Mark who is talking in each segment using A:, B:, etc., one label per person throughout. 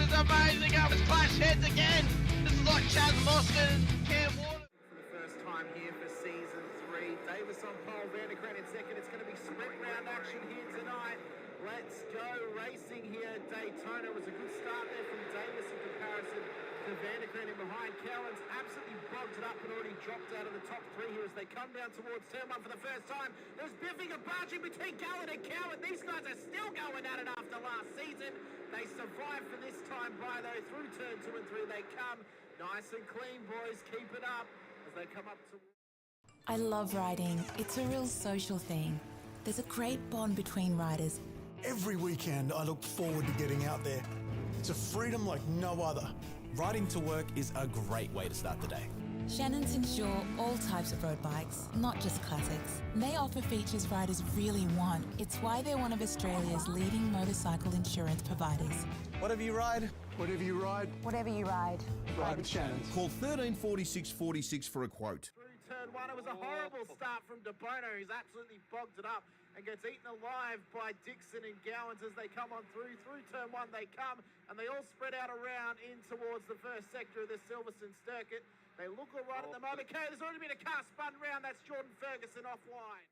A: is amazing. Oh, it's clash heads again. This is like Chaz Moskin and Cam Water.
B: For the first time here for season 3. Davis on pole, Vanderkran in second. It's going to be sprint round action here tonight. Let's go racing here at Daytona. It was a good start there from Davis in comparison to Vanderkran in behind. Cowan's absolutely bogged it up and already dropped out of the top 3 here as they come down towards turn 1 for the first time. There's biffing and barging between Gallen and Cowan. These guys are still going at it after last season. They survived for this time by though. Through turn 2 and 3 they come. Nice and clean, boys. Keep it up as they come up to...
C: I love riding. It's a real social thing. There's a great bond between riders.
D: Every weekend I look forward to getting out there. It's a freedom like no other.
E: Riding to work is a great way to start the day.
C: Shannon's insure all types of road bikes, not just classics. They offer features riders really want. It's why they're one of Australia's leading motorcycle insurance providers.
E: Whatever you ride,
D: Whatever you ride,
F: Whatever you ride.
D: ride with Shannon's.
G: Call 134646 for a quote.
B: Through turn 1, it was a horrible start from De Bono, who's absolutely bogged it up and gets eaten alive by Dixon and Gowans as they come on through. Through turn 1 they come, and they all spread out around in towards the first sector of the Silverstone circuit. They look all right at the moment. Okay, there's already been a car spun round. That's Jordan Ferguson offline.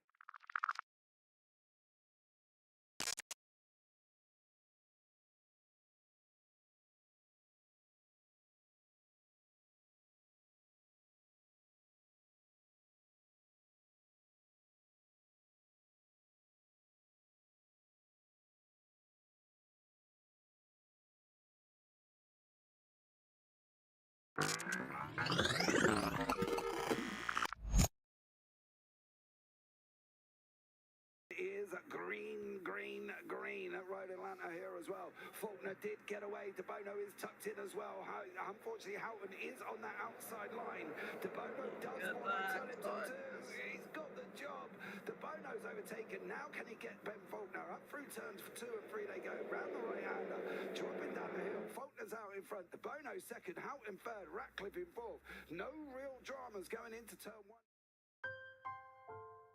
H: Is green, green, green at Road Atlanta here as well. Faulkner did get away. De Bono is tucked in as well. Unfortunately, Houghton is on that outside line. De Bono does want to tell him to do. He's got the job. De Bono's overtaken. Now can he get Ben Faulkner up through turns for 2 and 3? They go round the right-hander, dropping down the hill. Faulkner's out in front. De Bono second. Houghton third. Ratcliffe in fourth. No real dramas going into turn 1.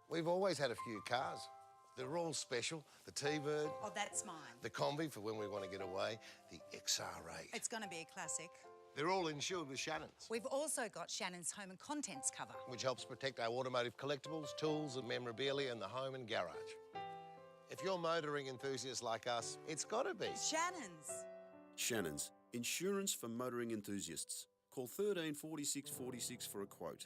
I: We've always had a few cars. They're all special. The T-Bird.
F: Oh, that's mine.
I: The Combi for when we want to get away. The XR8.
F: It's going to be a classic.
I: They're all insured with Shannon's,
F: We've also got Shannon's home and contents cover.
I: which helps protect our automotive collectibles, tools and memorabilia in the home and garage. If you're motoring enthusiasts like us, it's got to be.
F: Shannon's.
J: Shannon's, insurance for motoring enthusiasts. Call 134646 for a quote.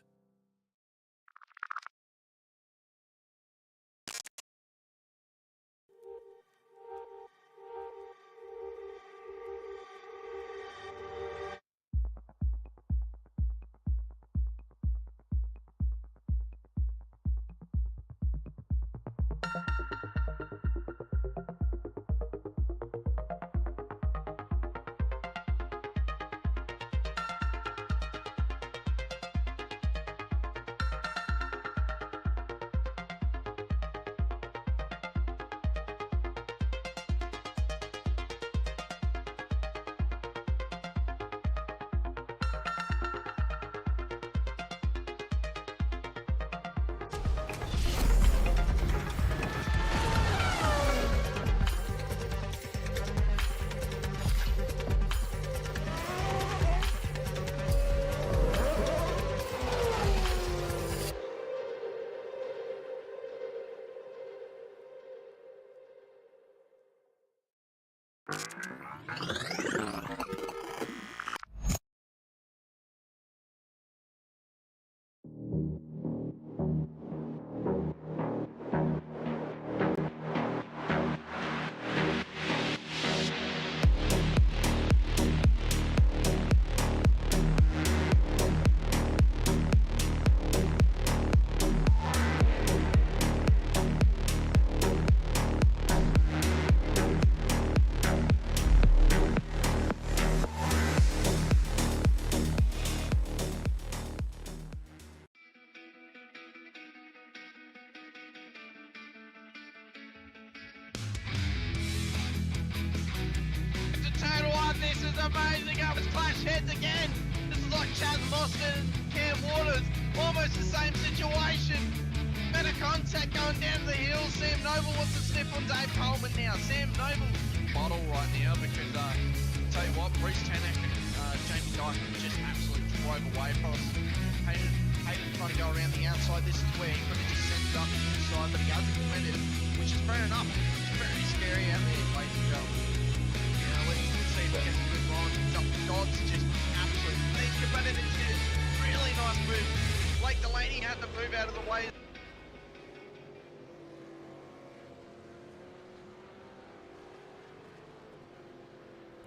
A: amazing. Oh, it's clash heads again. This is like Chaz Moskin and Cam Waters. Almost the same situation. Better contact going down the hill. Sam Noble wants to sniff on Dave Coleman now. Sam Noble bottle right now because tell you what, Bruce Tanek and Jamie Dyke just absolutely drove away from us. Hayden trying to go around the outside. This is where he could have just sent it up the inside, but he hasn't committed, which is fair enough. It's very scary out there, ladies and gentlemen. You know, let's see if we get some good lines. Dodds just absolute thinker, but it is a really nice move. Blake Delaney had to move out of the way.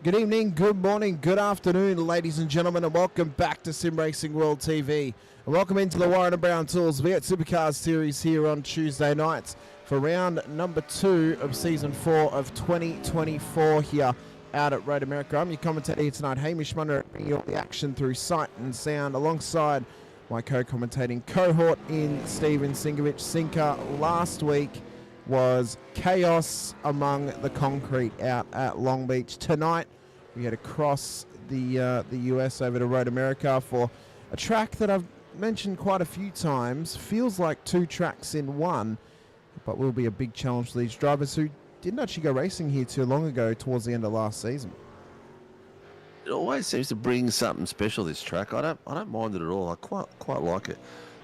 K: Good evening, good morning, good afternoon, ladies and gentlemen, and welcome back to Sim Racing World TV. And welcome into the Warren and Brown Tools V8 Supercars series here on Tuesday nights for round number 2 of season 4 of 2024 here out at Road America. I'm your commentator here tonight, Hamish Munro, bringing you all the action through sight and sound alongside my co-commentating cohort in Stephen Sinkovic. Sinker, last week was chaos among the concrete out at Long Beach. Tonight we had to cross the US over to Road America for a track that I've mentioned quite a few times. Feels like 2 tracks in one, but will be a big challenge for these drivers who didn't actually go racing here too long ago towards the end of last season.
L: It always seems to bring something special, this track. I don't mind it at all. I quite like it.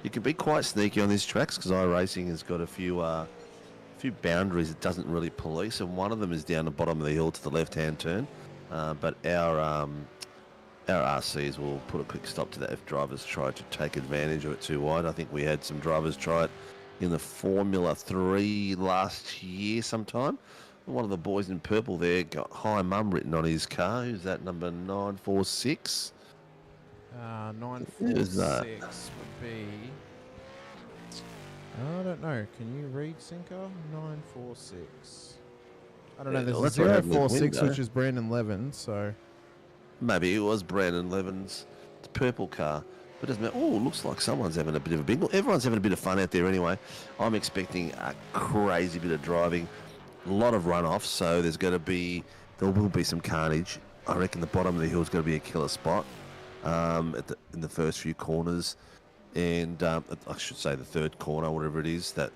L: You can be quite sneaky on these tracks because iRacing has got a few boundaries it doesn't really police, and one of them is down the bottom of the hill to the left-hand turn. But our RCs will put a quick stop to that if drivers try to take advantage of it too wide. I think we had some drivers try it in the Formula 3 last year sometime. One of the boys in purple there got Hi Mum written on his car. Who's that, number 946?
K: 946 would be... I don't know. Can you read, Sinker? 946. I don't know. There's a 046, which is Brandon Levin, so...
L: Maybe it was Brandon Levin's purple car. But it doesn't matter. Oh, looks like someone's having a bit of a bingle. Everyone's having a bit of fun out there anyway. I'm expecting a crazy bit of driving. A lot of runoffs, so there will be some carnage. I reckon the bottom of the hill is going to be a killer spot in the first few corners. And I should say the third corner, whatever it is, that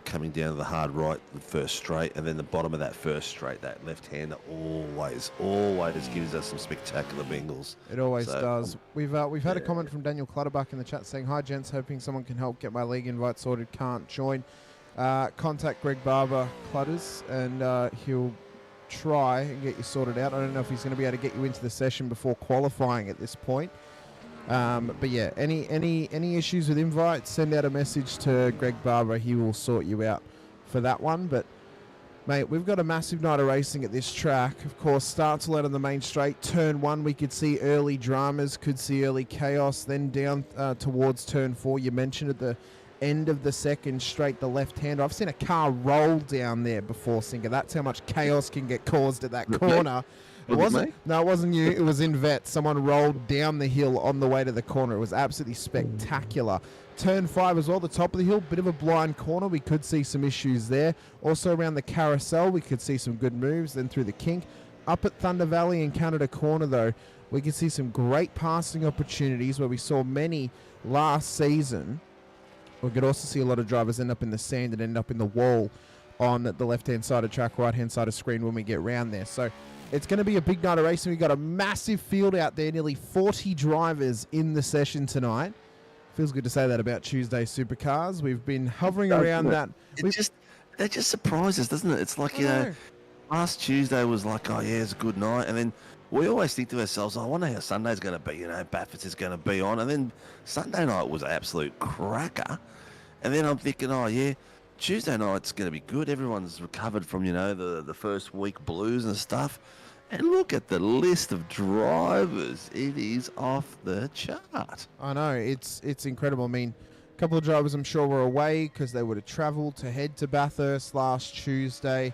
L: coming down to the hard right, the first straight, and then the bottom of that first straight, that left-hander always gives us some spectacular bingles.
K: It always does. We've had a comment from Daniel Clutterbuck in the chat saying, "Hi gents, hoping someone can help get my league invite sorted. Can't join. Contact Greg Barber Clutters, and he'll try and get you sorted out. I don't know if he's going to be able to get you into the session before qualifying at this point." But yeah, any issues with invites, send out a message to Greg Barber. He will sort you out for that one. But mate, we've got a massive night of racing at this track. Of course, starts all out on the main straight. Turn 1, we could see early dramas, could see early chaos. Then down towards turn 4, you mentioned at the end of the second straight, the left-hander. I've seen a car roll down there before, Sinker. That's how much chaos can get caused at that corner. It wasn't you. It was in vet. Someone rolled down the hill on the way to the corner. It was absolutely spectacular. Turn 5 as well, the top of the hill, bit of a blind corner. We could see some issues there. Also around the carousel, we could see some good moves. Then through the kink. Up at Thunder Valley in Canada Corner, though, we could see some great passing opportunities where we saw many last season. We could also see a lot of drivers end up in the sand and end up in the wall on the left-hand side of track, right-hand side of screen when we get round there. So it's going to be a big night of racing. We've got a massive field out there, nearly 40 drivers in the session tonight. Feels good to say that about Tuesday Supercars. We've been hovering around that.
L: That just surprises, doesn't it? It's like, last Tuesday was like, oh yeah, it's a good night. And then we always think to ourselves, I wonder how Sunday's going to be, Baffert is going to be on. And then Sunday night was an absolute cracker. And then I'm thinking, oh yeah, Tuesday night's going to be good. Everyone's recovered from, the first week blues and stuff. And look at the list of drivers. It is off the chart.
K: I know. It's incredible. I mean, a couple of drivers I'm sure were away because they would have travelled to head to Bathurst last Tuesday.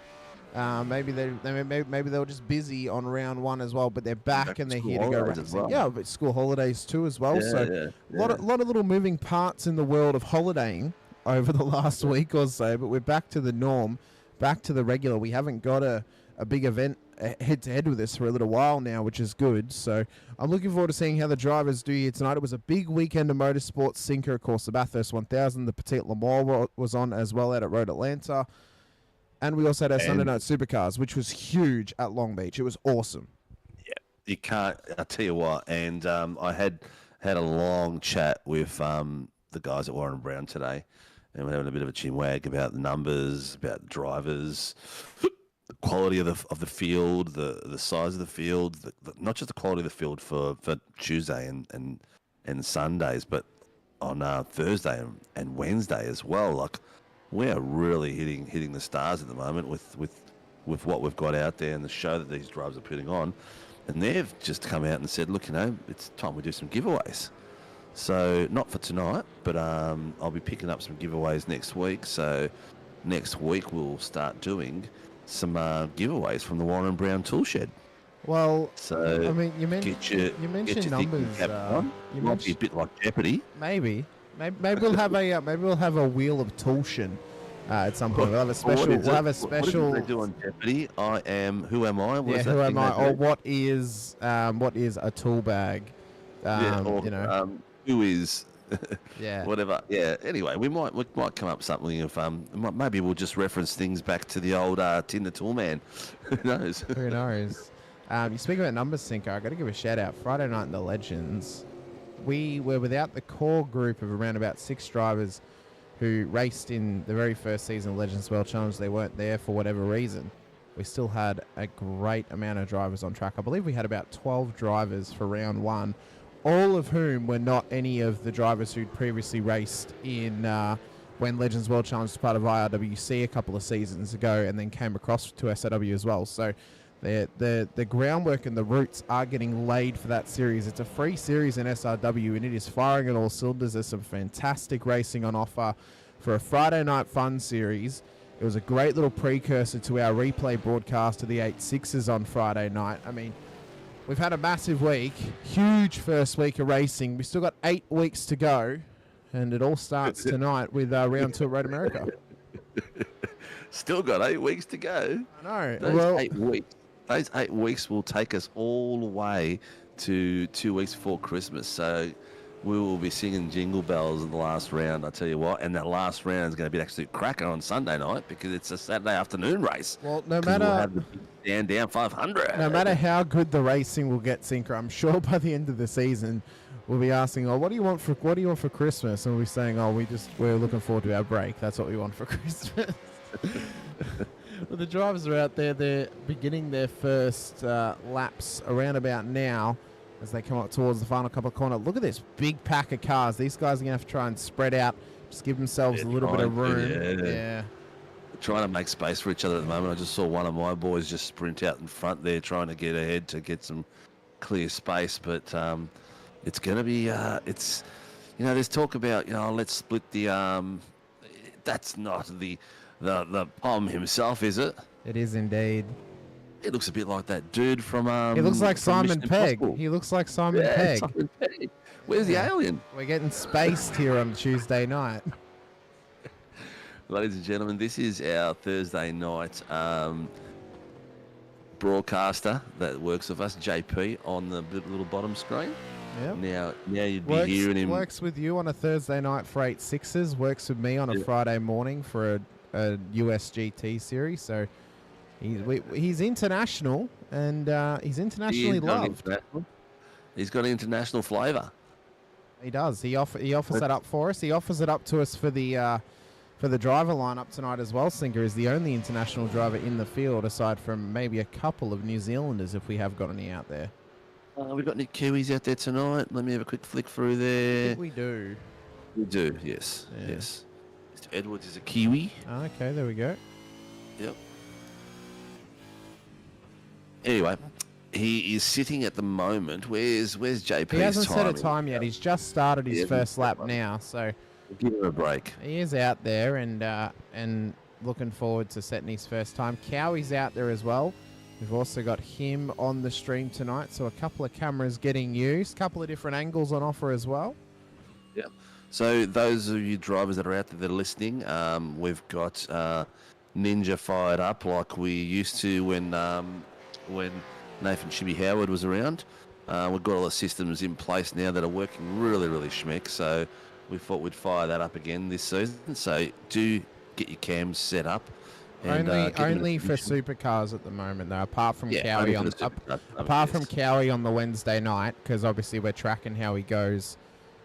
K: Maybe they were just busy on round 1 as well, but they're back and they're here to go racing. Well. Yeah, but school holidays too as well. A lot of little moving parts in the world of holidaying over the last week or so, but we're back to the norm, back to the regular. We haven't got a big event head-to-head with us for a little while now, which is good. So I'm looking forward to seeing how the drivers do here tonight. It was a big weekend of motorsports. Sinker, of course, the Bathurst 1000, the Petite Le Mans was on as well out at Road Atlanta. And we also had our Sunday Night Supercars, which was huge at Long Beach. It was awesome.
L: You can't. I tell you what. And I had a long chat with the guys at Warren Brown today, and we're having a bit of a chin wag about the numbers, about the drivers, the quality of the field, the size of the field, not just the quality of the field for Tuesday and Sundays, but on Thursday and Wednesday as well. Like, we're really hitting the stars at the moment with what we've got out there and the show that these drivers are putting on. And they've just come out and said, look, it's time we do some giveaways. So not for tonight, but I'll be picking up some giveaways next week. So next week we'll start doing some giveaways from the Warren Brown tool shed.
K: Well,
L: so
K: I mean, you mentioned numbers.
L: You might be a bit like Jeopardy.
K: Maybe we'll have a wheel of Toolshin at some point. We'll have a special.
L: What did they do on Jeopardy? Who am I?
K: Who am I? Or what is a tool bag?
L: Who is?
K: Yeah.
L: Whatever. Yeah. Anyway, we might come up with something of maybe we'll just reference things back to the old Tin the Tool Man. Who knows?
K: Who knows? You speak about numbers, Cinco. I got to give a shout out. Friday night in the Legends, we were without the core group of around about 6 drivers who raced in the very first season of Legends World Challenge. They weren't there for whatever reason. We still had a great amount of drivers on track. I believe we had about 12 drivers for round 1, all of whom were not any of the drivers who'd previously raced in when Legends World Challenge was part of IRWC a couple of seasons ago, and then came across to SRW as well. So the groundwork and the roots are getting laid for that series. It's a free series in SRW, and it is firing at all cylinders. There's some fantastic racing on offer for a Friday night fun series. It was a great little precursor to our replay broadcast of the 8-6s on Friday night. I mean, we've had a massive week, huge first week of racing. We've still got 8 weeks to go, and it all starts tonight with round 2 at Road America.
L: Still got 8 weeks to go.
K: I know.
L: Those 8 weeks will take us all the way to 2 weeks before Christmas. So we will be singing Jingle Bells in the last round, I tell you what. And that last round is going to be actually cracker on Sunday night because it's a Saturday afternoon race.
K: Well,
L: we'll have the big down 500.
K: No matter how good the racing will get, Sinker, I'm sure by the end of the season we'll be asking, what do you want for Christmas? And we'll be saying, we're looking forward to our break. That's what we want for Christmas. Well, the drivers are out there. They're beginning their first laps around about now as they come up towards the final couple of corners. Look at this big pack of cars. These guys are going to have to try and spread out, just give themselves a little bit of room. Yeah.
L: Trying to make space for each other at the moment. I just saw one of my boys just sprint out in front there trying to get ahead to get some clear space. But it's going to be, there's talk about, let's split the, that's not the Pom himself, is it?
K: It is indeed.
L: It looks a bit like that dude from
K: he looks like Simon
L: Mission
K: Pegg.
L: Impossible.
K: He looks like Simon Pegg.
L: Simon Pegg. Where's the alien?
K: We're getting spaced here on Tuesday night.
L: Ladies and gentlemen, this is our Thursday night broadcaster that works with us, JP, on the little bottom screen.
K: Yep.
L: Now you'd be hearing him.
K: Works with you on a Thursday night for 8-6s. Works with me on a Friday morning for a US GT series. So he's international, and he's internationally loved.
L: He's got an international flavour.
K: He does. He offers that up for us. He offers it up to us for the driver lineup tonight as well. Singer is the only international driver in the field, aside from maybe a couple of New Zealanders, if we have got any out there.
L: We've got any Kiwis out there tonight. Let me have a quick flick through there.
K: I think we do.
L: We do, yes. Yeah. Yes. Mr. Edwards is a Kiwi.
K: Okay, there we go.
L: Yep. Anyway, he is sitting at the moment. Where's JP's time?
K: He hasn't set a time yet. He's just started his first lap now, so
L: give him a break.
K: He is out there and looking forward to setting his first time. Cowie's out there as well. We've also got him on the stream tonight, so a couple of cameras getting used, a couple of different angles on offer as well.
L: Yeah. So those of you drivers that are out there that are listening, we've got Ninja fired up like we used to when Nathan Chibi Howard was around. We've got all the systems in place now that are working really, really schmick. So we thought we'd fire that up again this season. So do get your cams set up. And,
K: only
L: get him in a
K: only for
L: position.
K: supercars at the moment, though. Apart from
L: Yeah,
K: Cowie
L: only
K: on
L: for the supercars,
K: apart from
L: yes.
K: Cowie on the Wednesday night, because obviously we're tracking how he goes.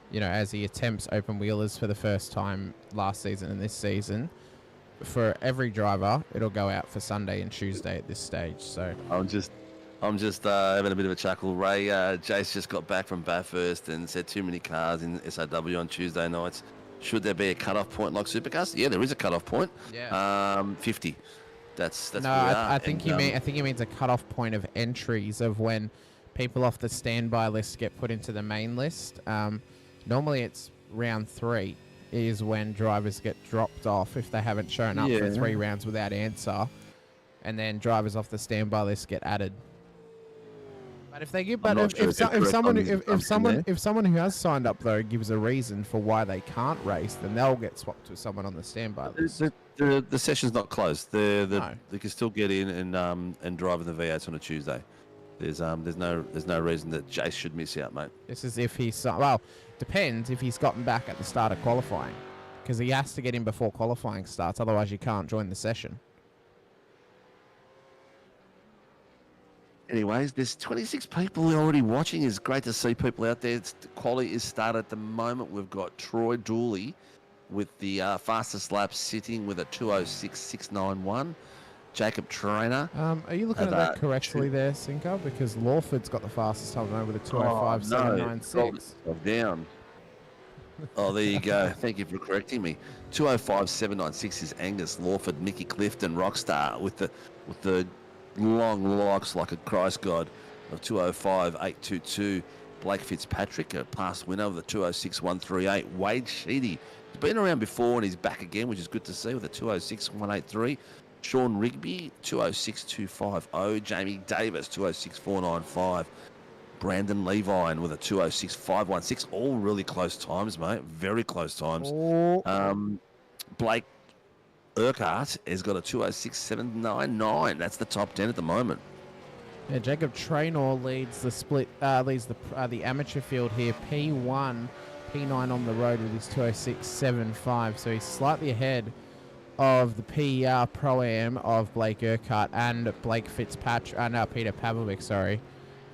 K: You know, as he attempts open wheelers for the first time last season and this season. For every driver, it'll go out for Sunday and Tuesday at this stage. So
L: I'm just having a bit of a chuckle. Ray, Jace just got back from Bathurst and said too many cars in SAW on Tuesday nights. Should there be a cut-off point like Supercars? Yeah, there is a cut-off point.
K: Yeah.
L: 50. That's
K: no,
L: where we are.
K: I think I think he means a cut-off point of entries of when people off the standby list get put into the main list. Normally it's round 3 is when drivers get dropped off if they haven't shown up for 3 rounds without answer, and then drivers off the standby list get added. But if they give, but if someone who has signed up though gives a reason for why they can't race, then they'll get swapped to someone on the standby list.
L: The session's not closed. They can still get in and drive in the V8s on a Tuesday. There's no reason that Jace should miss out, mate.
K: This is if he's well, depends if he's gotten back at the start of qualifying, because he has to get in before qualifying starts. Otherwise, you can't join the session.
L: Anyways, there's 26 people already watching. It's great to see people out there. The quality is started at the moment. We've got Troy Dooley with the fastest lap sitting with a 2:06.691. Jacob Trainer.
K: Are you looking at that correctly there, Sinko? Because Lawford's got the fastest time over the 2:05.796.
L: Down. Oh, there you go. Thank you for correcting me. 2:05.796 is Angus Lawford, Mickey Clifton, Rockstar with the long locks like a Christ God of 2:05.822. Blake Fitzpatrick, a past winner with a 2:06.138. Wade Sheedy, he's been around before and he's back again, which is good to see, with a 2:06.183. Sean Rigby, 2:06.250. Jamie Davis, 2:06.495. Brandon Levine with a 2:06.516. All really close times, mate. Very close times. Blake Urquhart has got a 2:06.799. That's the top 10 at the moment.
K: Yeah, Jacob Traynor leads the split, leads the amateur field here. P1, P9 on the road with his 2:06.75. So he's slightly ahead of the PER Pro-Am of Blake Urquhart and Blake Fitzpatrick, Peter Pavlovic, sorry.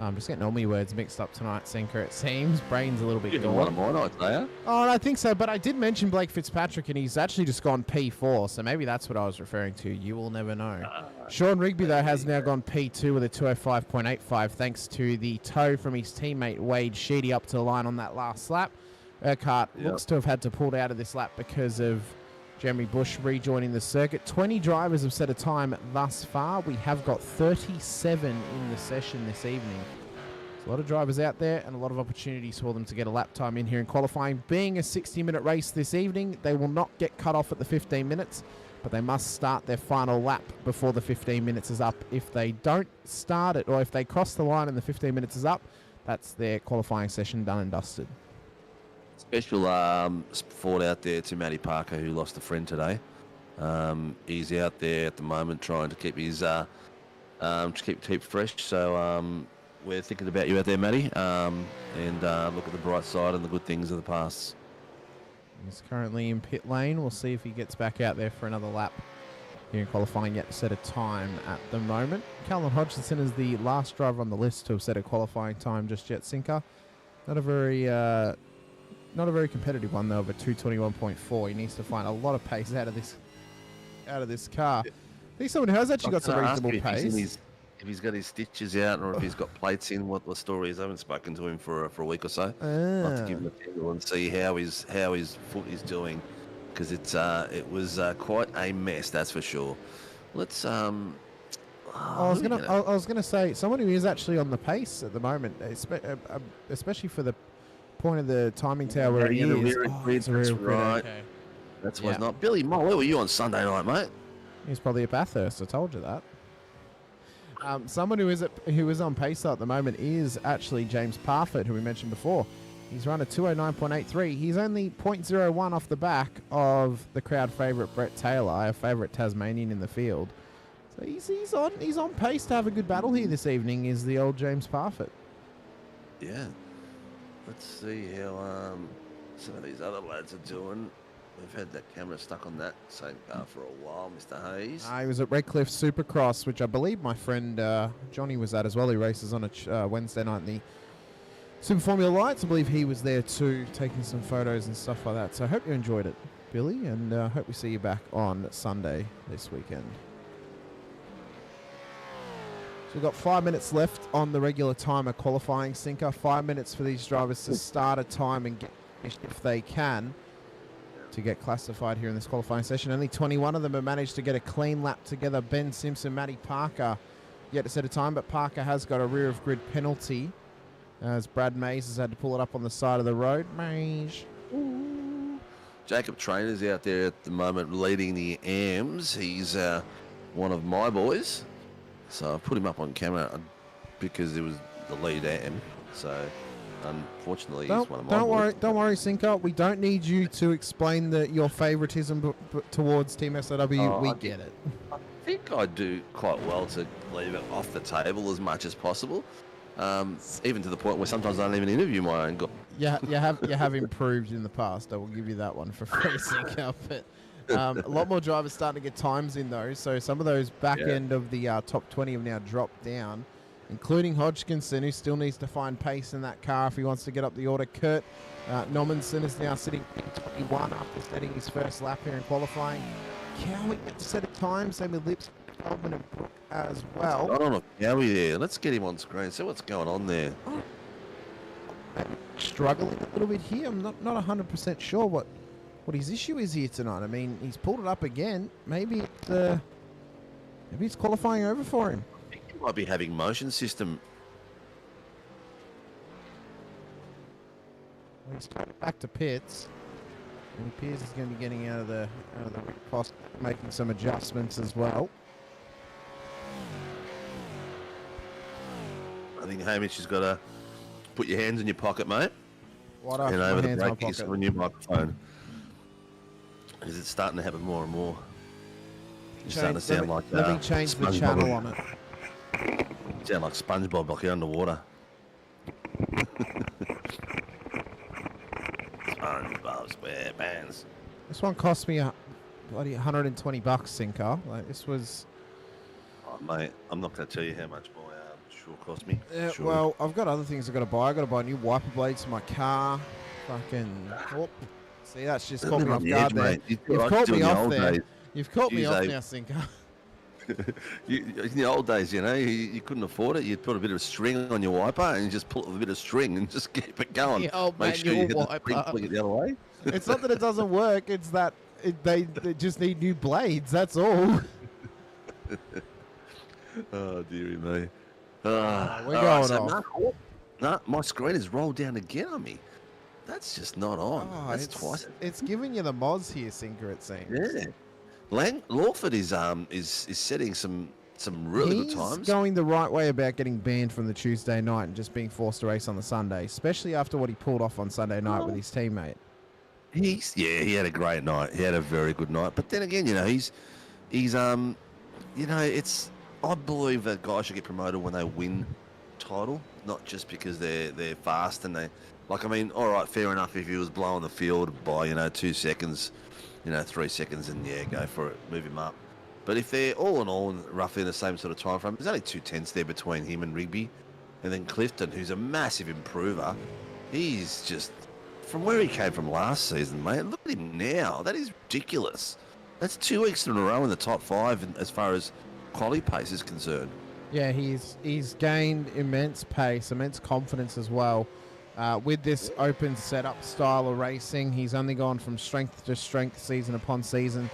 K: I'm just getting all my words mixed up tonight, Sinker, it seems. Brain's a little bit gone.
L: One of my nights, are you?
K: Oh, I think so, but I did mention Blake Fitzpatrick, and he's actually just gone P4, so maybe that's what I was referring to. You will never know. Sean Rigby, though, has now gone P2 with a 2:05.85, thanks to the tow from his teammate Wade Sheedy up to the line on that last lap. Urquhart looks to have had to pull out of this lap because of Jeremy Bush rejoining the circuit. 20 drivers have set a time thus far. We have got 37 in the session this evening. There's a lot of drivers out there and a lot of opportunities for them to get a lap time in here in qualifying. Being a 60-minute race this evening, they will not get cut off at the 15 minutes, but they must start their final lap before the 15 minutes is up. If they don't start it, or if they cross the line and the 15 minutes is up, that's their qualifying session done and dusted.
L: Special thought out there to Matty Parker, who lost a friend today. He's out there at the moment trying to keep his keep fresh. So we're thinking about you out there, Matty, and look at the bright side and the good things of the past.
K: He's currently in pit lane. We'll see if he gets back out there for another lap here in qualifying, yet to set a time at the moment. Callum Hodgson is the last driver on the list to have set a qualifying time just yet, Sinker. Not a very competitive one though, of a 2:21.4. He needs to find a lot of pace out of this car. I think someone who has actually got some reasonable pace.
L: If he's got his stitches out or if he's got plates in, what the story is. I haven't spoken to him for a week or so. I'll have to give him a tingle and see how his foot is doing, because it was quite a mess, that's for sure. Let's
K: I was gonna say someone who is actually on the pace at the moment, especially for the point of the timing tower where he is.
L: That's right. Okay. That's what's not. Billy Moll, where were you on Sunday night, mate?
K: He's probably at Bathurst. I told you that. Someone who is on pace at the moment is actually James Parfitt, who we mentioned before. He's run a 2:09.83. He's only 0.01 off the back of the crowd favourite Brett Taylor, our favourite Tasmanian in the field. So he's on pace to have a good battle here this evening. Is the old James Parfitt?
L: Yeah. Let's see how some of these other lads are doing. We've had that camera stuck on that same car for a while, Mr. Hayes.
K: He was at Redcliffe Supercross, which I believe my friend Johnny was at as well. He races on a Wednesday night in the Super Formula Lights. I believe he was there too, taking some photos and stuff like that. So I hope you enjoyed it, Billy, and hope we see you back on Sunday this weekend. So we've got 5 minutes left on the regular timer qualifying, Sinker. 5 minutes for these drivers to start a time and get finished if they can to get classified here in this qualifying session. Only 21 of them have managed to get a clean lap together. Ben Simpson, Matty Parker yet to set a time, but Parker has got a rear of grid penalty as Brad Mays has had to pull it up on the side of the road. Mays.
L: Ooh. Jacob Trainer's out there at the moment leading the AMs. He's one of my boys. So I put him up on camera because it was the lead AM. So unfortunately, he's one of my boys.
K: Don't worry, Sinker. We don't need you to explain your favoritism towards Team SOW. We get it.
L: I think I do quite well to leave it off the table as much as possible. Even to the point where sometimes I don't even interview my own guy.
K: Yeah, you have improved in the past. I will give you that one for free, Sinker. But a lot more drivers starting to get times in though. So some of those back end of the top 20 have now dropped down, including Hodgkinson, who still needs to find pace in that car if he wants to get up the order. Kurt Nommensen is now sitting in 21 after setting his first lap here in qualifying. Cowie get to set a time, same with Lips, Feldman and Brook as well.
L: I don't know Cowie there. Let's get him on screen. See what's going on there.
K: Struggling a little bit here. I'm not 100% sure what his issue is here tonight. I mean, he's pulled it up again. Maybe it's qualifying over for him.
L: I think he might be having motion system.
K: Well, he's back to pits. And it appears he's going to be getting out of the post, making some adjustments as well.
L: I think Hamish has got to put your hands in your pocket, mate.
K: What
L: and
K: up?
L: over the
K: Hands in my
L: break,
K: pocket.
L: a new microphone. Because it's starting to happen more and more. You're starting to sound like
K: let me change the
L: SpongeBob.
K: channel on it.
L: You sound like SpongeBob, like you're underwater. SpongeBob SquarePants.
K: This one cost me bloody $120, Sinker. Like this was.
L: Oh, mate, I'm not going to tell you how much my sure cost me. Sure.
K: Well, I've got other things I've got to buy. I've got to buy new wiper blades for my car. Fucking. Oh, see, that's just caught me off guard there. You've caught me off there. You've caught me off now, Sinker.
L: In the old days, you couldn't afford it. You'd put a bit of string on your wiper and you just pull it with a bit of string and just keep it going.
K: The old
L: Make sure you hit the spring,
K: wiper.
L: flick it the other way.
K: It's not that it doesn't work. It's that they just need new blades. That's all.
L: Oh, dearie me.
K: We're going off.
L: No, my screen has rolled down again on me. That's just not on.
K: Oh,
L: That's twice.
K: It's giving you the mods here, Sinker, it seems.
L: Yeah. Lawford is setting some really good times.
K: He's going the right way about getting banned from the Tuesday night and just being forced to race on the Sunday, especially after what he pulled off on Sunday night with his teammate.
L: He had a great night. He had a very good night. But then again, he's it's. I believe that guys should get promoted when they win title, not just because they're fast and they. Like, I mean, all right, fair enough if he was blowing the field by 2 seconds, 3 seconds, and go for it, move him up. But if they're all in all roughly in the same sort of time frame, there's only 2 tenths there between him and Rigby, and then Clifton, who's a massive improver. He's just from where he came from last season, mate. Look at him now. That is ridiculous. That's 2 weeks in a row in the top 5 as far as quality pace is concerned.
K: Yeah, he's gained immense pace, immense confidence as well. With this open setup style of racing, he's only gone from strength to strength season upon season.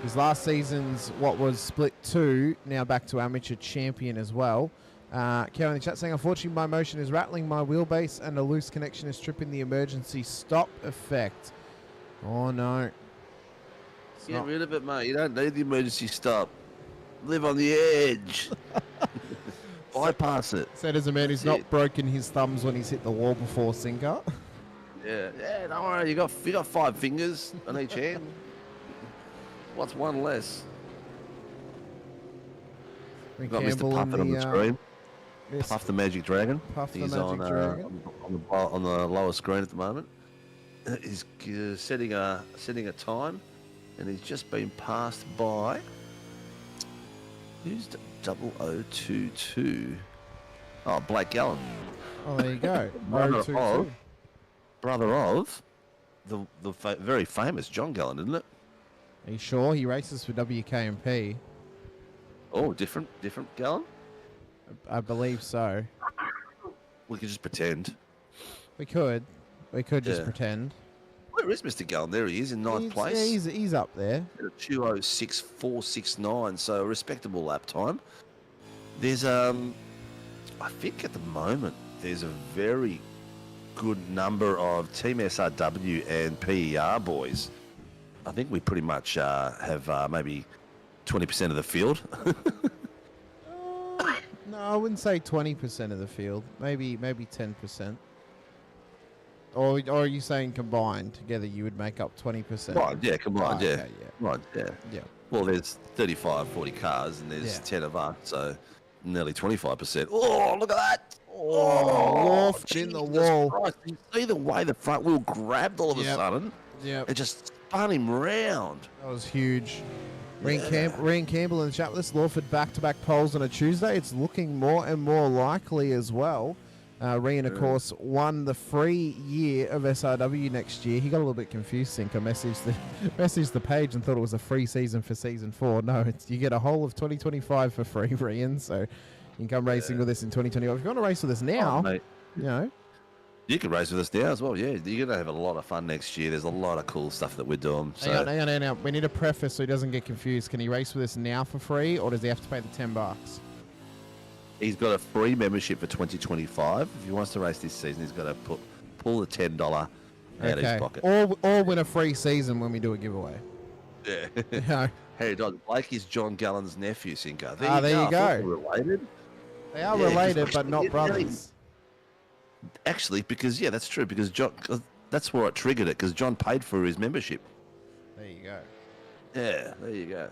K: His last season's what was split 2, now back to amateur champion as well. Karen in the chat saying, unfortunately my motion is rattling my wheelbase and a loose connection is tripping the emergency stop effect. Oh no.
L: Get rid of it, mate. You don't need the emergency stop. Live on the edge. Bypass it.
K: Said as a man who's not broken his thumbs when he's hit the wall before, Sinker.
L: Yeah, don't worry. You got 5 fingers on each hand. What's one less? Got Mr. Puffin on the screen. Puff the Magic Dragon.
K: Puff the
L: He's
K: Magic Dragon.
L: on the lower screen at the moment. is setting a time, and he's just been passed by. Who's 0022? Oh, Blake Gallen.
K: Oh, there you go.
L: brother of the very famous John Gallen, isn't it?
K: Are you sure? He races for WKMP.
L: Oh, different Gallen?
K: I believe so.
L: We could just pretend.
K: We could just pretend.
L: Where is Mr. Gallen? There he is in ninth place.
K: Yeah, he's up there.
L: 2:06.469, so a respectable lap time. There's I think at the moment there's a very good number of Team SRW and PER boys. I think we pretty much have maybe 20% of the field.
K: No, I wouldn't say 20% of the field. Maybe 10%. Or are you saying combined together you would make up 20%?
L: Combined, yeah.
K: Okay, yeah.
L: Right, yeah.
K: Yeah.
L: Well, there's 35, 40 cars, and there's 10 of us, so nearly 25%. Oh, look at that!
K: Oh, in the wall.
L: Christ. You see the way the front wheel grabbed all of a sudden?
K: Yeah.
L: It just spun him round.
K: That was huge. Ryan Campbell in the chat list. Lawford back-to-back poles on a Tuesday. It's looking more and more likely as well. Rian, of course, won the free year of SRW next year. He got a little bit confused, Sinker. Messaged the page and thought it was a free season for Season 4. No, you get a whole of 2025 for free, Rian. So you can come racing with us in 2025. If you want to race with us now, you know.
L: You can race with us now as well, yeah. You're going to have a lot of fun next year. There's a lot of cool stuff that we're doing. So.
K: Hang on. We need a preface so he doesn't get confused. Can he race with us now for free, or does he have to pay the $10?
L: He's got a free membership for 2025. If he wants to race this season, he's got to pull the $10 out of his pocket.
K: Or win a free season when we do a giveaway.
L: Yeah.
K: Yeah.
L: Hey, Blake is John Gallen's nephew, Sinker.
K: There you go.
L: They're related.
K: They are related, but not brothers.
L: Actually, because that's true. Because John, that's why it triggered it. Because John paid for his membership.
K: There you go.
L: Yeah, there you go.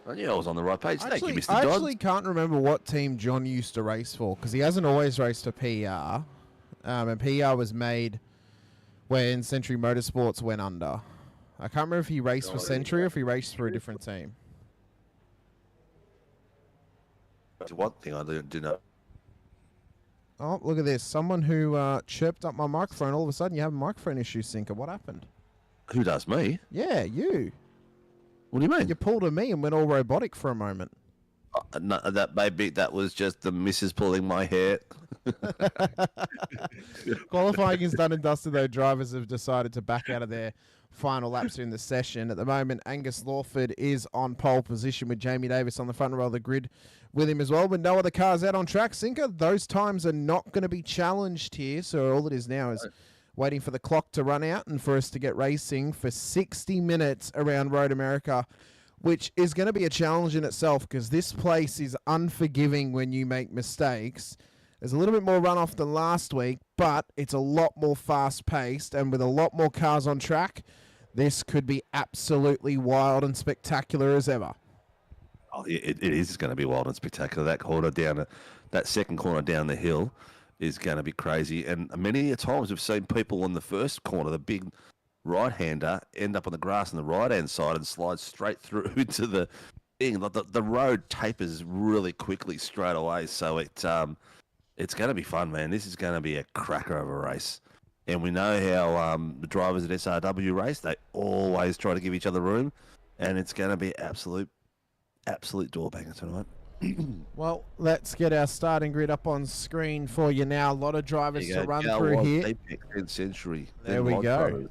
L: I knew I was on the right page. Thank you, Mr.
K: I
L: Dodds.
K: actually can't remember what team John used to race for because he hasn't always raced for PR. And PR was made when Century Motorsports went under. I can't remember if he raced for Century or if he raced for a different team.
L: One thing I do know.
K: Oh, look at this. Someone who chirped up my microphone. All of a sudden, you have a microphone issue, Sinker. What happened?
L: Who does, me?
K: Yeah, you.
L: What do you mean?
K: You pulled a me and went all robotic for a moment.
L: No, that was just the missus pulling my hair.
K: Qualifying is done and dusted, though. Drivers have decided to back out of their final laps in the session. At the moment, Angus Lawford is on pole position with Jamie Davis on the front row of the grid with him as well. With no other cars out on track, Sinker, those times are not going to be challenged here. So all it is now is waiting for the clock to run out and for us to get racing for 60 minutes around Road America, which is going to be a challenge in itself because this place is unforgiving when you make mistakes. There's a little bit more runoff than last week, but it's a lot more fast-paced, and with a lot more cars on track, this could be absolutely wild and spectacular as ever.
L: Oh, it is going to be wild and spectacular. That second corner down the hill is going to be crazy. And many a times we've seen people on the first corner, the big right-hander, end up on the grass on the right-hand side and slide straight through into the thing. The road tapers really quickly straight away, so it's going to be fun, man. This is going to be a cracker of a race. And we know how the drivers at SRW race, they always try to give each other room, and it's going to be absolute door banger tonight.
K: Well, let's get our starting grid up on screen for you now. A lot of drivers to run through here. There we go.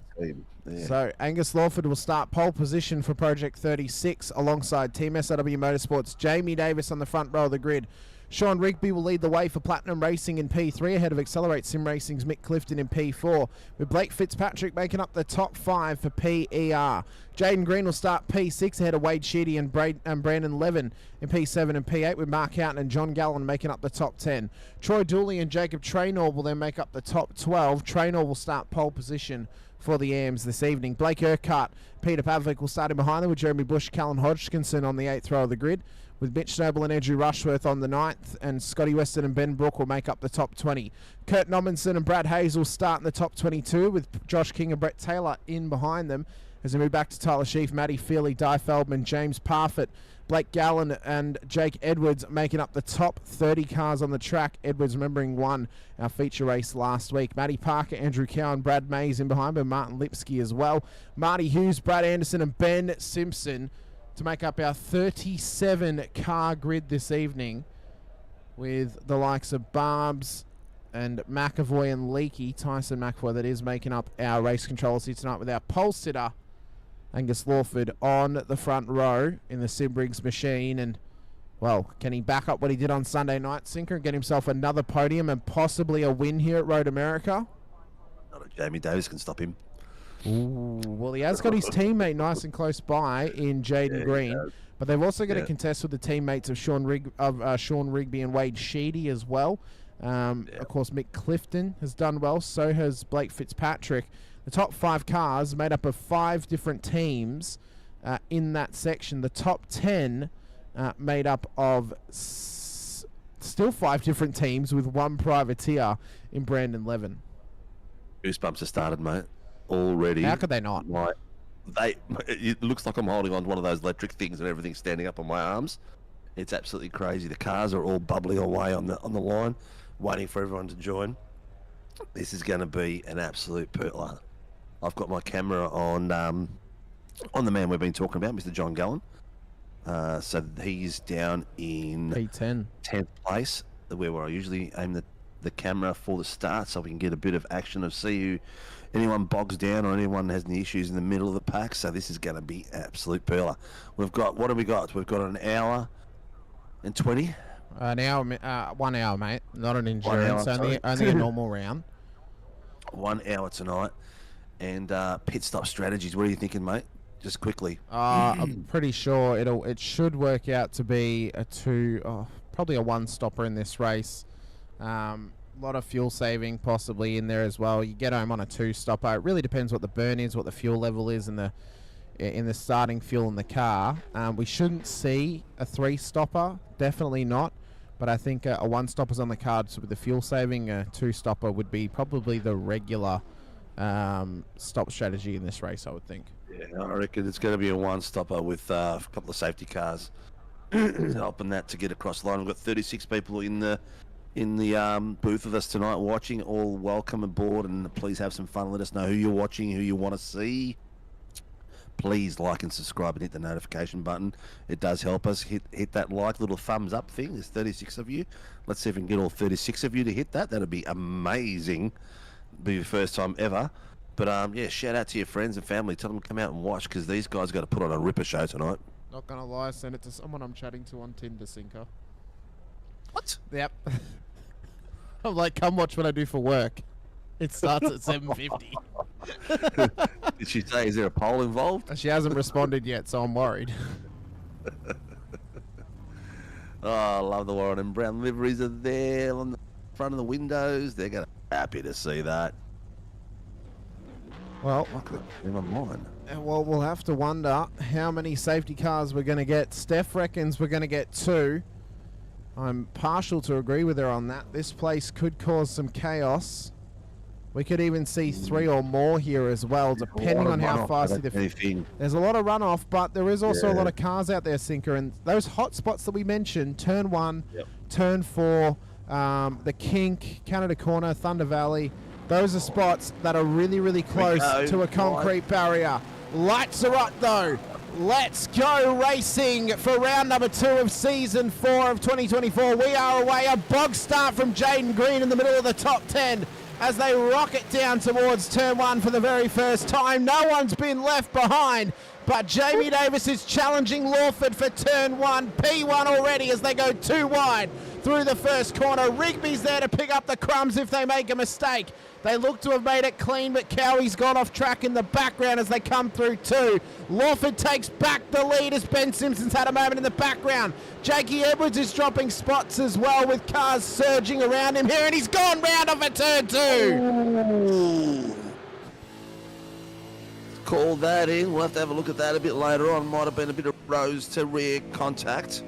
K: Yeah. So Angus Lawford will start pole position for Project 36 alongside Team SRW Motorsports. Jamie Davis on the front row of the grid. Sean Rigby will lead the way for Platinum Racing in P3 ahead of Accelerate Sim Racing's Mick Clifton in P4, with Blake Fitzpatrick making up the top 5 for PER. Jaden Green will start P6 ahead of Wade Sheedy and Brandon Levin in P7 and P8, with Mark Houghton and John Gallen making up the top 10. Troy Dooley and Jacob Traynor will then make up the top 12. Traynor will start pole position for the AMs this evening. Blake Urquhart, Peter Pavlik will start in behind them with Jeremy Bush, Callan Hodgkinson on the 8th row of the grid, with Mitch Noble and Andrew Rushworth on the 9th, and Scotty Weston and Ben Brook will make up the top 20. Kurt Nommenson and Brad Hayes will start in the top 22, with Josh King and Brett Taylor in behind them. As we move back to Tyler Sheaf, Matty Feely, Di Feldman, James Parfitt, Blake Gallen and Jake Edwards making up the top 30 cars on the track. Edwards, remembering, won our feature race last week. Matty Parker, Andrew Cowan, Brad Mays in behind him, Martin Lipsky as well. Marty Hughes, Brad Anderson and Ben Simpson to make up our 37 car grid this evening, with the likes of Barbs and McAvoy and Leakey, Tyson McAvoy that is, making up our race controllers here tonight, with our pole sitter Angus Lawford on the front row in the Simbriggs machine. And, well, can he back up what he did on Sunday night, Sinker, and get himself another podium and possibly a win here at Road America?
L: Not a Jamie Davis can stop him.
K: Ooh, well, he has got his teammate nice and close by in Jaden Green, but they've also got to contest with the teammates of Sean Rigby and Wade Sheedy as well. Of course, Mick Clifton has done well, so has Blake Fitzpatrick. The top 5 cars made up of 5 different teams in that section. The top 10 made up of still 5 different teams with 1 privateer in Brandon Levin.
L: Goosebumps have started, mate. Already.
K: How could they not?
L: It looks like I'm holding on to one of those electric things and everything's standing up on my arms. It's absolutely crazy. The cars are all bubbling away on the line, waiting for everyone to join. This is going to be an absolute perler. I've got my camera on the man we've been talking about, Mr. John Gallen. So he's down in
K: P10,
L: 10th place, where I usually aim the camera for the start, so we can get a bit of action of see who anyone bogs down or anyone has any issues in the middle of the pack. So this is going to be absolute perler. We've got, what have we got? We've got an hour and 20.
K: An hour, 1 hour, mate. Not an endurance, only a normal round.
L: 1 hour tonight. And pit stop strategies. What are you thinking, mate? Just quickly.
K: I'm pretty sure it should work out to be probably a 1-stopper in this race. A lot of fuel saving possibly in there as well. You get home on a 2-stopper. It really depends what the burn is, what the fuel level is in the starting fuel in the car. We shouldn't see a 3-stopper, definitely not. But I think a 1-stopper's on the cards with the fuel saving. A 2-stopper would be probably the regular stop strategy in this race, I would think.
L: Yeah, I reckon it's going to be a 1-stopper with a couple of safety cars helping that to get across the line. We've got 36 people in the booth with us tonight watching. All welcome aboard, and please have some fun. Let us know who you're watching, who you want to see. Please like and subscribe and hit the notification button. It does help us. Hit that little thumbs up thing. There's 36 of you. Let's see if we can get all 36 of you to hit that. That'd be amazing. Be the first time ever. But yeah, shout out to your friends and family. Tell them to come out and watch, because these guys got to put on a ripper show tonight.
K: Not gonna lie, send it to someone I'm chatting to on Tinder, Sinker.
L: What?
K: Yep. I'm like, come watch what I do for work. It starts at 7:50.
L: Did she say, is there a poll involved?
K: She hasn't responded yet, so I'm worried.
L: Oh, I love the Warren and Brown liveries are there on the front of the windows. They're gonna be happy to see that.
K: Well,
L: never mind.
K: Well, we'll have to wonder how many safety cars we're going to get. Steph reckons we're going to get 2. I'm partial to agree with her on that. This place could cause some chaos. We could even see 3 or more here as well, depending on how fast there's a lot of runoff, but there is also a lot of cars out there, Sinker, and those hot spots that we mentioned, turn 1, turn 4, the Kink, Canada Corner, Thunder Valley, those are spots that are really, really close to a concrete barrier. Lights are up though. Let's go racing for round number 2 of season 4 of 2024. We are away. A bog start from Jaden Green in the middle of the top 10 as they rocket down towards turn 1 for the very first time. No one's been left behind, but Jamie Davis is challenging Lawford for turn 1. P1 already as they go 2 wide through the first corner. Rigby's there to pick up the crumbs if they make a mistake. They look to have made it clean, but Cowie's gone off track in the background as they come through 2. Lawford takes back the lead as Ben Simpson's had a moment in the background. Jakey Edwards is dropping spots as well with cars surging around him here, and he's gone round off at turn 2.
L: Ooh. Call that in. We'll have to have a look at that a bit later on. Might have been a bit of rose to rear contact.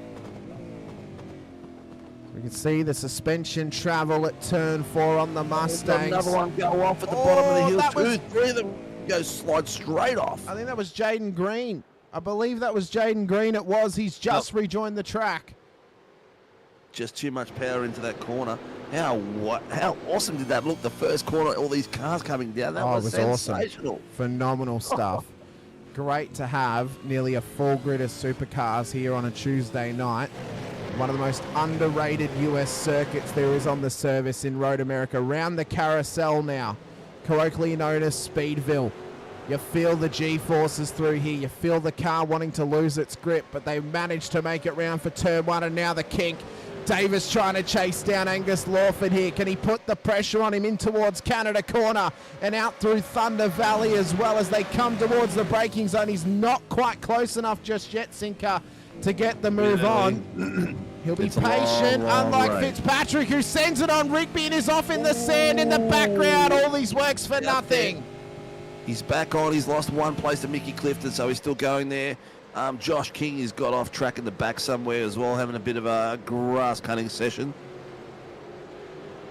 K: We can see the suspension travel at turn 4 on the Mustangs.
L: Another one go off at the bottom of the hill.
K: That was,
L: 3 of them go slide straight off.
K: I think that was Jaden Green. I believe that was Jaden Green. It was. He's just rejoined the track.
L: Just too much power into that corner. How awesome did that look? The first corner, all these cars coming down. That was sensational.
K: Awesome. Phenomenal stuff. Great to have nearly a full grid of supercars here on a Tuesday night. One of the most underrated US circuits there is on the service in Road America. Round the carousel now, colloquially known as Speedville. You feel the G-forces through here. You feel the car wanting to lose its grip, but they managed to make it round for turn 1, and now the kink. Davis trying to chase down Angus Lawford here. Can he put the pressure on him in towards Canada Corner and out through Thunder Valley as well as they come towards the braking zone? He's not quite close enough just yet, Sinker, to get the move on. He'll be patient, unlike Fitzpatrick, who sends it on Rigby and is off in the sand in the background. All these works for nothing.
L: He's back on. He's lost one place to Mickey Clifton, so he's still going there. Josh King has got off track in the back somewhere as well, having a bit of a grass cutting session.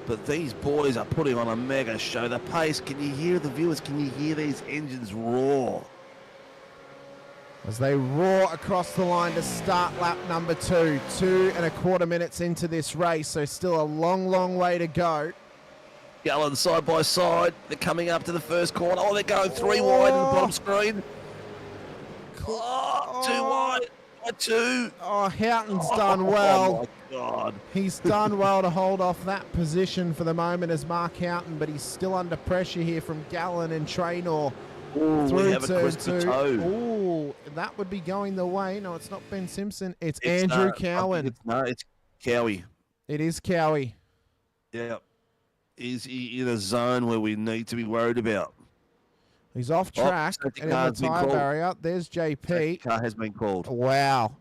L: But these boys are putting on a mega show. The pace, can you hear the viewers? Can you hear these engines roar?
K: As they roar across the line to start lap number 2. 2.25 minutes into this race, so still a long, long way to go.
L: Gallen side by side. They're coming up to the first corner. Oh, they're going 3 wide in the bottom screen. Oh, 2 wide. 2.
K: Oh, Houghton's done well.
L: Oh, my God.
K: He's done well to hold off that position for the moment as Mark Houghton, but he's still under pressure here from Gallen and Traynor. Through turn 2. Ooh, that would be going the way. No, it's not Ben Simpson. It's Andrew Cowan.
L: It's Cowie.
K: It is Cowie.
L: Yeah. Is he in a zone where we need to be worried about?
K: He's off track and in the tyre barrier. There's JP.
L: Safety car has been called.
K: Wow.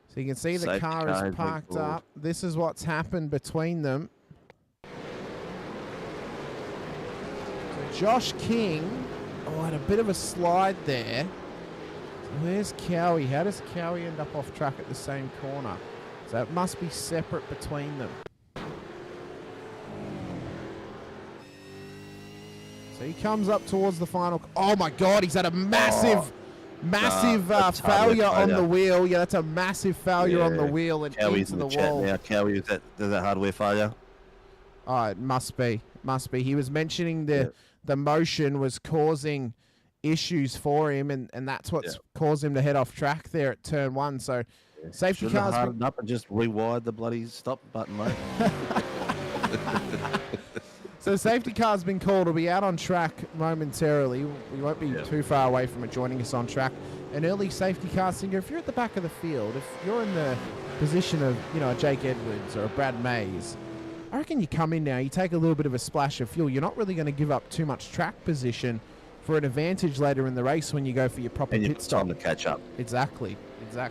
K: So you can see the
L: Safety
K: car is parked up. This is what's happened between them. So Josh King had a bit of a slide there. So where's Cowie? How does Cowie end up off track at the same corner? So it must be separate between them. So he comes up towards the final. Oh my God, he's had a massive failure on the wheel. Yeah, that's a massive failure on the wheel and
L: Cowie's
K: into
L: in
K: the
L: chat
K: wall.
L: now. Cowie, is that hardware failure?
K: Oh, it must be. Must be. He was mentioning the motion was causing issues for him, and that's what's caused him to head off track there at turn 1. So safety cars
L: hardened up and just rewired the bloody stop button, mate.
K: So safety car's been called. It'll be out on track momentarily. We won't be too far away from it joining us on track. An early safety car, Singer, if you're at the back of the field, if you're in the position of, a Jake Edwards or a Brad Mays, I reckon you come in now, you take a little bit of a splash of fuel. You're not really going to give up too much track position for an advantage later in the race when you go for your proper pit stop.
L: Time to catch up.
K: Exactly.
L: Yeah,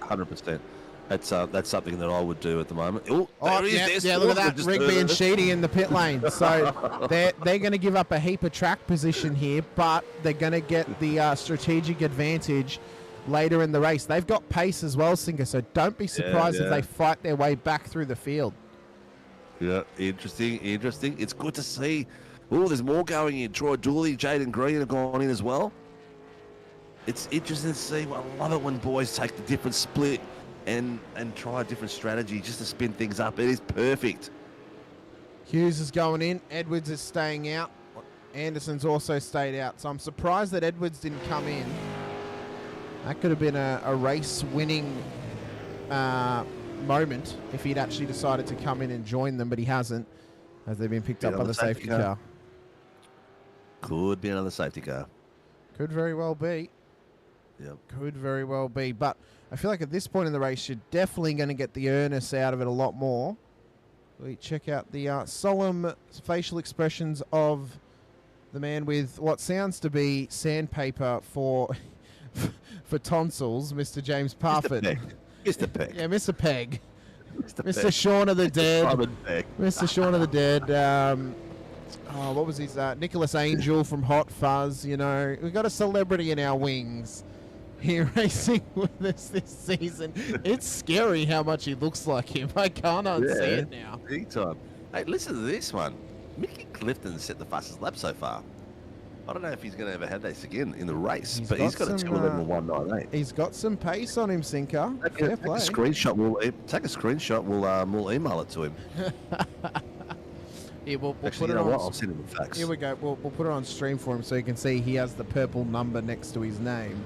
L: 100%. That's something that I would do at the moment. Look at
K: that, Rigby and Sheedy in the pit lane. So they're going to give up a heap of track position here, but they're going to get the strategic advantage later in the race. They've got pace as well, Singer, so don't be surprised if they fight their way back through the field.
L: Yeah, interesting. It's good to see. Oh, there's more going in. Troy Dooley, Jaden Green have gone in as well. It's interesting to see. I love it when boys take the different split and try a different strategy just to spin things up. It is perfect.
K: Hughes is going in. Edwards is staying out. Anderson's also stayed out. So I'm surprised that Edwards didn't come in. That could have been a race-winning moment if he'd actually decided to come in and join them, but he hasn't, as they've been picked up by the safety car.
L: Could be another safety car.
K: Could very well be.
L: Yep.
K: Could very well be. But I feel like at this point in the race, you're definitely going to get the earnest out of it a lot more. We check out the solemn facial expressions of the man with what sounds to be sandpaper for tonsils, Mr. James Parfitt.
L: Mr. Peg.
K: Yeah, Mr. Peg. Mr. Shaun of the Dead. Mr. Shaun of the Dead. What was his? Nicholas Angel from Hot Fuzz. We've got a celebrity in our wings. here racing with us this season. It's scary how much he looks like him. I can't unsee it now.
L: Big time. Hey, listen to this one. Mickey Clifton set the fastest lap so far. I don't know if he's going to ever have this again in the race, but he's got a 2:11.198.
K: He's got some pace on him, Sinker. Fair play.
L: A screenshot. Take a screenshot. We'll email it to him.
K: Yeah, we'll
L: Actually,
K: put
L: you
K: it
L: know
K: on.
L: what? I'll send him the facts.
K: Here we go. We'll put it on stream for him so you can see he has the purple number next to his name.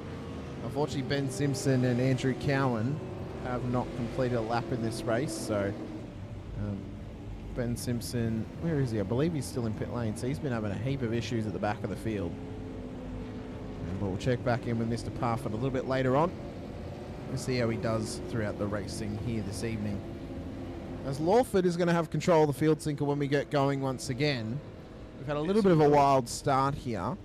K: Unfortunately, Ben Simpson and Andrew Cowan have not completed a lap in this race, so Ben Simpson, where is he? I believe he's still in pit lane, so he's been having a heap of issues at the back of the field. But we'll check back in with Mr. Parfit a little bit later on. We'll see how he does throughout the racing here this evening. As Lawford is going to have control of the field, Sinker, when we get going once again. We've had a little bit of a wild start here.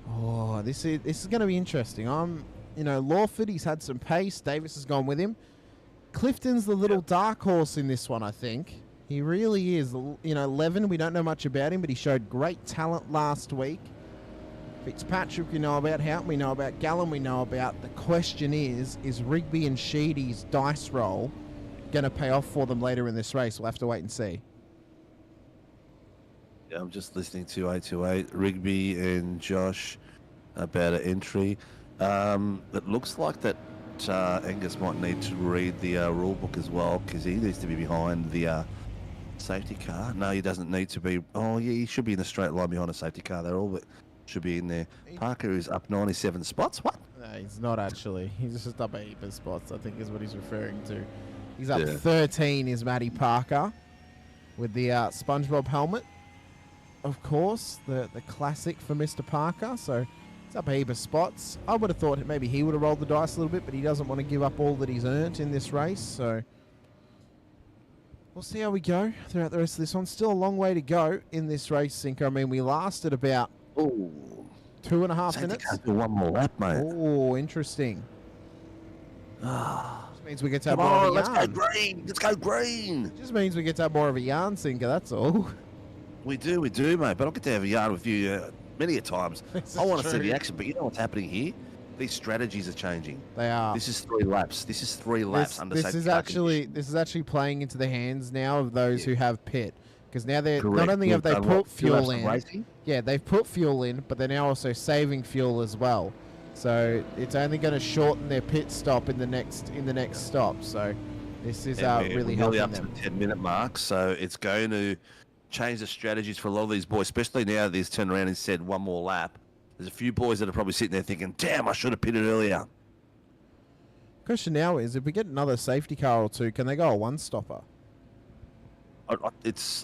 K: Oh, this is going to be interesting. Lawford, he's had some pace. Davis has gone with him. Clifton's the little dark horse in this one, I think. He really is. Levin, we don't know much about him, but he showed great talent last week. Fitzpatrick we know about, Houghton we know about, Gallen we know about. The question is Rigby and Sheedy's dice roll going to pay off for them later in this race? We'll have to wait and see.
L: Yeah, I'm just listening to 828, Rigby and Josh about an entry. It looks like that Angus might need to read the rule book as well, because he needs to be behind the safety car. No, he doesn't need to be. Oh, yeah, he should be in the straight line behind a safety car. They're all but should be in there. Parker is up 97 spots. What?
K: No, he's not actually. He's just up 8 spots, I think is what he's referring to. He's up 13 is Matty Parker with the SpongeBob helmet. Of course, the classic for Mr. Parker. So it's up a heap of spots. I would have thought that maybe he would have rolled the dice a little bit, but he doesn't want to give up all that he's earned in this race. So we'll see how we go throughout the rest of this one. Still a long way to go in this race, Sinker. I mean, we lasted about 2.5 minutes.
L: Can't do one more lap, mate.
K: Oh, interesting. Just means we get to have
L: Come
K: more
L: on,
K: of a
L: let's
K: yarn.
L: go green. Let's go green.
K: Just means we get to have more of a yarn, Sinker, that's all.
L: We do, mate. But I'll get to have a yarn with you many a times. I want to see the action, but you know what's happening here? These strategies are changing.
K: They are.
L: This is 3 laps. This is 3 laps under
K: this
L: safety
K: is
L: car
K: actually this is actually playing into the hands now of those who have pit, because now they're
L: Correct.
K: not only have they
L: We've done,
K: put
L: what, 2 laps
K: fuel
L: of
K: in,
L: racing?
K: yeah, they've put fuel in, but they're now also saving fuel as well. So it's only going to shorten their pit stop in the next stop. So this is really helping
L: up
K: them.
L: to the 10-minute mark. So it's going to change the strategies for a lot of these boys, especially now that he's turned around and said one more lap. There's a few boys that are probably sitting there thinking, damn, I should have pitted earlier.
K: Question now is, if we get another safety car or two, can they go a one-stopper?
L: I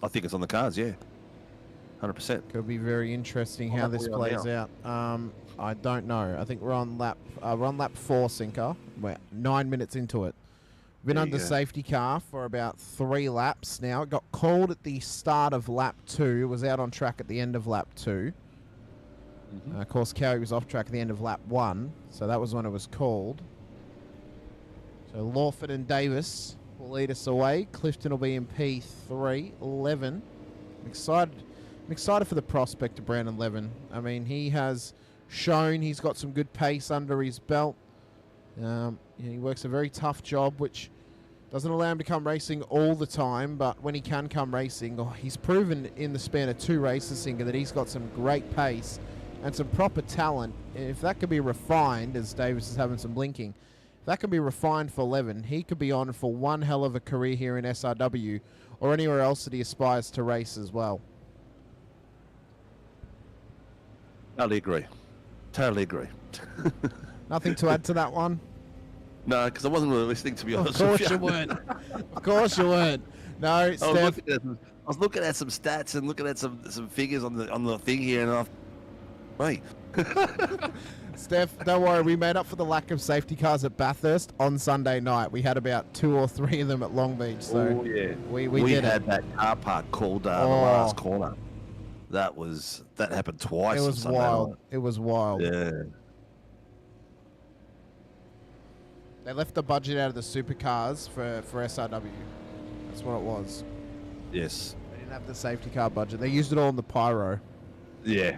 L: think it's on the cards, yeah. 100%.
K: Could be very interesting how this plays out. I don't know. I think we're on lap 4, Sinker. We're 9 minutes into it. Been under safety car for about 3 laps now. It got called at the start of lap 2. It was out on track at the end of lap 2. Of course, Cowie was off track at the end of lap 1, so that was when it was called. So Lawford and Davis will lead us away. Clifton will be in P3, 11. I'm excited for the prospect of Brandon Levin. I mean, he has shown he's got some good pace under his belt. He works a very tough job, which doesn't allow him to come racing all the time, but when he can come racing, he's proven in the span of 2 races, Sinker, that he's got some great pace and some proper talent. If that could be refined, as Davis is having some blinking, if that can be refined for Levin, he could be on for one hell of a career here in SRW or anywhere else that he aspires to race as well.
L: Totally agree.
K: Nothing to add to that one?
L: No, because I wasn't really listening, to be honest.
K: Of course you weren't. Of course you weren't. No, Steph.
L: I was looking at some stats and looking at some figures on the thing here, and I thought, mate.
K: Steph, don't worry. We made up for the lack of safety cars at Bathurst on Sunday night. We had about 2 or 3 of them at Long Beach. So we did
L: had that car park called the last corner. That happened twice.
K: It was wild. It was wild.
L: Yeah.
K: They left the budget out of the supercars for SRW. That's what it was.
L: Yes.
K: They didn't have the safety car budget. They used it all in the pyro.
L: Yeah.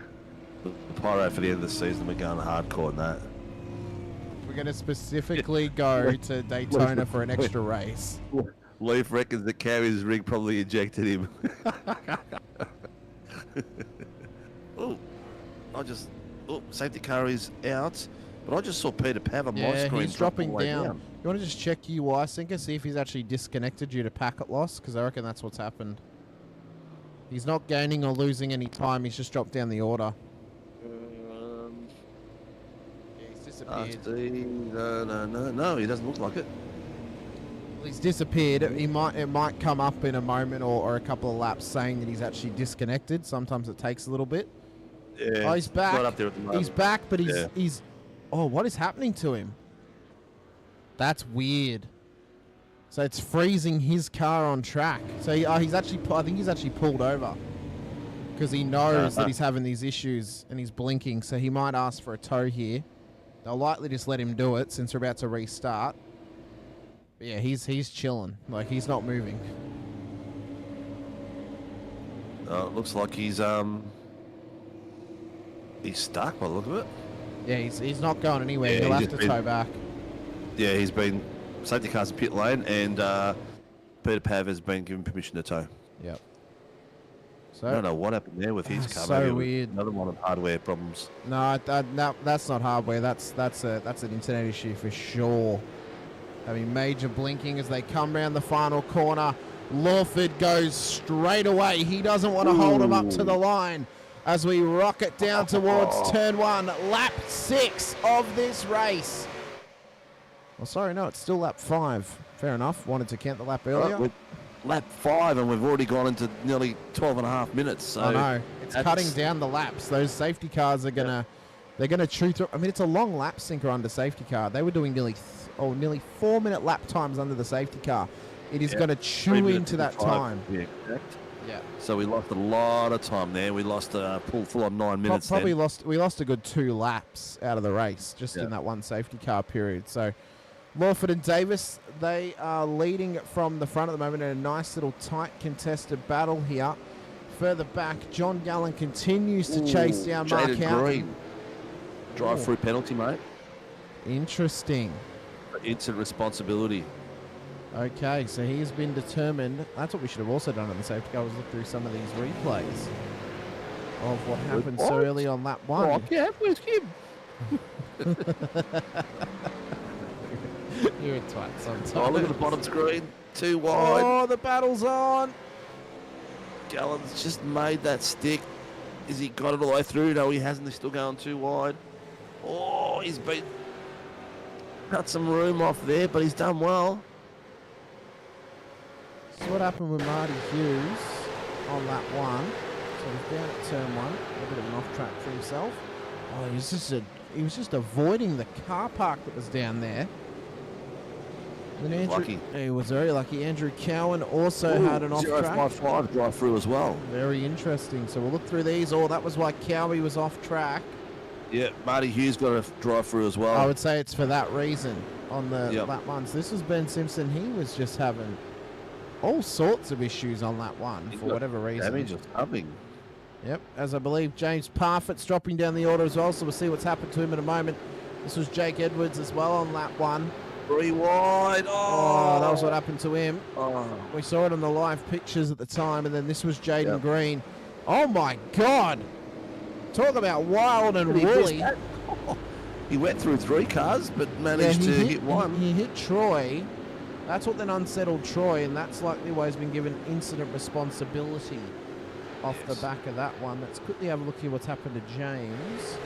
L: The pyro for the end of the season, we're going hardcore in that.
K: going to specifically go to Daytona for an extra race.
L: Leaf reckons the carrier's rig probably ejected him. Safety car is out, but I just saw Peter Pav on my screen.
K: He's dropping down. You want to just check UI Sinker, see if he's actually disconnected due to packet loss, because I reckon that's what's happened. He's not gaining or losing any time. He's just dropped down the order. He's disappeared.
L: No, he doesn't look like it.
K: Well, he's disappeared. It might come up in a moment or a couple of laps saying that he's actually disconnected. Sometimes it takes a little bit.
L: Yeah,
K: he's back.
L: Right up there at the moment.
K: He's back, but he's. Oh, what is happening to him? That's weird. So it's freezing his car on track. So he's actually. I think he's actually pulled over because he knows that he's having these issues and he's blinking. So he might ask for a tow here. They'll likely just let him do it since we're about to restart. But yeah, he's chilling. Like, he's not moving.
L: It looks like he's stuck by the look of it.
K: Yeah, he's not going anywhere. He'll have to tow back.
L: Yeah, he's been safety cars in pit lane, and Peter Pav has been given permission to tow.
K: Yep. So
L: I don't know what happened there with his car.
K: So
L: maybe
K: weird.
L: Another one of hardware problems.
K: No, that's not hardware. That's an internet issue for sure. Having major blinking as they come round the final corner. Lawford goes straight away. He doesn't want to hold him up to the line as we rocket down towards turn 1. Lap 6 of this race. Well, sorry, no, it's still lap 5. Fair enough. Wanted to count the lap earlier.
L: Lap 5, and we've already gone into nearly 12 and a half minutes. So
K: I know. It's cutting down the laps. Those safety cars are gonna chew through. I mean, it's a long lap sinker under safety car. They were doing nearly 4-minute lap times under the safety car. It is going to chew into that time.
L: Yeah, correct.
K: Yeah.
L: So we lost a lot of time there. We lost a full on 9 minutes.
K: We lost a good 2 laps out of the race just in that one safety car period. So Lawford and Davis, they are leading from the front at the moment in a nice little tight contested battle here. Further back, John Gallen continues to chase down Mark Houghton.
L: Drive-through penalty, mate.
K: Interesting.
L: Instant responsibility.
K: Okay, so he's been determined. That's what we should have also done in the safety car, was look through some of these replays of what happened so early on lap 1.
L: Oh, yeah, where's Kim?
K: You're a twat sometimes.
L: Oh, look at the bottom screen. Too wide.
K: Oh, the battle's on.
L: Gallen's just made that stick. Has he got it all the way through? No, he hasn't. He's still going too wide. Oh, he's been cut some room off there, but he's done well.
K: So what happened with Marty Hughes on that one? So he's down at turn 1, a bit of an off track for himself. Oh, he was just avoiding the car park that was down there. And he was very lucky. Andrew Cowan also had an off track.
L: 055 drive through as well.
K: Very interesting. So we'll look through these. Oh, that was why Cowie was off track.
L: Yeah, Marty Hughes got a drive through as well.
K: I would say it's for that reason on the lap 1s. This was Ben Simpson. He was just having all sorts of issues on lap 1 for whatever reason.
L: Damage was coming.
K: Yep, as I believe James Parfitt's dropping down the order as well, so we'll see what's happened to him in a moment. This was Jake Edwards as well on lap 1.
L: 3 wide.
K: Oh, that was what happened to him. Oh. We saw it on the live pictures at the time, and then this was Jaden Green. Oh my God! Talk about wild and woolly.
L: He went through 3 cars, but managed to hit one.
K: He hit Troy. That's what then unsettled Troy, and that's likely why he's been given incident responsibility off the back of that one. Let's quickly have a look here what's happened to James.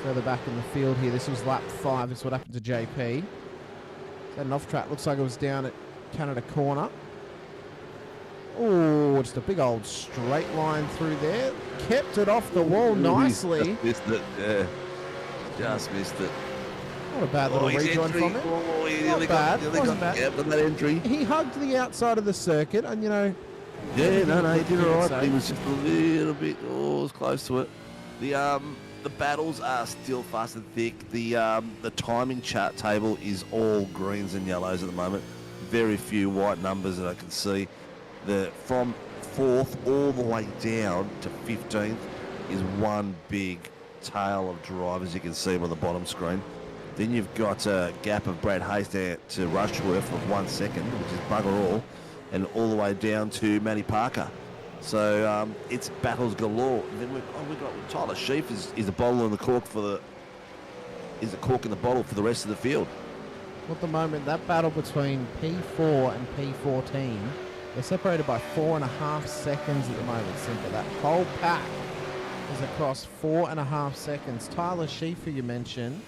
K: Further back in the field here, this was lap 5. This is what happened to JP. Is that an off track? Looks like it was down at Canada Corner. Oh, just a big old straight line through there. Kept it off the wall nicely.
L: Just missed it, yeah. Just missed it.
K: Not a bad little rejoin from it. Not bad. Wasn't bad.
L: Yeah, but that entry.
K: He hugged the outside of the circuit, and you know.
L: Yeah, no, he did all right. So. He was just a little bit, it was close to it. The battles are still fast and thick. The timing chart table is all greens and yellows at the moment. Very few white numbers that I can see. From 4th all the way down to 15th is one big tail of drivers you can see on the bottom screen. Then you've got a gap of Brad Hayes there to Rushworth of 1 second, which is bugger all, and all the way down to Matty Parker. So it's battles galore. And then we've got Tyler Sheaf is the bottle in the cork is the cork in the bottle for the rest of the field.
K: At the moment, that battle between P4 and P14, they're separated by 4.5 seconds at the moment, Simple. That whole pack is across 4.5 seconds. Tyler Sheaf, who you mentioned,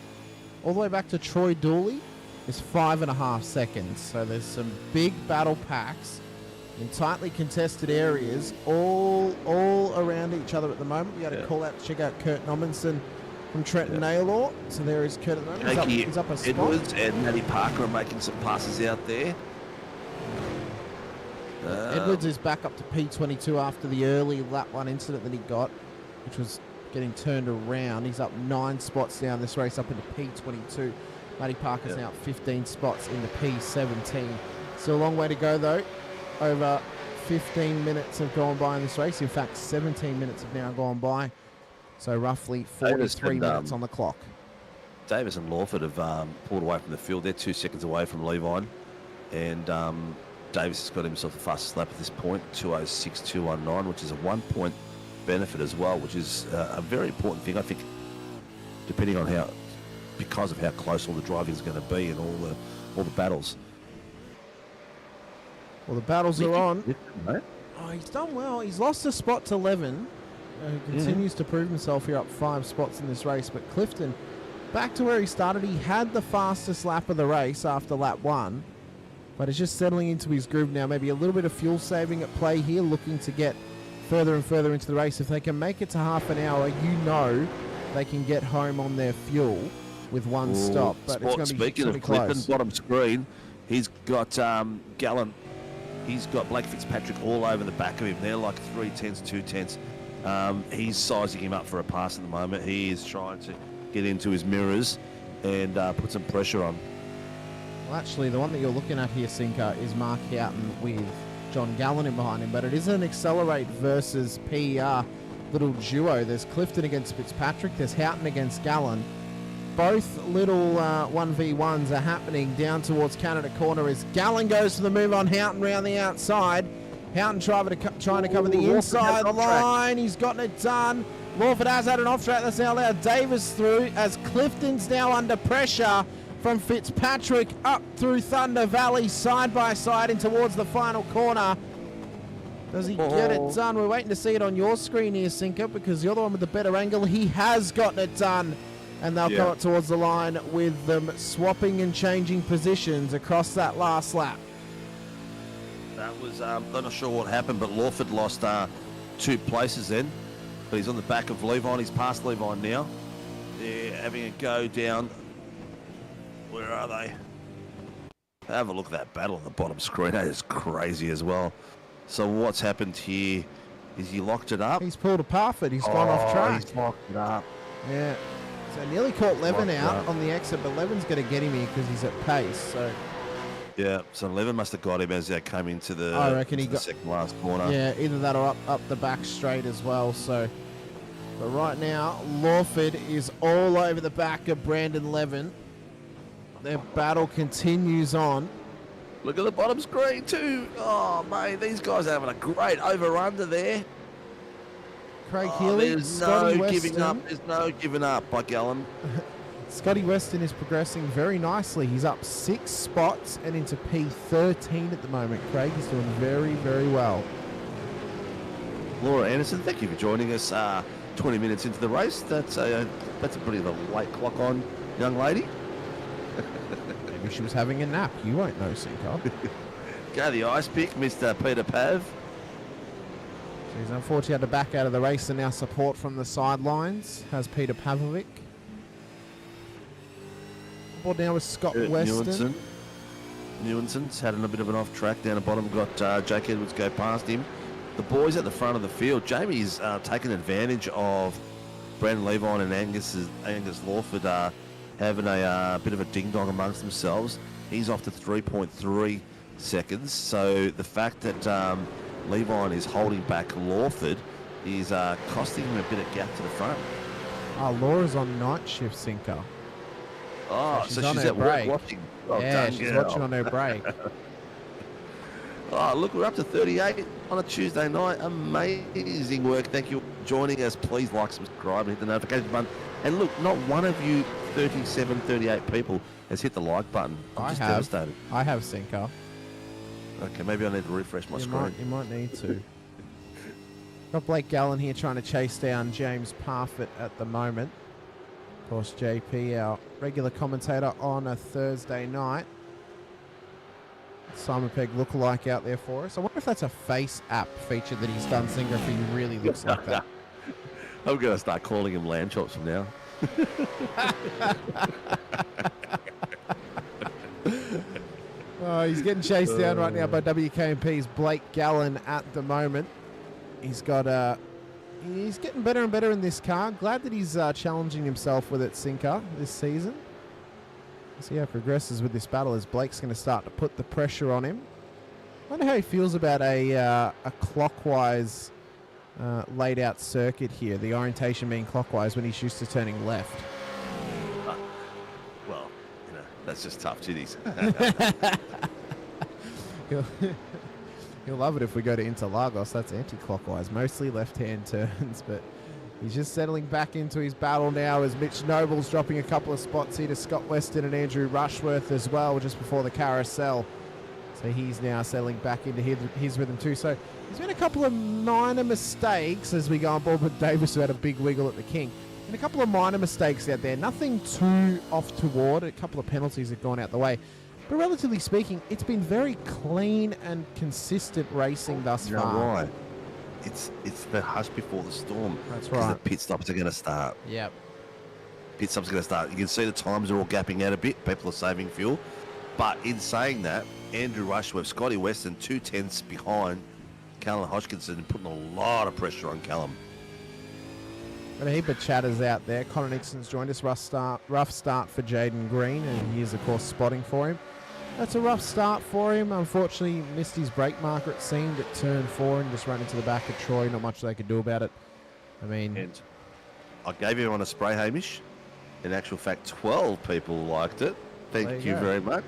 K: all the way back to Troy Dooley, is 5.5 seconds. So there's some big battle packs in tightly contested areas, all around each other at the moment. We got to call out, check out Kurt Nommensen from Trenton Naylor. So there is Kurt at the moment. He's up a spot.
L: Edwards and Matty Parker are making some passes out there.
K: Edwards is back up to P22 after the early lap 1 incident that he got, which was getting turned around. He's up 9 spots down this race, up into P22. Matty Parker's now 15 spots into P17. Still a long way to go though. Over 15 minutes have gone by in this race. In fact, 17 minutes have now gone by. So roughly 43 minutes on the clock.
L: Davis and Lawford have pulled away from the field. They're 2 seconds away from Levine. And Davis has got himself the fastest lap at this point, 2:06.219, which is a 1 point benefit as well, which is a very important thing, I think, depending on because of how close all the driving is going to be and all the battles.
K: Well, the battles are on. Oh, he's done well. He's lost a spot to Levin. He continues to prove himself here, up 5 spots in this race. But Clifton, back to where he started. He had the fastest lap of the race after lap 1, but is just settling into his groove now. Maybe a little bit of fuel saving at play here, looking to get further and further into the race. If they can make it to half an hour, they can get home on their fuel with one stop. But it's going to be
L: speaking of Clifton, bottom screen, he's got Gallen. He's got Blake Fitzpatrick all over the back of him. They're like 3/10, 2/10. He's sizing him up for a pass at the moment. He is trying to get into his mirrors and put some pressure on.
K: Well, actually, the one that you're looking at here, Sinker, is Mark Houghton with John Gallen in behind him, but it is an Accelerate versus PER little duo. There's Clifton against Fitzpatrick. There's Houghton against Gallen. Both little 1v1s are happening down towards Canada Corner as Gallen goes for the move on Houghton round the outside. Houghton trying to cover the inside line. He's gotten it done. Lawford has had an off track. That's now allowed Davis through as Clifton's now under pressure from Fitzpatrick up through Thunder Valley, side by side and towards the final corner. Does he get it done? We're waiting to see it on your screen here, Sinker, because you're the one with the better angle. He has gotten it done. And they'll come up towards the line with them swapping and changing positions across that last lap.
L: That was, I'm not sure what happened, but Lawford lost 2 places then. But he's on the back of Levine. He's past Levine now. They're having a go down. Where are they? Have a look at that battle on the bottom screen. That is crazy as well. So what's happened here is he locked it up.
K: He's pulled a Parford. He's gone off track.
L: He's locked it up.
K: Yeah. So nearly caught Levin out on the exit, but Levin's going to get him here because he's at pace. So
L: yeah, so Levin must have got him as they came into the,
K: I reckon he got
L: second last corner.
K: Yeah, either that or up the back straight as well. So, but right now, Lawford is all over the back of Brandon Levin. Their battle continues on.
L: Look at the bottom screen too. Oh, mate, these guys are having a great over-under there.
K: Craig Healy,
L: there's
K: Scotty
L: no
K: Weston.
L: giving up. There's no giving up by Gallen.
K: Scotty Weston is progressing very nicely. He's up 6 spots and into P13 at the moment. Craig is doing very, very well.
L: Laura Anderson, thank you for joining us 20 minutes into the race. That's a pretty late clock on, young lady.
K: Maybe she was having a nap. You won't know, Sinker.
L: Go the ice pick, Mr. Peter Pav.
K: He's unfortunately had to back out of the race, and now support from the sidelines has Peter Pavlovic. Board now with Scott Weston.
L: Newenson's had a bit of an off track down the bottom. Got Jake Edwards go past him. The boys at the front of the field. Jamie's taken advantage of Brandon Levine and Angus Lawford having a bit of a ding-dong amongst themselves. He's off to 3.3 seconds. So the fact that Levine is holding back Lawford is costing him a bit of gap to the front.
K: Laura's on night shift, Sinker.
L: Oh, so
K: on
L: she's
K: her
L: at work
K: break.
L: watching. Well
K: Yeah,
L: done,
K: she's
L: girl.
K: watching on her break.
L: Oh, look, we're up to 38 on a Tuesday night. Amazing work. Thank you for joining us. Please like, subscribe, and hit the notification button. And look, not one of you 37, 38 people has hit the like button. I'm just devastated.
K: I have Sinker.
L: Okay, maybe I need to refresh my screen.
K: You might need to. Got Blake Gallen here trying to chase down James Parfitt at the moment. Of course, JP, our regular commentator on a Thursday night. Simon Pegg lookalike out there for us. I wonder if that's a face app feature that he's done, Singer, if he really looks like that.
L: I'm going to start calling him lamb chops from now.
K: Oh, he's getting chased down right now by WKMP's Blake Gallen at the moment. He's got he's getting better and better in this car. Glad that he's challenging himself with it, Sinker, this season. See how it progresses with this battle as Blake's going to start to put the pressure on him. I wonder how he feels about a clockwise laid out circuit here, the orientation being clockwise when he's used to turning left.
L: Well, that's just tough titties.
K: He'll love it if we go to Interlagos. That's anti-clockwise, mostly left-hand turns, but he's just settling back into his battle now as Mitch Noble's dropping a couple of spots here to Scott Weston and Andrew Rushworth as well, just before the carousel. So he's now settling back into his rhythm too. So there's been a couple of minor mistakes as we go on board with Davis, who had a big wiggle at the King. And a couple of minor mistakes out there. Nothing too off toward. A couple of penalties have gone out the way. But relatively speaking, it's been very clean and consistent racing thus far.
L: Right. It's the hush before the storm.
K: That's
L: 'Cause
K: right.
L: The pit stops are going to start.
K: Yep.
L: Pit stops are going to start. You can see the times are all gapping out a bit. People are saving fuel. But in saying that, Andrew Rushworth, Scotty Weston, 2/10 behind Callum Hodgkinson, putting a lot of pressure on Callum.
K: Got a heap of chatters out there. Connor Nixon's joined us. Rough start for Jaden Green, and he is, of course, spotting for him. That's a rough start for him. Unfortunately, missed his brake marker, it seemed, at turn 4 and just ran into the back of Troy. Not much they could do about it. I mean...
L: And I gave everyone a spray, Hamish. In actual fact, 12 people liked it. Thank you very much.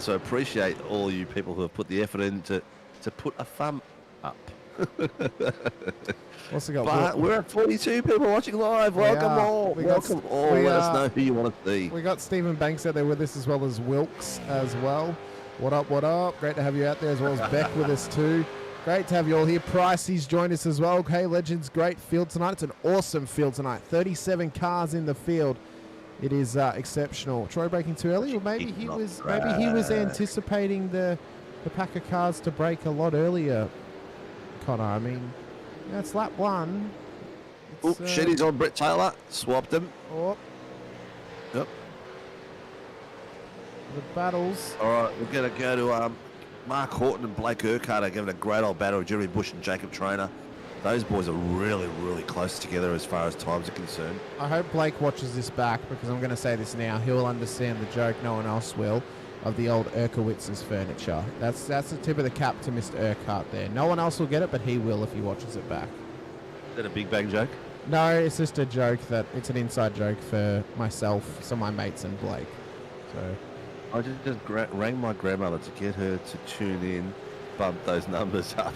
L: So I appreciate all you people who have put the effort in to put a thumb up.
K: Also got
L: but we're at 42 people watching live. Welcome all. Welcome all. Let us know who you want to see.
K: We got Stephen Banks out there with us, as well as Wilkes as well. What up, what up? Great to have you out there, as well as Beck with us too. Great to have you all here. Pricey's joined us as well. Okay, Legends, great field tonight. It's an awesome field tonight. 37 cars in the field. It is exceptional. Troy braking too early, or maybe he was anticipating the pack of cars to brake a lot earlier. Connor, I mean, it's lap 1.
L: Oh, Shetty's on Brett Taylor. Swapped him.
K: Oh.
L: Yep.
K: The battles.
L: All right, we're going to go to Mark Horton and Blake Urquhart are giving a great old battle with Jeremy Bush and Jacob Traynor. Those boys are really, really close together as far as times are concerned.
K: I hope Blake watches this back, because I'm going to say this now. He'll understand the joke, no one else will, of the old Urkowitz's furniture. That's the tip of the cap to Mr. Urquhart there. No one else will get it, but he will if he watches it back.
L: Is that a big bang joke?
K: No, it's just a joke it's an inside joke for myself, some of my mates, and Blake. So
L: I just rang my grandmother to get her to tune in, bump those numbers up.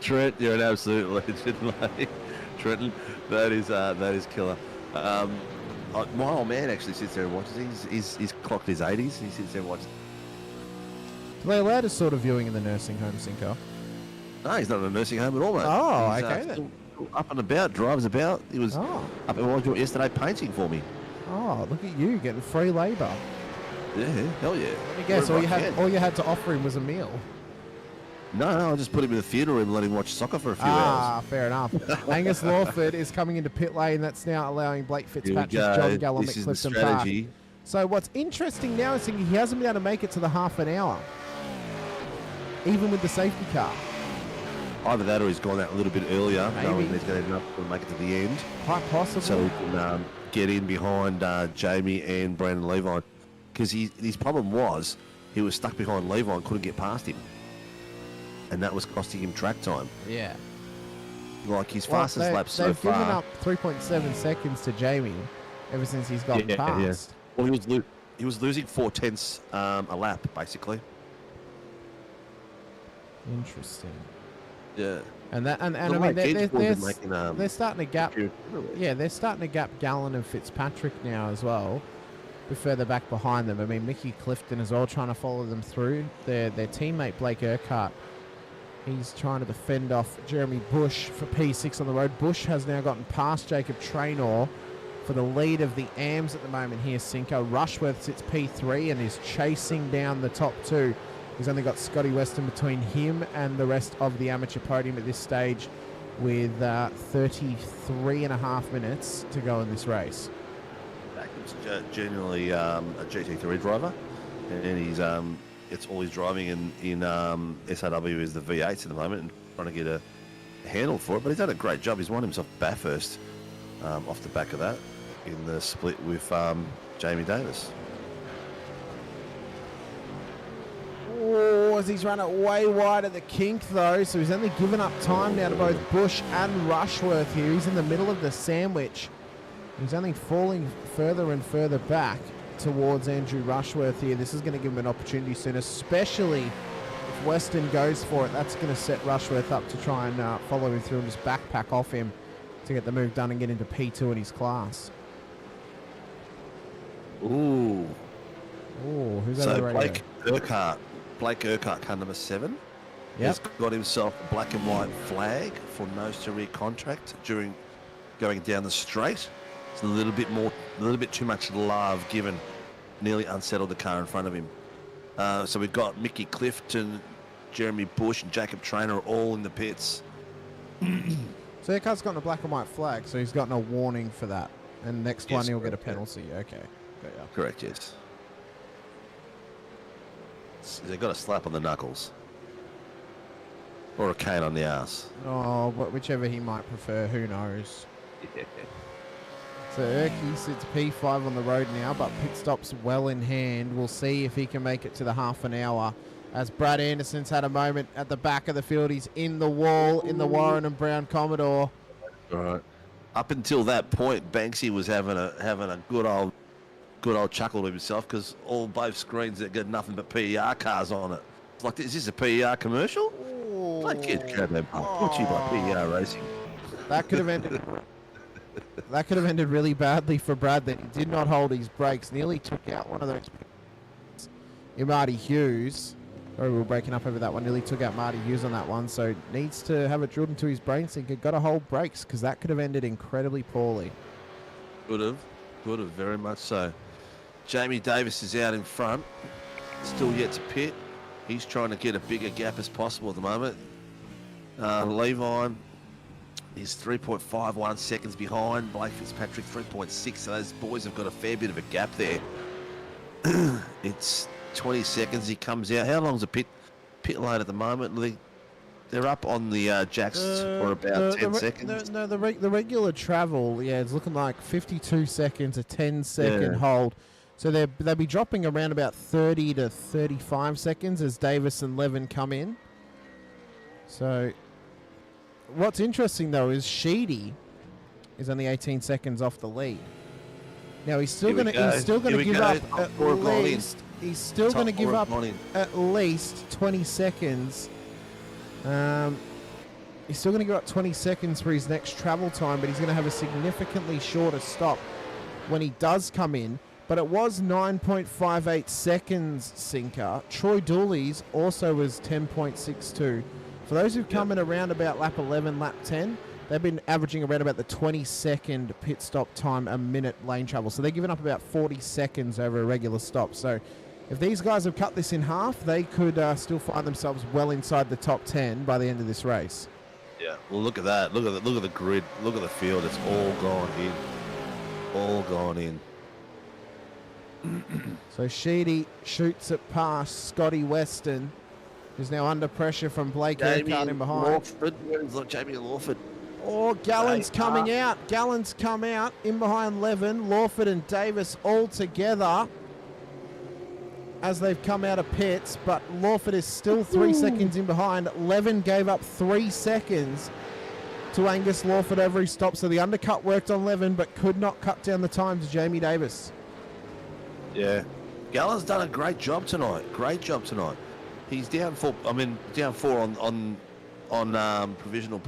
L: Trent, you're an absolute legend, mate. Trenton, that is killer. My old man actually sits there and watches. He's clocked his 80s. He sits there and watches.
K: Do they allow this sort of viewing in the nursing home, Cinco?
L: No, he's not in a nursing home at all, mate.
K: Oh,
L: He's,
K: okay then.
L: Up and about, drives about. He was up in Wildest yesterday painting for me.
K: Oh, look at you getting free labour.
L: Yeah, hell yeah.
K: Let me guess, all you had to offer him was a meal.
L: No, I just put him in the theatre room and let him watch soccer for a few hours.
K: Fair enough. Angus Lawford is coming into pit lane. That's now allowing Blake Fitzpatrick, John Gallum at Clifton Park. So what's interesting now is he hasn't been able to make it to the half an hour, even with the safety car.
L: Either that or he's gone out a little bit earlier,
K: Maybe.
L: knowing he's going to enough to make it to the end.
K: Quite possible.
L: So he can get in behind Jamie and Brandon Levine. Because his problem was he was stuck behind Levine, couldn't get past him. And that was costing him track time.
K: Yeah.
L: Like his fastest lap so
K: they've
L: far.
K: given up 3.7 seconds to Jamie. ever since he's gotten past.
L: Well, he was losing 4/10 a lap, basically.
K: Interesting.
L: Yeah.
K: And I mean, they're starting to gap. Yeah, they're starting to gap Gallen and Fitzpatrick now as well. Bit further back behind them. I mean, Mickey Clifton is all trying to follow them through. Their teammate Blake Urquhart, he's trying to defend off Jeremy Bush for P6 on the road. Bush has now gotten past Jacob Traynor for the lead of the AMs at the moment here. Cinco Rushworth sits P3 and is chasing down the top two. He's only got Scotty Weston between him and the rest of the amateur podium at this stage, with 33.5 minutes to go in this race.
L: Jacob's generally a GT3 driver, and he's it's all he's driving in SAW is the V8s at the moment, and trying to get a handle for it. But he's done a great job. He's won himself Bathurst off the back of that in the split with Jamie Davis.
K: Oh, as he's run it way wide at the kink though, so he's only given up time now to both Bush and Rushworth here. He's in the middle of the sandwich. He's only falling further and further back towards Andrew Rushworth here. This is going to give him an opportunity soon, especially if Weston goes for it. That's going to set Rushworth up to try and follow him through and just backpack off him to get the move done and get into P2 in his class.
L: Ooh.
K: Ooh, who's that?
L: So Blake Urquhart, car number 7, has got himself a black and white flag for nose to rear contact during going down the straight. It's a little bit too much love given. Nearly unsettled the car in front of him. So we've got Mickey Clifton, Jeremy Bush, and Jacob Traynor all in the pits.
K: So that car's gotten a black and white flag, so he's gotten a warning for that. And next one he'll get a penalty. Okay.
L: Correct, yes. They've got a slap on the knuckles. Or a cane on the ass.
K: Oh, whichever he might prefer, who knows. So Urky sits P5 on the road now, but pit stops well in hand. We'll see if he can make it to the half an hour. As Brad Anderson's had a moment at the back of the field. He's in the wall in the Warren and Brown Commodore.
L: All right. Up until that point, Banksy was having a good old chuckle to himself, because both screens that got nothing but PER cars on it. It's like, is this a PER commercial? Like, get brought to you by PER Racing.
K: That could have ended. That could have ended really badly for Brad. That he did not hold his brakes. Nearly took out one of those. Marty Hughes. Sorry, we were breaking up over that one. Nearly took out Marty Hughes on that one. So needs to have it drilled into his brain thinker. Got to hold brakes, because that could have ended incredibly poorly.
L: Could have, very much so. Jamie Davis is out in front, still yet to pit. He's trying to get a bigger gap as possible at the moment. Levi is 3.51 seconds behind. Blake Fitzpatrick 3.6. So those boys have got a fair bit of a gap there. It's 20 seconds. He comes out. How long's a pit lane at the moment? They're up on the jacks for about 10 seconds.
K: The regular travel, it's looking like 52 seconds, a 10-second hold. So they'll be dropping around about 30 to 35 seconds as Davis and Levin come in. So what's interesting though is Sheedy is only 18 seconds off the lead. Now he's still going to give up at least. He's still going to give up at least 20 seconds. He's still going to give up 20 seconds for his next travel time, but he's going to have a significantly shorter stop when he does come in. But it was 9.58 seconds, Sinker. Troy Dooley's also was 10.62. For those who've come in around about lap 11, lap 10, they've been averaging around about the 20-second pit stop time a minute lane travel. So they're giving up about 40 seconds over a regular stop. So if these guys have cut this in half, they could still find themselves well inside the top 10 by the end of this race.
L: Yeah, well, look at that. Look at the grid. Look at the field. It's all gone in. All gone in.
K: So Sheedy shoots it past Scotty Weston, who's now under pressure from Blake Urquhart in behind.
L: Jamie Lawford.
K: Oh, Gallen's coming out. Gallen's come out in behind Levin. Lawford and Davis all together as they've come out of pits, but Lawford is still 3 seconds in behind. Levin gave up 3 seconds to Angus Lawford every stop. So the undercut worked on Levin, but could not cut down the time to Jamie Davis.
L: Yeah. Gallen's done a great job tonight. Great job tonight. He's down 4. I mean, down 4 on provisional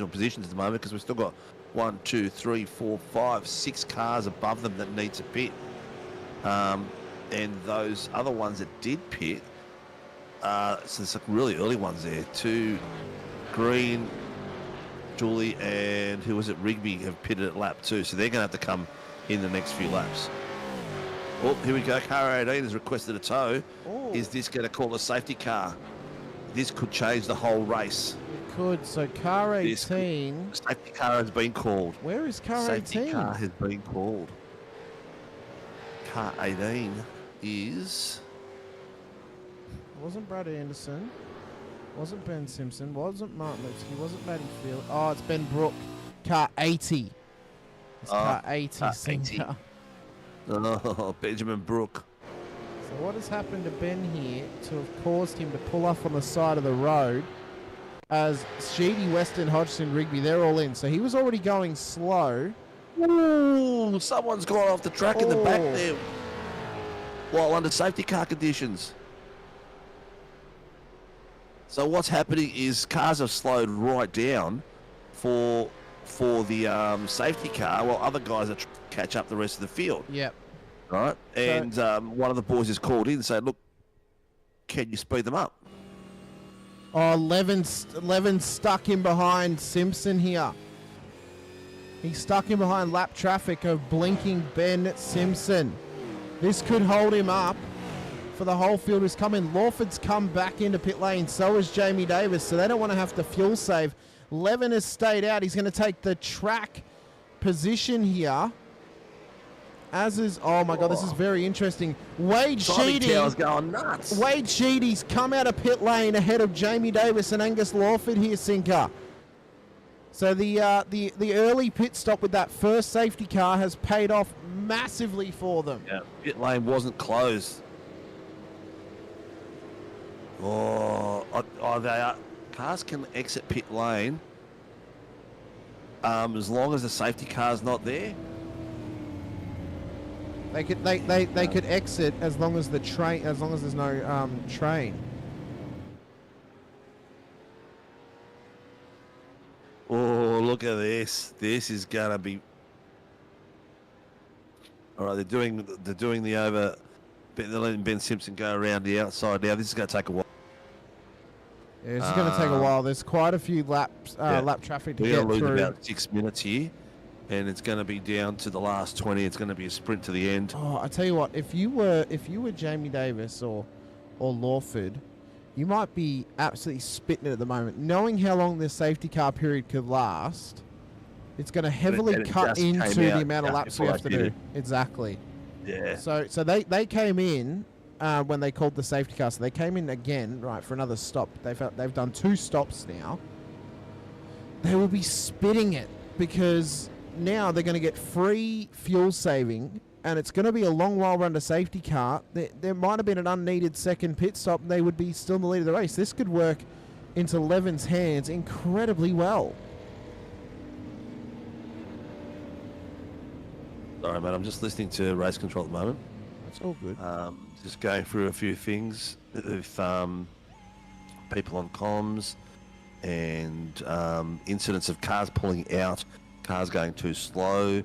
L: positions at the moment because we've still got 1, 2, 3, 4, 5, 6 cars above them that need to pit. And those other ones that did pit, so there's some really early ones there. 2, Green, Julie, and who was it? Rigby have pitted at lap 2, so they're going to have to come in the next few laps. Oh, here we go. Car 18 has requested a tow.
K: Oh.
L: Is this going to call a safety car? This could change the whole race.
K: It could. So car 18.
L: Safety car has been called.
K: Where is car 18?
L: Safety car has been called. Car 18 is...
K: Wasn't Brad Anderson. Wasn't Ben Simpson. Wasn't Martin Lipsky. Wasn't Matty Field. Oh, it's Ben Brook. Car 80. It's car 80.
L: Car 80. Oh, Benjamin Brook.
K: So what has happened to Ben here to have caused him to pull off on the side of the road as Sheedy, Weston, Hodgson, Rigby, they're all in. So he was already going slow.
L: Ooh, someone's gone off the track in the back there while under safety car conditions. So what's happening is cars have slowed right down for the safety car while other guys are trying to catch up the rest of the field.
K: Yep.
L: Right? And one of the boys is called in and said, look, can you speed them up?
K: Oh, Levin's stuck in behind Simpson here. He's stuck in behind lap traffic of blinking Ben Simpson. This could hold him up for the whole field who's come in. Lawford's come back into pit lane. So has Jamie Davis. So they don't want to have to fuel save. Levin has stayed out. He's going to take the track position here. As is, oh my God, this is very interesting. Wade Sheedy.
L: Going nuts.
K: Wade Sheedy's come out of pit lane ahead of Jamie Davis and Angus Lawford here, Sinker. So the early pit stop with that first safety car has paid off massively for them.
L: Yeah, pit lane wasn't closed. Cars can exit pit lane as long as the safety car's not there.
K: They could exit as long as there's no train.
L: Oh, look at this! This is gonna be. All right, they're doing the over. They're letting Ben Simpson go around the outside now. This is going to take a while.
K: Yeah, this is going to take a while. There's quite a few lap traffic to get through. We're going to
L: lose about 6 minutes here, and it's going to be down to the last 20. It's going to be a sprint to the end.
K: Oh, I tell you what, if you were Jamie Davis or Lawford, you might be absolutely spitting it at the moment. Knowing how long this safety car period could last, it's going to heavily cut into the amount of laps we have to do. Exactly.
L: Yeah.
K: So they came in when they called the safety car. So they came in again, right, for another stop. They've done 2 stops now. They will be spitting it because now they're going to get free fuel saving, and it's going to be a long while run to safety car. There might have been an unneeded second pit stop, and they would be still in the lead of the race. This could work into Levin's hands incredibly well.
L: Sorry, mate. I'm just listening to race control at the moment.
K: That's all good.
L: Just going through a few things with people on comms and incidents of cars pulling out, cars going too slow.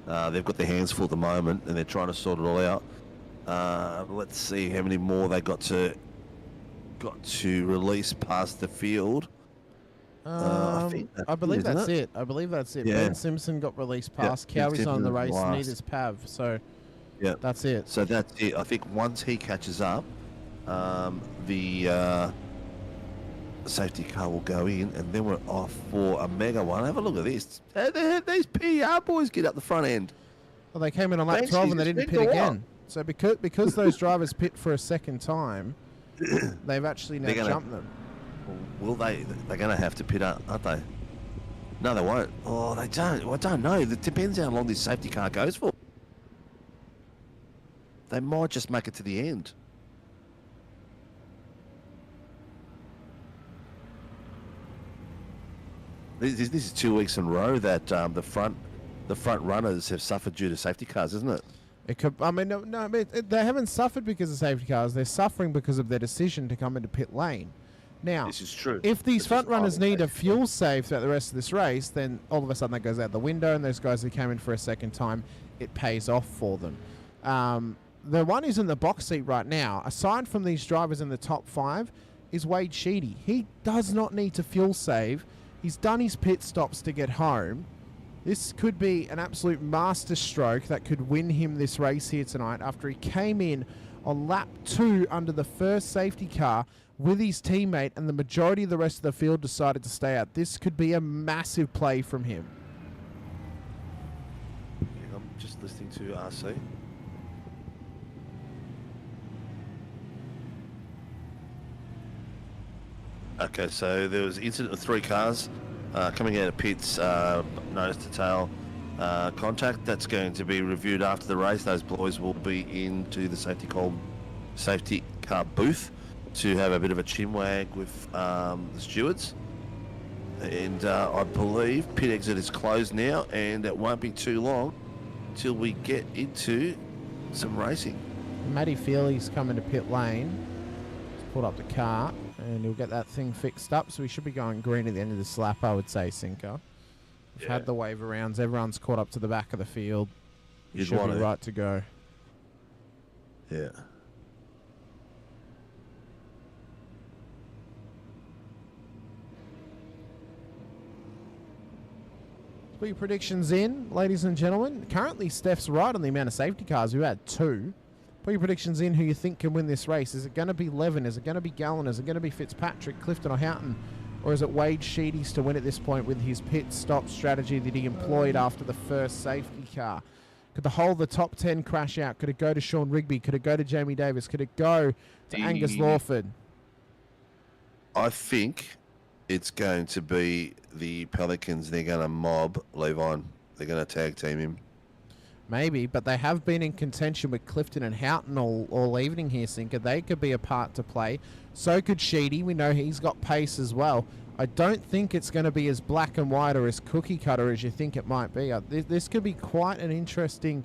L: They've got their hands full at the moment, and they're trying to sort it all out. Let's see how many more they got to release past the field.
K: I believe that's it.
L: Yeah.
K: Ben Simpson got released past. Cowie's on the race. Neither's Pav. So
L: yeah,
K: that's it.
L: So that's it. I think once he catches up, the safety car will go in, and then we're off for a mega one. Have a look at this. These PR boys get up the front end.
K: Well, they came in on lap 12 and they didn't pit again. So because those drivers pit for a second time, they've actually now jumped them.
L: Will they? They're going to have to pit up, aren't they? No, they won't. Oh, they don't. Well, I don't know. It depends how long this safety car goes for. They might just make it to the end. This is 2 weeks in a row that the front runners have suffered due to safety cars, isn't it?
K: It could. I mean, no. I mean, they haven't suffered because of safety cars. They're suffering because of their decision to come into pit lane. Now,
L: this is true.
K: If these front runners need a fuel save throughout the rest of this race, then all of a sudden that goes out the window, and those guys who came in for a second time, it pays off for them. The one who's in the box seat right now, aside from these drivers in the top 5, is Wade Sheedy. He does not need to fuel save. He's done his pit stops to get home. This could be an absolute masterstroke that could win him this race here tonight after he came in on lap 2 under the first safety car with his teammate, and the majority of the rest of the field decided to stay out. This could be a massive play from him.
L: I'm just listening to RC. Okay, so there was an incident of 3 cars coming out of pits, nose to tail contact. That's going to be reviewed after the race. Those boys will be into the safety car booth to have a bit of a chinwag with the stewards. And I believe pit exit is closed now, and it won't be too long till we get into some racing.
K: Matty Feely's coming to pit lane. He's pulled up the car, and he'll get that thing fixed up, so we should be going green at the end of this lap, I would say, Sinker. We've had the wave arounds. Everyone's caught up to the back of the field. You should be right to go.
L: Yeah.
K: Put your predictions in, ladies and gentlemen. Currently, Steph's right on the amount of safety cars. We've had 2. Put your predictions in who you think can win this race. Is it going to be Levin? Is it going to be Gallen? Is it going to be Fitzpatrick, Clifton or Houghton? Or is it Wade Sheedy's to win at this point with his pit stop strategy that he employed after the first safety car? Could the whole of the top 10 crash out? Could it go to Sean Rigby? Could it go to Jamie Davis? Could it go to Angus Lawford?
L: I think it's going to be the Pelicans. They're going to mob Levine. They're going to tag team him.
K: Maybe, but they have been in contention with Clifton and Houghton all evening here, Sinker. They could be a part to play. So could Sheedy. We know he's got pace as well. I don't think it's going to be as black and white or as cookie cutter as you think it might be. This could be quite an interesting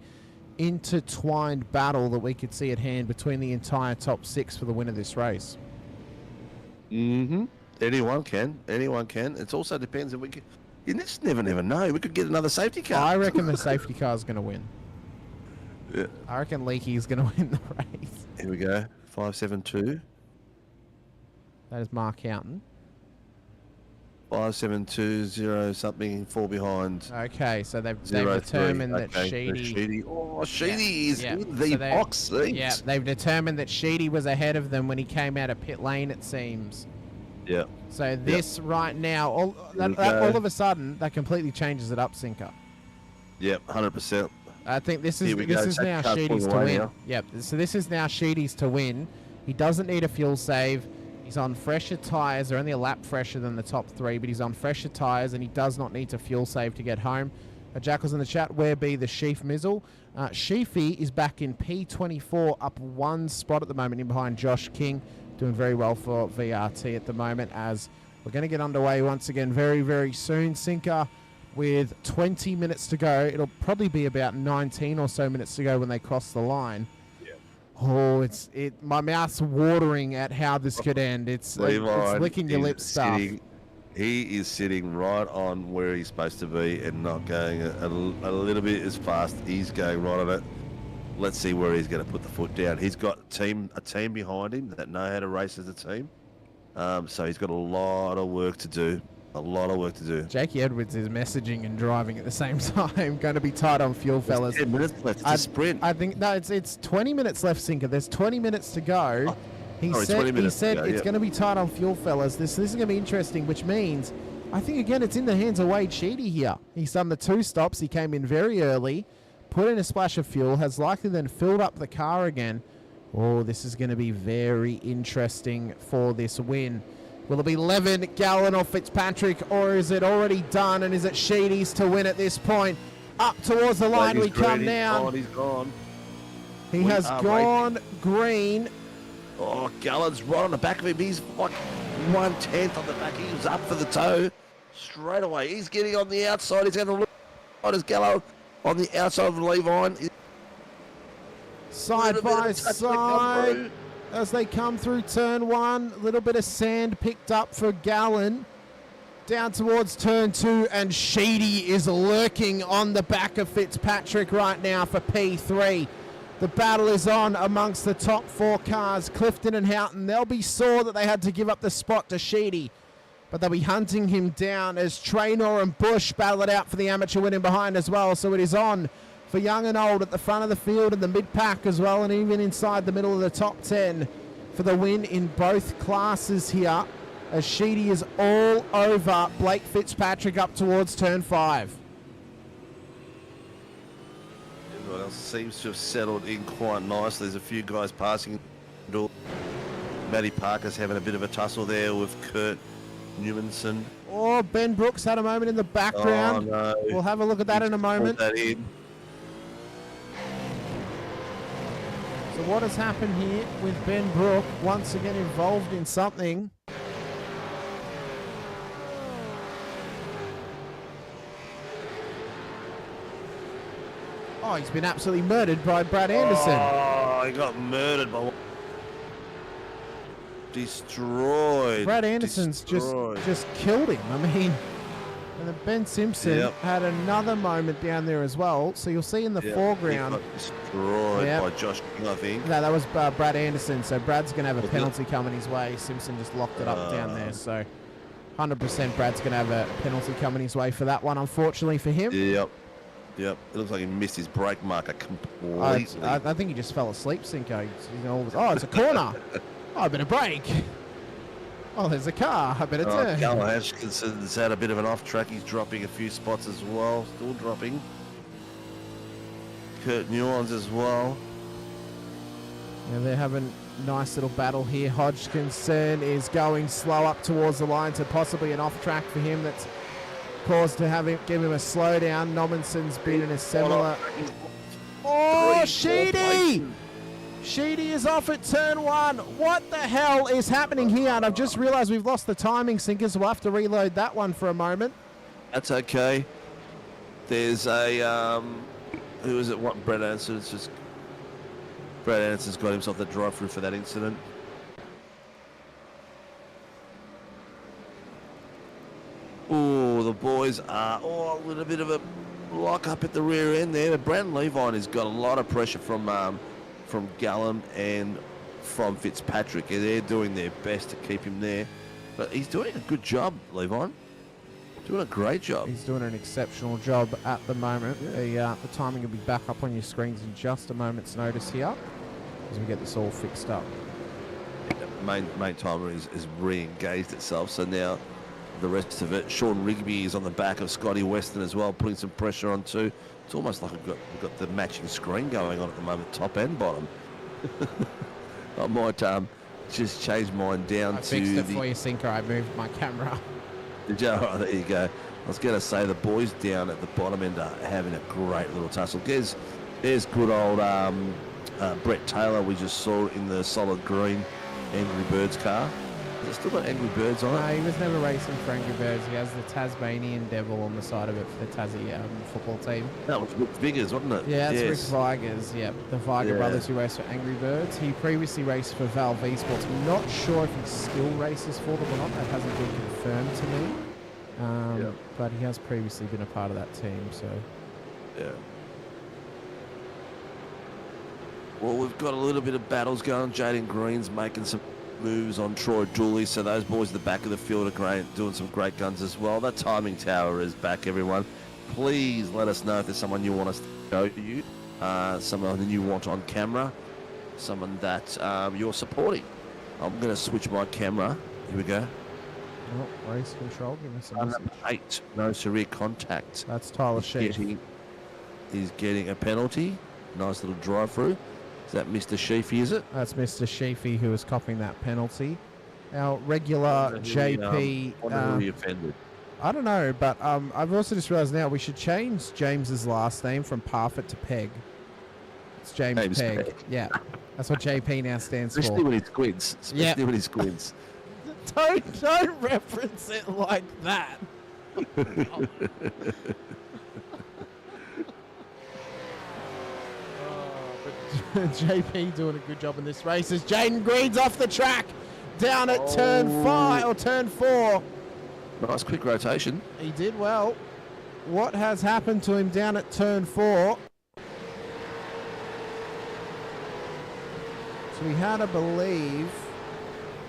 K: intertwined battle that we could see at hand between the entire top 6 for the win of this race.
L: Mm-hmm. Anyone can. Anyone can. It also depends if we can... You just never know. We could get another safety car.
K: I reckon the safety car is going to win.
L: Yeah.
K: I reckon Leakey is going to win the race.
L: Here we go. 572.
K: That is Mark Houghton.
L: 5720 something, 4 behind.
K: Okay, so they've determined that Sheedy...
L: Oh, Sheedy is in the box seat.
K: Yeah, they've determined that Sheedy was ahead of them when he came out of pit lane, it seems.
L: Yeah.
K: So this right now, all of a sudden, that completely changes it up, Sinker.
L: Yep, 100%.
K: I think this is now Sheedy's to win. Yep. So this is now Sheedy's to win. He doesn't need a fuel save. He's on fresher tyres. They're only a lap fresher than the top 3, but he's on fresher tyres, and he does not need to fuel save to get home. Jackals in the chat, where be the Sheaf Mizzle? Sheafy is back in P24, up 1 spot at the moment in behind Josh King. Doing very well for VRT at the moment, as we're going to get underway once again very, very soon. Sinker, with 20 minutes to go. It'll probably be about 19 or so minutes to go when they cross the line. Yeah. Oh, my mouth's watering at how this could end. It's licking your lips stuff.
L: He is sitting right on where he's supposed to be and not going a little bit as fast. He's going right on it. Let's see where he's going to put the foot down. He's got a team behind him that know how to race as a team. So he's got a lot of work to do.
K: Jakey Edwards is messaging and driving at the same time. Going to be tight on fuel, fellas.
L: 10 minutes left. It's a sprint.
K: I think it's 20 minutes left, Sinker. There's 20 minutes to go. He said it's going to be tight on fuel, fellas. This is going to be interesting, which means I think again it's in the hands of Wade Sheedy here. He's done the 2 stops. He came in very early, put in a splash of fuel, has likely then filled up the car again. Oh, this is going to be very interesting for this win. Will it be Levin, Gallen or Fitzpatrick, or is it already done, and is it Sheedy's to win at this point? Up towards the line we come now.
L: He's gone.
K: He has gone green.
L: Oh, Gallen's right on the back of him. He's like 1/10 on the back. He was up for the toe. straight away. He's getting on the outside. He's going to look as Gallo on the outside of Levine.
K: Side by side as they come through turn 1. A little bit of sand picked up for Gallen. Down towards turn 2, and Sheedy is lurking on the back of Fitzpatrick right now for P3. The battle is on amongst the top 4 cars. Clifton and Houghton, they'll be sore that they had to give up the spot to Sheedy, but they'll be hunting him down as Traynor and Bush battle it out for the amateur win in behind as well. So it is on for young and old at the front of the field and the mid-pack as well, and even inside the middle of the top 10 for the win in both classes here, as Sheedy is all over Blake Fitzpatrick up towards turn 5.
L: Everyone else seems to have settled in quite nicely. There's a few guys passing. Matty Parker's having a bit of a tussle there with Kurt Newmanson.
K: Oh, Ben Brooks had a moment in the background.
L: Oh, no.
K: We'll have a look at that in a moment.
L: That in.
K: So what has happened here with Ben Brook once again involved in something? Oh, he's been absolutely murdered by Brad Anderson.
L: Oh, he got murdered by... Destroyed.
K: Brad Anderson's just killed him. I mean, and then Ben Simpson had another moment down there as well. So you'll see in the foreground.
L: He got destroyed by Josh King, I think.
K: No, that was Brad Anderson. So Brad's going to have a penalty coming his way. Simpson just locked it up down there. So 100% Brad's going to have a penalty coming his way for that one, unfortunately for him.
L: Yep, it looks like he missed his brake marker completely.
K: I think he just fell asleep, Cinco. Oh, it's a corner. Oh, I better brake. Oh, there's a car. I better turn.
L: Carl Ashkinson's had a bit of an off track. He's dropping a few spots as well. Still dropping. Kurt Newlands as well.
K: Yeah, they're having a nice little battle here. Hodgkinson is going slow up towards the line, so possibly an off track for him that's caused to give him a slowdown. Nomanson's been in a similar... Oh, Sheedy! Sheedy is off at turn 1. What the hell is happening here? And I've just realised we've lost the timing sync, so we'll have to reload that one for a moment.
L: That's okay. There's a... who is it? What? Brad Anderson. It's just... Brad Anderson's got himself the drive-through for that incident. Oh, the boys are a little bit of a lock up at the rear end there. But Brandon Levine has got a lot of pressure from Gallum and from Fitzpatrick. They're doing their best to keep him there. But he's doing a good job, Levine. Doing a great job.
K: He's doing an exceptional job at the moment. The timing will be back up on your screens in just a moment's notice here as we get this all fixed up.
L: Main timer is re-engaged itself, so now the rest of it. Sean Rigby is on the back of Scotty Weston as well, putting some pressure on too. It's almost like we've got the matching screen going on at the moment, top and bottom. I might just change mine down to... I
K: fixed it for you, Sinker. I moved my camera.
L: Did you? Oh, there you go. I was going to say the boys down at the bottom end are having a great little tussle. There's good old Brett Taylor we just saw in the solid green Angry Birds car. Has it still got Angry Birds on it?
K: No, he was never racing for Angry Birds. He has the Tasmanian Devil on the side of it for the Tassie football team.
L: That was Rick Vigors, wasn't it?
K: Yeah, that's Rick Vigors. Yeah, the Viger brothers who race for Angry Birds. He previously raced for Valve Esports. I'm not sure if he still races for them or not. That hasn't been confirmed to me. But he has previously been a part of that team. So.
L: Yeah. Well, we've got a little bit of battles going. Jaden Green's making some moves on Troy Dooley, so those boys at the back of the field are great, doing some great guns as well. That timing tower is back, everyone. Please let us know if there's someone you want us to go to you, someone that you want on camera, someone that you're supporting. I'm going to switch my camera. Here we go.
K: Oh, race control. Give us a message.
L: 8, no severe contact.
K: That's Tyler Sheaf.
L: He's getting a penalty. Nice little drive-through. Is that Mr. Sheafy, is it?
K: That's Mr. Sheafy who is copying that penalty. Our regular JP...
L: who he offended.
K: I don't know, but I've also just realised now we should change James's last name from Parfit to Peg. It's James Peg. Yeah, that's what JP now stands
L: Especially
K: for.
L: When he squints. Especially when he squints.
K: Don't reference it like that. JP doing a good job in this race as Jaden Green's off the track down at turn 4.
L: Nice quick rotation.
K: He did well. What has happened to him down at turn 4? So we had, I believe,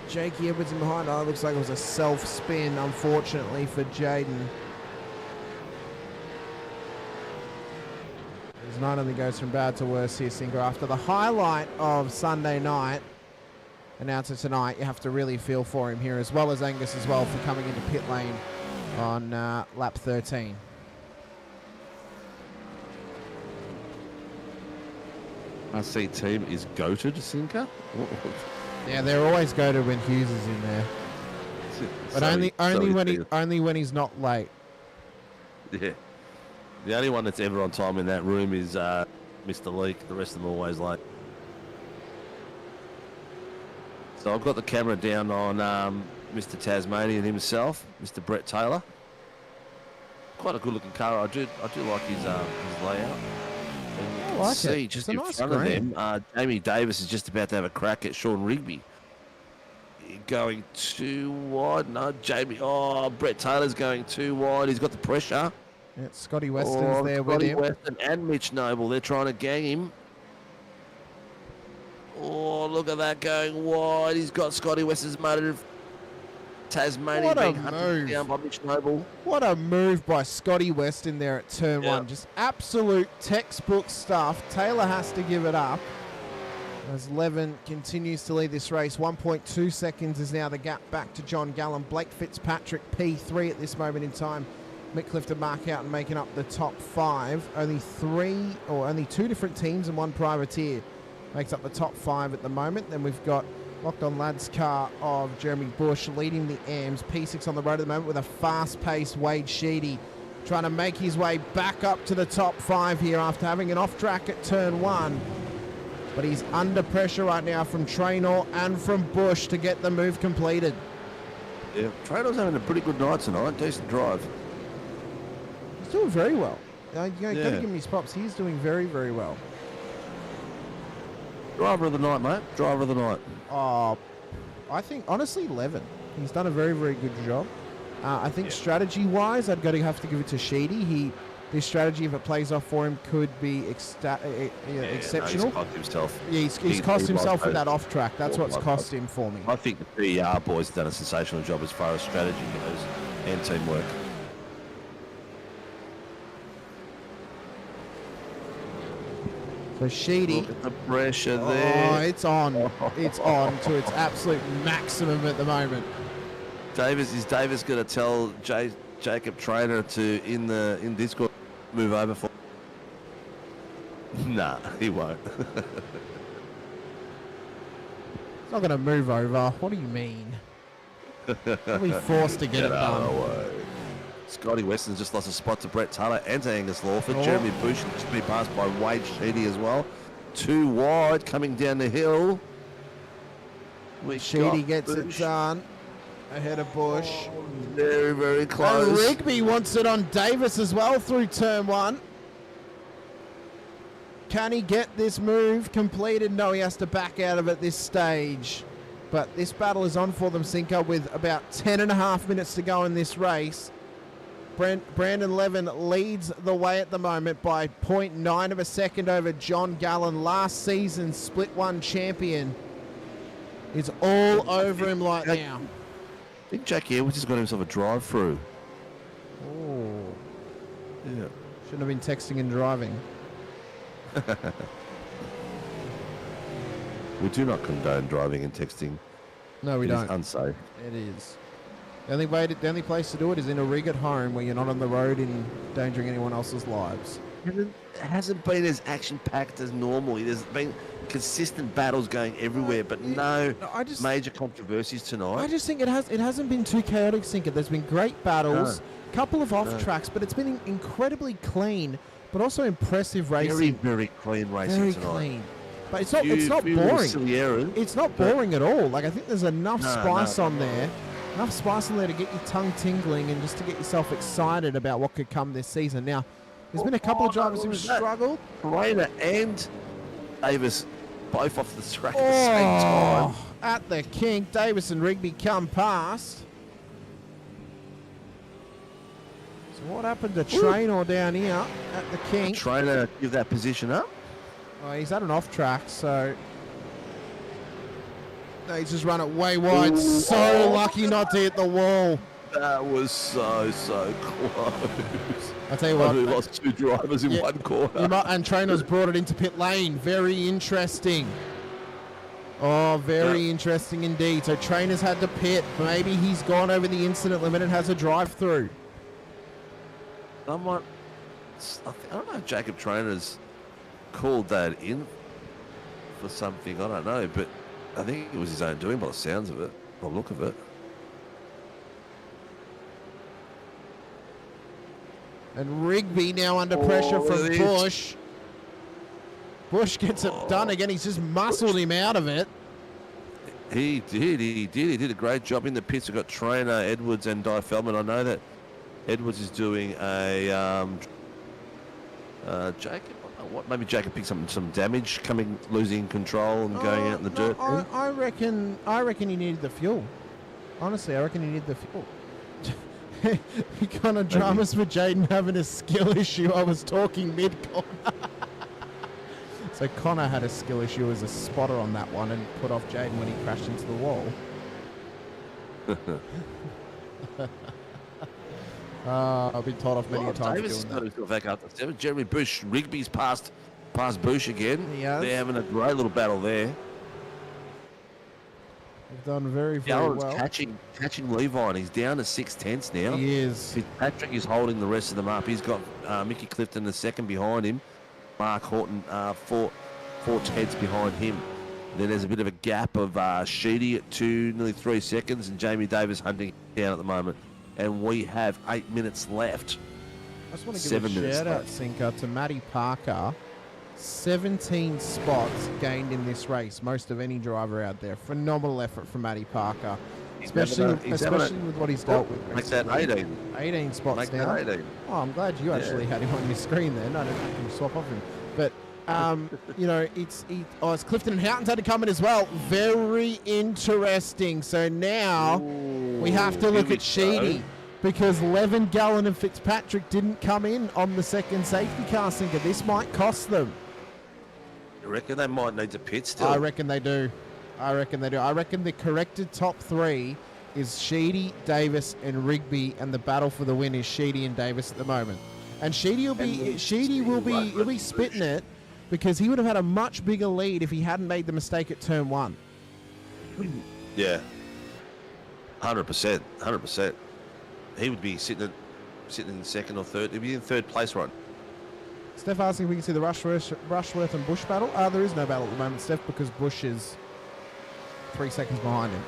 K: Jakey Edwards in behind. Oh, it looks like it was a self-spin, unfortunately, for Jaden. His night only goes from bad to worse here, Sinker. After the highlight of Sunday night, announcer tonight, you have to really feel for him here, as well as Angus as well, for coming into pit lane on lap 13.
L: RC team is goated, Sinker.
K: Yeah, they're always goated when Hughes is in there, but only when he's not late.
L: Yeah, the only one that's ever on time in that room is Mr. Leake. The rest of them are always late. So I've got the camera down on Mr. Tasmanian himself, Mr. Brett Taylor. Quite a good-looking car. I do like his layout. And you can see just in front of them, Jamie Davis is just about to have a crack at Sean Rigby. Going too wide. No, Jamie. Oh, Brett Taylor's going too wide. He's got the pressure.
K: Yeah, Scotty Weston's there with him.
L: Weston and Mitch Noble. They're trying to gang him. Oh, look at that going wide. He's got Scotty Weston's motor. Tasmania being hunted down by Mitch Noble.
K: What a move by Scotty Weston there at turn 1. Just absolute textbook stuff. Taylor has to give it up as Levin continues to lead this race. 1.2 seconds is now the gap back to John Gallen. Blake Fitzpatrick P3 at this moment in time. Mick Clifton mark out and making up the top 5. Only 2 different teams and 1 privateer makes up the top 5 at the moment. Then we've got Locked On Lads car of Jeremy Bush leading the AMS. P6 on the road at the moment with a fast-paced Wade Sheedy trying to make his way back up to the top 5 here after having an off-track at turn 1. But he's under pressure right now from Traynor and from Bush to get the move completed.
L: Yeah, Traynor's having a pretty good night tonight. Decent drive.
K: He's doing very well. Got to give him his props. He's doing very, very well.
L: Driver of the night, mate. Driver of the night.
K: Oh, I think, honestly, Levin. He's done a very, very good job. I think strategy-wise, I'd have to give it to Sheedy. His strategy, if it plays off for him, could be exceptional.
L: No, he's cost himself.
K: Yeah, he's cost himself with that off-track. That's what's cost him for me.
L: I think the PR boys have done a sensational job as far as strategy goes and teamwork.
K: So Sheedy.
L: Look at the pressure there.
K: Oh, it's on. It's on to its absolute maximum at the moment.
L: Is Davis going to tell Jacob Traynor to in Discord move over for? Nah, he won't.
K: It's not going to move over. What do you mean? He'll be forced to get it done.
L: Scotty Weston's just lost a spot to Brett Taylor and to Angus Lawford. Jeremy Bush just been passed by Wade Sheedy as well. Too wide coming down the hill.
K: Sheedy gets it done ahead of Bush.
L: Very, very close.
K: And Rigby wants it on Davis as well through turn 1. Can he get this move completed? No, he has to back out of it this stage. But this battle is on for them, Sinker, with about 10.5 minutes to go in this race. Brandon Levin leads the way at the moment by 0.9 of a second over John Gallen. Last season's Split 1 champion is all over him right now.
L: I think Jackie Edwards has got himself a drive-through.
K: Oh.
L: Yeah.
K: Shouldn't have been texting and driving.
L: We do not condone driving and texting.
K: No, we don't.
L: It's unsafe.
K: It is. The only place to do it is in a rig at home where you're not on the road endangering anyone else's lives.
L: It hasn't been as action-packed as normally. There's been consistent battles going everywhere, but no major controversies tonight.
K: I just think it hasn't been too chaotic, Sinker. There's been great battles, couple of off-tracks, but it's been incredibly clean, but also impressive racing.
L: Very, very clean racing
K: very
L: tonight.
K: Clean. But it's not boring. It's not boring at all. Like, I think there's enough spice on there Enough spice in there to get your tongue tingling and just to get yourself excited about what could come this season. Now, there's been a couple of drivers who've struggled.
L: Trainer and Davis both off the track at the same time.
K: At the kink, Davis and Rigby come past. So what happened to Trainer down here at the kink?
L: Trainer give that position up?
K: Oh, he's at an off track, so... No, he's just run it way wide.
L: Ooh.
K: So lucky not to hit the wall.
L: That was so close.
K: I tell you what,
L: we lost 2 drivers in one corner.
K: And Trainer's brought it into pit lane. Very interesting. Oh, very interesting indeed. So Trainer's had to pit. Maybe he's gone over the incident limit and has a drive-through.
L: I don't know if Jacob Trainer's called that in for something. I don't know, but I think it was his own doing by the sounds of it, by the look of it.
K: And Rigby now under pressure from Bush. Bush gets it done again. He's just muscled him out of it.
L: He did. He did a great job in the pits. We've got Trainer, Edwards, and Di Feldman. I know that Edwards is doing a Jacob. What? Maybe Jacob picked some damage, losing control and going out in the dirt.
K: I reckon he needed the fuel. Honestly, I reckon he needed the fuel. He kind of dramas for Jaden having a skill issue. I was talking mid-corner. So Connor had a skill issue as a spotter on that one and put off Jaden when he crashed into the wall. I've been told off many times.
L: Davis got himself back up to 7. Jeremy Bush, Rigby's passed Bush again. They're having a great little battle there.
K: They've done very
L: Gallen's
K: well.
L: catching Levi, and he's down to 6/10 now.
K: He is.
L: Fitzpatrick is holding the rest of them up. He's got Mickey Clifton the second behind him. Mark Horton 4/10 behind him. Then there's a bit of a gap of Sheedy at 2, nearly 3 seconds, and Jamie Davis hunting down at the moment. And we have 8 minutes left.
K: I just want to give a shout out, Sinker, to Matty Parker. 17 spots gained in this race, most of any driver out there. Phenomenal effort from Matty Parker, especially with what he's dealt with.
L: Makes that 18.
K: 18 spots now.
L: 18.
K: Oh, I'm glad you actually had him on your screen then. I didn't have to swap off him. But, you know, it's Clifton and Houghton's had to come in as well. Very interesting. So now we have to look at Sheedy. Because Levin, Gallen and Fitzpatrick didn't come in on the second safety car, Sinker. This might cost them.
L: You reckon they might need to pit still?
K: I reckon they do. I reckon the corrected top 3 is Sheedy, Davis and Rigby, and the battle for the win is Sheedy and Davis at the moment. And Sheedy will be spitting it because he would have had a much bigger lead if he hadn't made the mistake at turn 1.
L: Yeah. 100%. 100%. He would be sitting in second or third. He'd be in third place, right?
K: Steph asking if we can see the Rushworth and Bush battle. There is no battle at the moment, Steph, because Bush is 3 seconds behind him.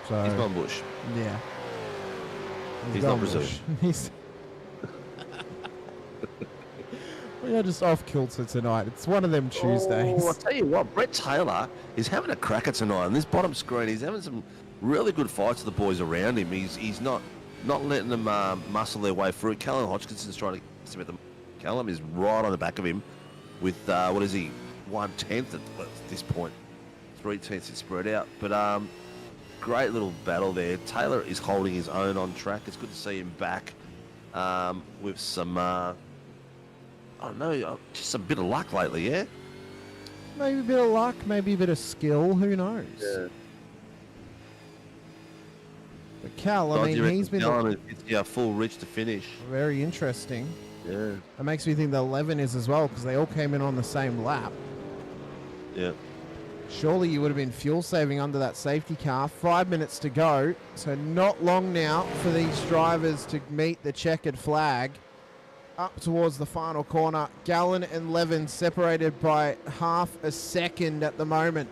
K: So
L: he's gone Bush.
K: Yeah.
L: He's not Brazil.
K: We are just off kilter tonight. It's one of them Tuesdays.
L: I'll tell you what, Brett Taylor is having a cracker tonight. On this bottom screen, he's having some really good fights with the boys around him. He's not letting them muscle their way through. Callum Hodgkinson's trying to get him at the... Callum is right on the back of him with, what is he, 1/10 at this point. 3/10 is spread out. But great little battle there. Taylor is holding his own on track. It's good to see him back with some, I don't know, just a bit of luck lately, yeah?
K: Maybe a bit of luck, maybe a bit of skill. Who knows?
L: Yeah.
K: But Cal, I mean, he's been...
L: It's full reach to finish.
K: Very interesting.
L: Yeah.
K: It makes me think the 11 is as well, because they all came in on the same lap.
L: Yeah.
K: Surely you would have been fuel saving under that safety car. 5 minutes to go. So not long now for these drivers to meet the checkered flag. Up towards the final corner. Gallen and Levin separated by half a second at the moment,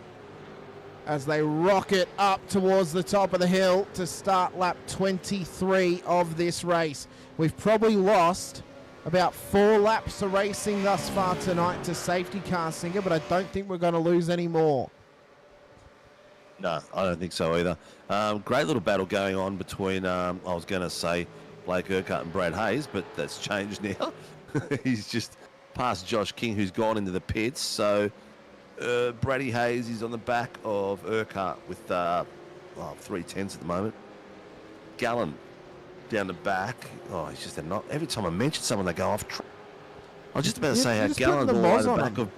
K: as they rocket up towards the top of the hill to start lap 23 of this race. We've probably lost about 4 laps of racing thus far tonight to safety car, Singer, but I don't think we're going to lose any more.
L: No, I don't think so either. Great little battle going on between, I was going to say Blake Urquhart and Brad Hayes, but that's changed now. He's just past Josh King, who's gone into the pits. So Brady Hayes is on the back of Urquhart with 3/10 at the moment. Gallen down the back. Oh, he's just not. Every time I mention someone, they go off track. I was just about to say how Gallen's all over the back of.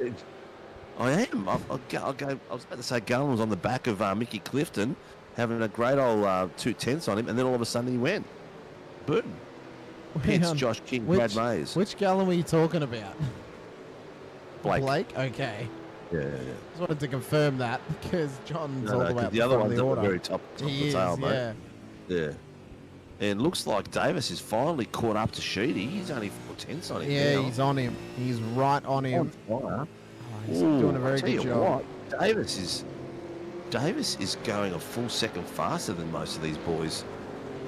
L: I am. I was about to say Gallen was on the back of Mickey Clifton, having a great old 2/10 on him, and then all of a sudden he went. Boom. Pits, Josh King, Brad Mays.
K: Which Gallen were you talking about?
L: Blake.
K: Okay.
L: Yeah.
K: Just wanted to confirm that because John's all about
L: the other
K: one's
L: one's at the very top of the tail, mate. Yeah. And looks like Davis has finally caught up to Sheedy. He's only 4/10 on him.
K: Yeah,
L: now.
K: he's on him. He's right on him. He's
L: Ooh,
K: doing a very good job.
L: What, Davis is going a full second faster than most of these boys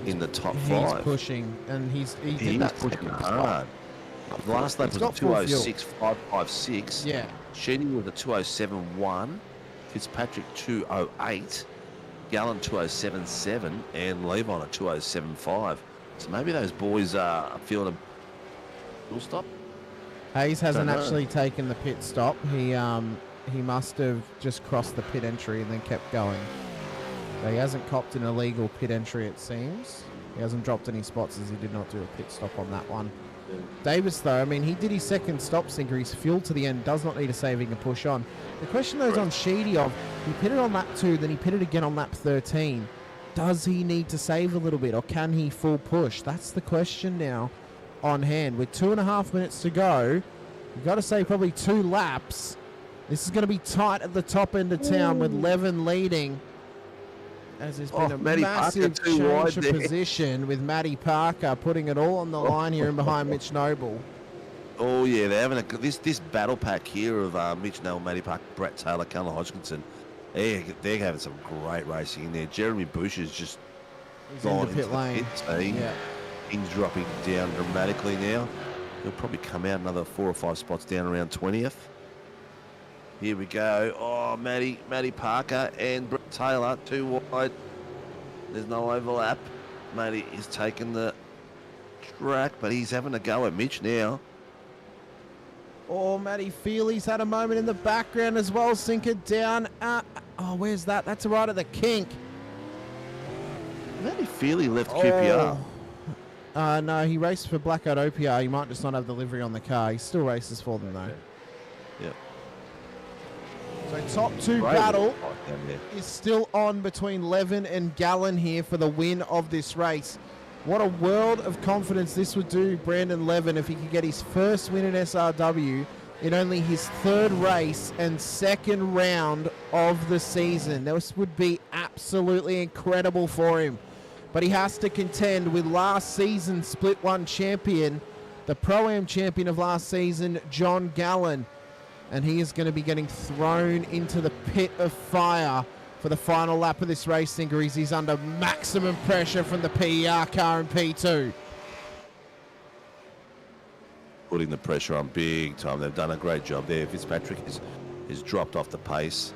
L: in the top five.
K: He's pushing, and he's
L: pushing hard. The last lap was a 206.556.
K: Yeah.
L: Sheedy was a 207.1. Fitzpatrick 208. Gallen 207.7 and Levon a 207.5. So maybe those boys are feeling a full stop.
K: Hayes hasn't actually taken the pit stop. He must have just crossed the pit entry and then kept going. So he hasn't copped an illegal pit entry, it seems. He hasn't dropped any spots as he did not do a pit stop on that one. Yeah. Davis, though, I mean, he did his second stop sinker. He's fueled to the end, does not need a saving and push on. The question, though, is on Sheedy of, he pitted on lap 2, then he pitted again on lap 13. Does he need to save a little bit, or can he full push? That's the question now on hand. With 2.5 minutes to go, you've got to say probably 2 laps. This is going to be tight at the top end of town with Levin leading. As there's been a massive change of position with Matty Parker putting it all on the line here and behind Mitch Noble.
L: Oh yeah, they're having this battle pack here of Mitch Noble, Matty Parker, Brett Taylor, Callum Hodgkinson. They're having some great racing in there. Jeremy Bush is just gone into the pit lane. Yeah. He's dropping down dramatically now. He'll probably come out another 4 or 5 spots down around 20th. Here we go. Oh, Matty Parker and Brett Taylor, 2 wide. There's no overlap. Matty is taking the track, but he's having a go at Mitch now.
K: Oh, Matty Feely's had a moment in the background as well. Sinker down. Oh, where's that? That's right at the kink.
L: Matty Feely left QPR.
K: No, he raced for Blackout OPR. He might just not have the livery on the car. He still races for them, though.
L: Yeah.
K: So top 2 battle is still on between Levin and Gallen here for the win of this race. What a world of confidence this would do Brandon Levin if he could get his first win in SRW in only his 3rd race and 2nd round of the season. This would be absolutely incredible for him. But he has to contend with last season's Split 1 champion, the Pro-Am champion of last season, John Gallen. And he is going to be getting thrown into the pit of fire for the final lap of this race, Sinker. He's under maximum pressure from the PER car in P2.
L: Putting the pressure on big time. They've done a great job there. Fitzpatrick is dropped off the pace.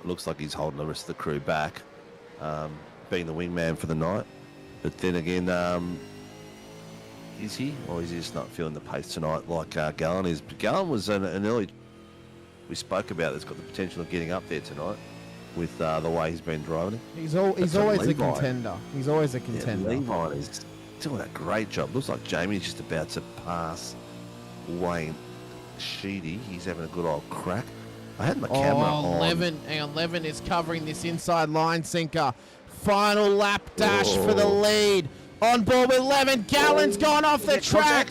L: Looks like he's holding the rest of the crew back, being the wingman for the night. But then again, is he? Or is he just not feeling the pace tonight like Gallen is? But Gallen was an early... We spoke about that's got the potential of getting up there tonight with the way he's been driving.
K: He's always a contender. He's always a contender.
L: Yeah, Levi is doing a great job. Looks like Jamie's just about to pass Sheedy. He's having a good old crack. I had my camera on.
K: Levin is covering this inside line, Sinker. Final lap dash for the lead. On board with Levin. Gallen's gone off the track.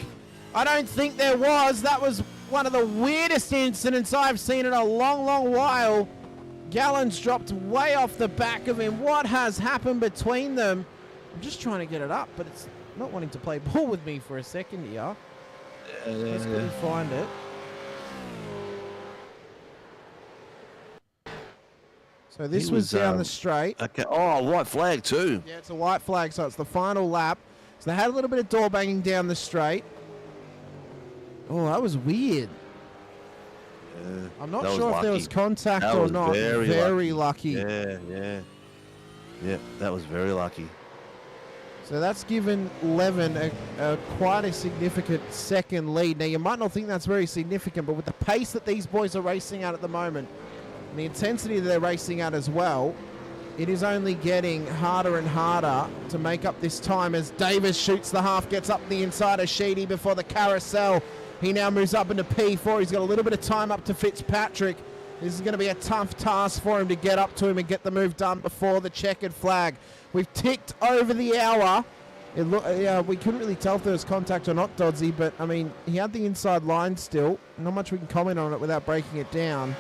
K: I don't think there was. That was one of the weirdest incidents I've seen in a long, long while. Gallen's dropped way off the back of him. What has happened between them? I'm just trying to get it up, but it's not wanting to play ball with me for a second here. Let's go find it. So this was down the straight.
L: Okay. Oh, white flag too.
K: Yeah, it's a white flag, so it's the final lap. So they had a little bit of door banging down the straight. Oh, that was weird. I'm not
L: That was
K: sure if there was
L: lucky.
K: contact
L: That
K: or
L: was
K: not.
L: very
K: lucky.
L: Yeah. That was very lucky.
K: So that's given Levin quite a significant second lead. Now, you might not think that's very significant, but with the pace that these boys are racing at the moment, and the intensity that they're racing at as well, it is only getting harder and harder to make up this time as Davis shoots the half, gets up the inside of Sheedy before the carousel. He now moves up into P4. He's got a little bit of time up to Fitzpatrick. This is going to be a tough task for him to get up to him and get the move done before the checkered flag. We've ticked over the hour. We couldn't really tell if there was contact or not, Doddsy, but, I mean, he had the inside line still. Not much we can comment on it without breaking it down.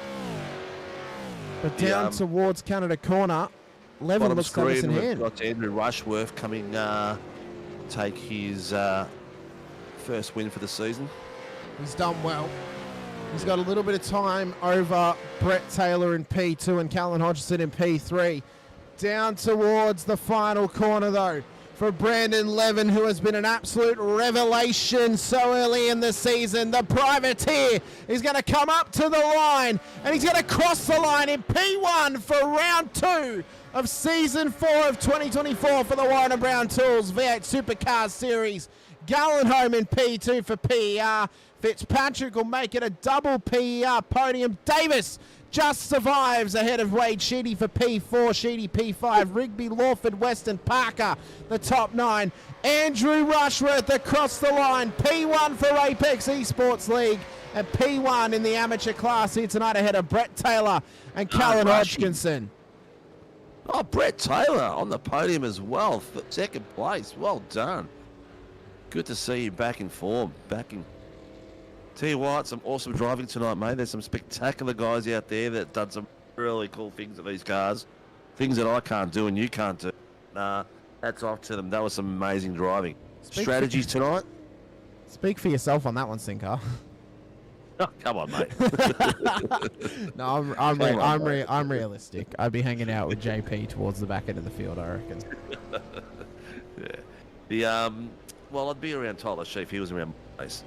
K: But down towards Canada Corner, Levin looks to have this in hand.
L: We've got Andrew Rushworth coming take his first win for the season.
K: He's done well. He's got a little bit of time over Brett Taylor in P2 and Callan Hodgson in P3. Down towards the final corner, though, for Brandon Levin, who has been an absolute revelation so early in the season. The privateer is going to come up to the line, and he's going to cross the line in P1 for round 2 of Season 4 of 2024 for the Warren & Brown Tools V8 Supercars Series. Gallenholm in P2 for PER. Fitzpatrick will make it a double PER podium. Davis just survives ahead of Wade Sheedy for P4, Sheedy P5, Rigby, Lawford, Weston, Parker, the top 9. Andrew Rushworth across the line, P1 for Apex Esports League, and P1 in the amateur class here tonight ahead of Brett Taylor and Callan Hodgkinson.
L: Oh, Brett Taylor on the podium as well, for second place. Well done. Good to see you back in form, Tell you what, some awesome driving tonight, mate. There's some spectacular guys out there that done some really cool things with these cars. Things that I can't do and you can't do. Hats off to them. That was some amazing driving. Strategies tonight?
K: Speak for yourself on that one, Sinker.
L: Oh, come on, mate.
K: No, I'm realistic. I'd be hanging out with JP towards the back end of the field, I reckon.
L: Yeah. Well, I'd be around Tyler Sheaf. He was around my place.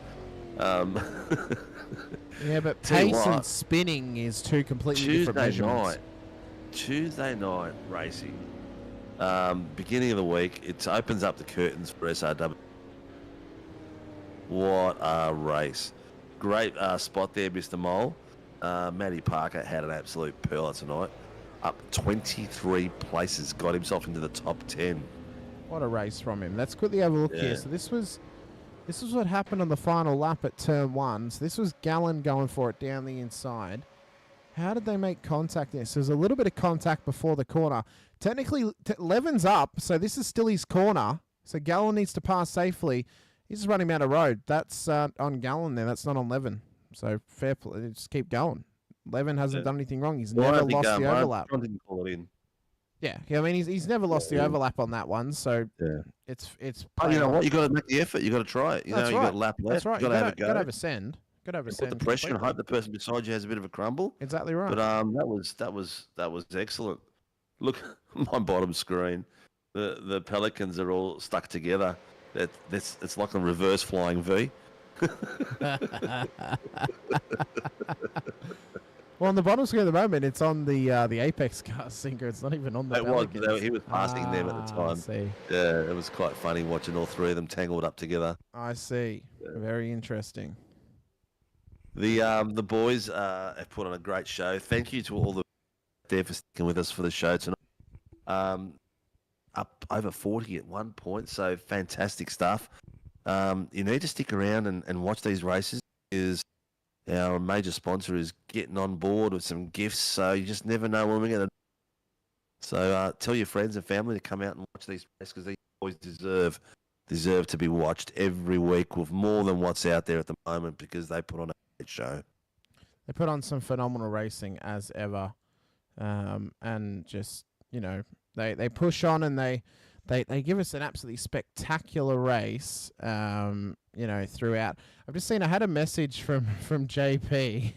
K: Yeah, but pace and spinning is two completely different measurements.
L: Tuesday night racing. Beginning of the week, it opens up the curtains for SRW. What a race. Great spot there, Mr. Mole. Matty Parker had an absolute pearler tonight. Up 23 places, got himself into the top 10.
K: What a race from him. Let's quickly have a look here. So this was what happened on the final lap at turn 1. So this was Gallen going for it down the inside. How did they make contact there? So there's a little bit of contact before the corner. Technically, Levin's up, so this is still his corner. So Gallen needs to pass safely. He's just running out of road. That's on Gallen there. That's not on Levin. So fair play. Just keep going. Levin hasn't done anything wrong. He's never lost the overlap.
L: I didn't call it in.
K: Yeah, I mean he's never lost the overlap on that one, so it's.
L: Oh, you know what? You got to make the effort. You got to try it. You know, you got to lap left.
K: That's right.
L: You got to have a go.
K: Got to have a send. Got to have a send.
L: Put the pressure and hope the person beside you has a bit of a crumble.
K: Exactly right.
L: But that was excellent. Look, my bottom screen, the Pelicans are all stuck together. It's like a reverse flying V.
K: Well, on the bottom screen at the moment, it's on the Apex car sinker. It's not even on the Pelicans.
L: He was passing them at the time.
K: I see.
L: Yeah, it was quite funny watching all three of them tangled up together.
K: I see. Yeah. Very interesting.
L: The boys have put on a great show. Thank you to all the there for sticking with us for the show tonight. Up over 40 at one point, so fantastic stuff. You need to stick around and watch these races. Our major sponsor is getting on board with some gifts, so you just never know when we're going to. So tell your friends and family to come out and watch these races because these boys deserve to be watched every week with more than what's out there at the moment because they put on a great show.
K: They put on some phenomenal racing as ever, and just they push on and they give us an absolutely spectacular race, throughout. I've just seen I had a message from JP.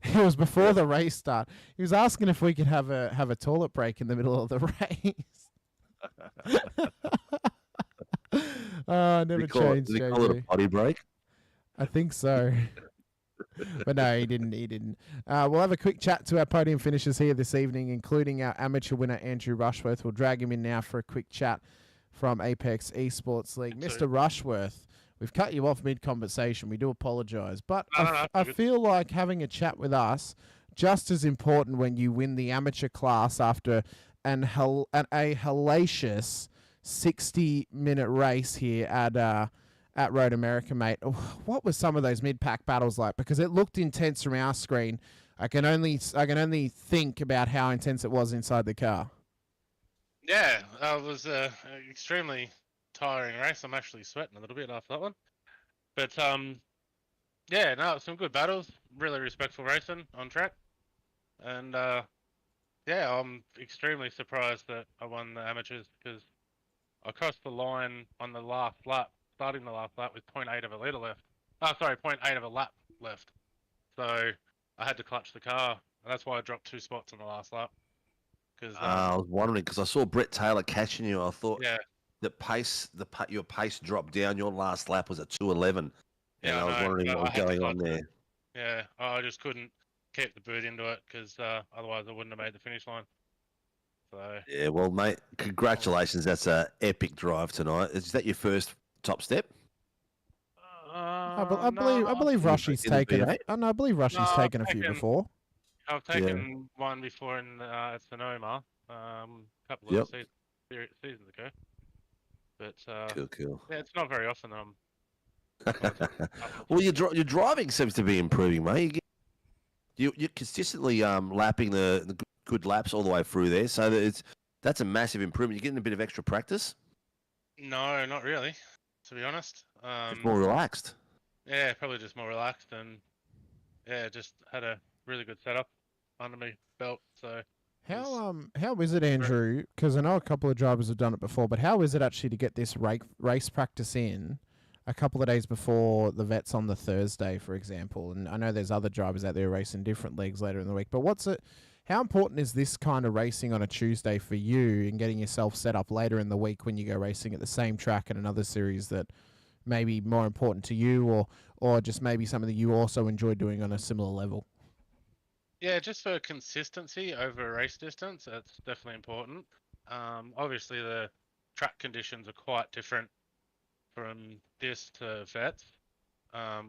K: It was before the race start. He was asking if we could have a toilet break in the middle of the race. Never changed,
L: JP. Call it a potty break?
K: I think so. But no, he didn't. He didn't. We'll have a quick chat to our podium finishers here this evening, including our amateur winner, Andrew Rushworth. We'll drag him in now for a quick chat from Apex Esports League. Mr. Rushworth, we've cut you off mid-conversation. We do apologise. But I feel like having a chat with us just as important when you win the amateur class after a hellacious 60-minute race here at Road America, mate. What were some of those mid-pack battles like? Because it looked intense from our screen. I can only think about how intense it was inside the car.
M: Yeah, it was an extremely tiring race. I'm actually sweating a little bit after that one. But yeah, no, some good battles. Really respectful racing on track. And yeah, I'm extremely surprised that I won the amateurs because I crossed the line on the last lap, starting the last lap with 0.8 of a litre left. Oh, sorry, 0.8 of a lap left. So I had to clutch the car. And that's why I dropped 2 spots on the last lap.
L: I was wondering because I saw Brett Taylor catching you. I thought
M: yeah.
L: Your pace dropped down. Your last lap was at 2:11.
M: Yeah,
L: I was wondering what was going on there.
M: Yeah, I just couldn't keep the boot into it because otherwise I wouldn't have made the finish line. So
L: yeah, well, mate, congratulations. That's an epic drive tonight. Is that your first top step?
K: I believe Rushy's taken. I believe Rushy's taken a few before.
M: I've taken one before in Sonoma, a couple of seasons ago. But
L: cool.
M: Yeah, it's not very often that I'm.
L: Well, your driving seems to be improving, mate. You're consistently lapping the good laps all the way through there, so that's a massive improvement. You're getting a bit of extra practice.
M: No, not really, to be honest.
L: Just more relaxed.
M: Yeah, probably just more relaxed, and yeah, just had a really good setup under my belt. So
K: how is it, Andrew? Because I know a couple of drivers have done it before, but how is it actually to get this race practice in a couple of days before the vets on the Thursday, for example? And I know there's other drivers out there racing different leagues later in the week, but how important is this kind of racing on a Tuesday for you and getting yourself set up later in the week when you go racing at the same track in another series that may be more important to you, or just maybe something that you also enjoy doing on a similar level?
M: Yeah, just for consistency over race distance, that's definitely important. Obviously, the track conditions are quite different from this to vets.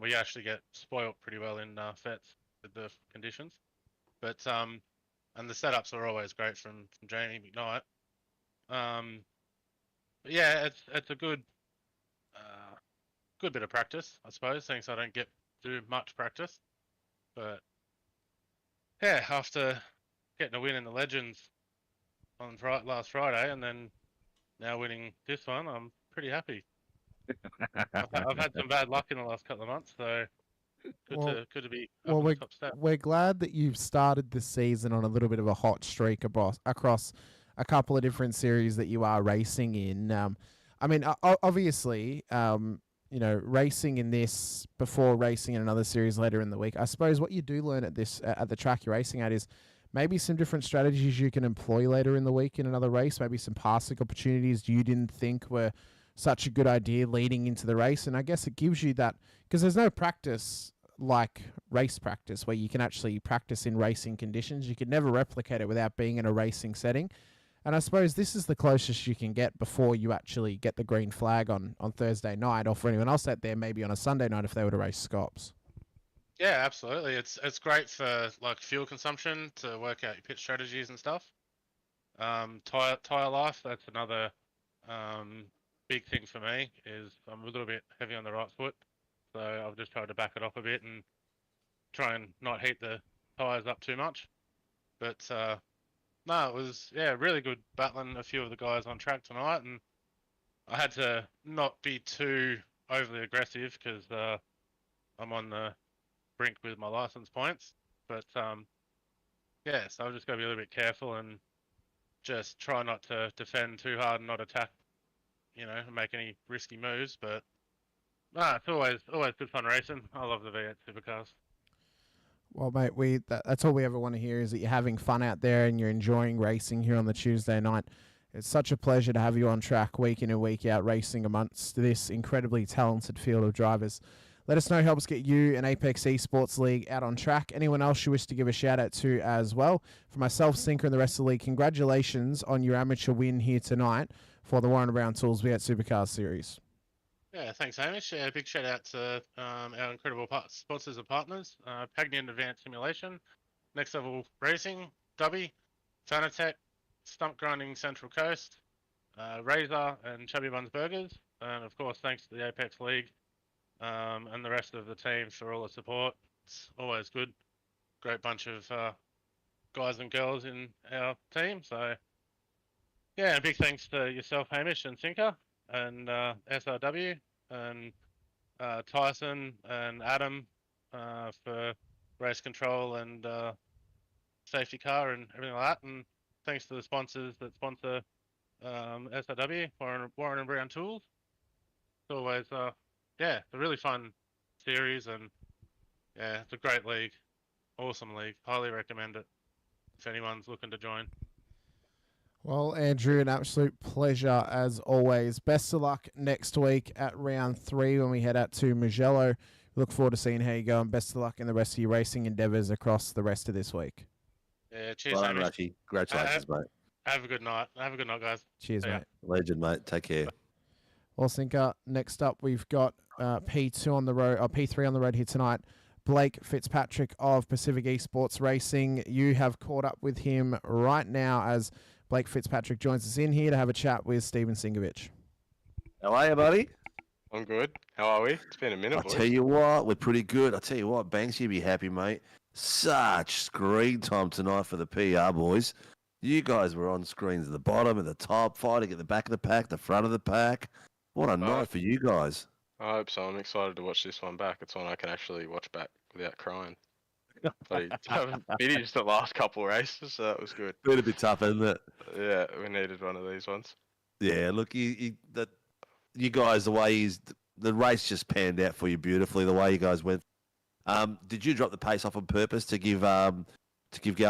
M: We actually get spoilt pretty well in vets with the conditions, but and the setups are always great from Jamie McKnight. But yeah, it's a good bit of practice, I suppose, since I don't get to do much practice. But yeah, after getting a win in the Legends on last Friday and then now winning this one, I'm pretty happy. I've had some bad luck in the last couple of months, so good to be up on the top step.
K: We're glad that you've started this season on a little bit of a hot streak across a couple of different series that you are racing in. I mean, obviously, racing in this before racing in another series later in the week. I suppose what you do learn at the track you're racing at is maybe some different strategies you can employ later in the week in another race. Maybe some passing opportunities you didn't think were such a good idea leading into the race. And I guess it gives you that, because there's no practice like race practice where you can actually practice in racing conditions. You could never replicate it without being in a racing setting. And I suppose this is the closest you can get before you actually get the green flag on Thursday night, or for anyone else out there, maybe on a Sunday night if they were to race Scops.
M: Yeah, absolutely. It's great for like fuel consumption to work out your pit strategies and stuff. Tire life, that's another big thing for me, is I'm a little bit heavy on the right foot. So I've just tried to back it off a bit and try and not heat the tyres up too much. But no, it was really good battling a few of the guys on track tonight, and I had to not be too overly aggressive because I'm on the brink with my license points. But so I've just got to be a little bit careful and just try not to defend too hard and not attack, and make any risky moves. But it's always good fun racing. I love the V8 Supercars.
K: Well, mate, that's all we ever want to hear, is that you're having fun out there and you're enjoying racing here on the Tuesday night. It's such a pleasure to have you on track week in and week out racing amongst this incredibly talented field of drivers. Let us know. Help us get you an Apex Esports League out on track. Anyone else you wish to give a shout out to as well. For myself, Sinker, and the rest of the league, congratulations on your amateur win here tonight for the Warren Brown Tools V8 Supercars Series.
M: Yeah, thanks, Hamish. Yeah, big shout out to our incredible sponsors and partners, Pagnian Advanced Simulation, Next Level Racing, Dubby, Fanatec, Stump Grinding Central Coast, Razor and Chubby Buns Burgers, and of course thanks to the Apex League and the rest of the team for all the support. It's always good. Great bunch of guys and girls in our team. So yeah, a big thanks to yourself, Hamish, and Sinker, and SRW, and Tyson and Adam for race control and safety car and everything like that. And thanks to the sponsors that sponsor SRW, Warren and Brown Tools. It's always, yeah, a really fun series, and yeah, it's a great league. Awesome league. Highly recommend it if anyone's looking to join.
K: Well, Andrew, an absolute pleasure as always. Best of luck next week at round 3 when we head out to Mugello. Look forward to seeing how you go, and best of luck in the rest of your racing endeavours across the rest of this week.
M: Yeah, cheers,
L: Well,
M: Hamish.
L: Rashi. Congratulations, mate.
M: Have a good night. Have a good night, guys.
K: Cheers,
M: See ya.
K: mate.
L: Legend, mate. Take care.
K: Well, Sinker, next up we've got P2 on the road, or P3 on the road here tonight. Blake Fitzpatrick of Pacific Esports Racing. You have caught up with him right now as Blake Fitzpatrick joins us in here to have a chat with Stephen Sinkovic.
L: How are you, buddy?
N: I'm good. How are we? It's been a minute,
L: I'll
N: boys.
L: tell you what, we're pretty good. I'll tell you what, Banks, you'll be happy, mate. Such screen time tonight for the PR boys. You guys were on screens at the bottom, at the top, fighting at the back of the pack, the front of the pack. What a night for you guys.
N: I hope so. I'm excited to watch this one back. It's one I can actually watch back without crying. I haven't finished the last couple of races, so that was good.
L: Been a bit tough, isn't it?
N: Yeah, we needed one of these ones.
L: Yeah, look, you guys, the way the race just panned out for you beautifully. The way you guys went. Did you drop the pace off on purpose to give Gallon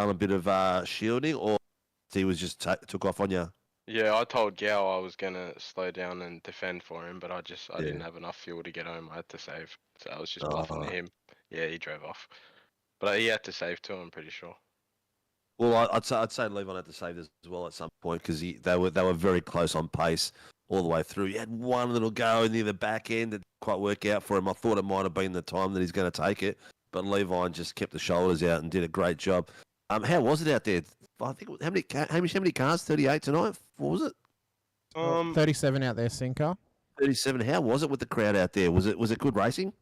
L: a bit of shielding, or he was just took off on you?
N: Yeah, I told Gal I was gonna slow down and defend for him, but I didn't have enough fuel to get home. I had to save, so I was just bluffing to him. Yeah, he drove off, but he had to save too. I'm pretty sure.
L: Well, I'd say Levon had to save this as well at some point because they were very close on pace all the way through. He had one little go near the back end that didn't quite work out for him. I thought it might have been the time that he's going to take it, but Levon just kept the shoulders out and did a great job. How was it out there? I think how many cars? 38 tonight? What was it?
K: 37 out there, Sinker.
L: 37. How was it with the crowd out there? Was it good racing?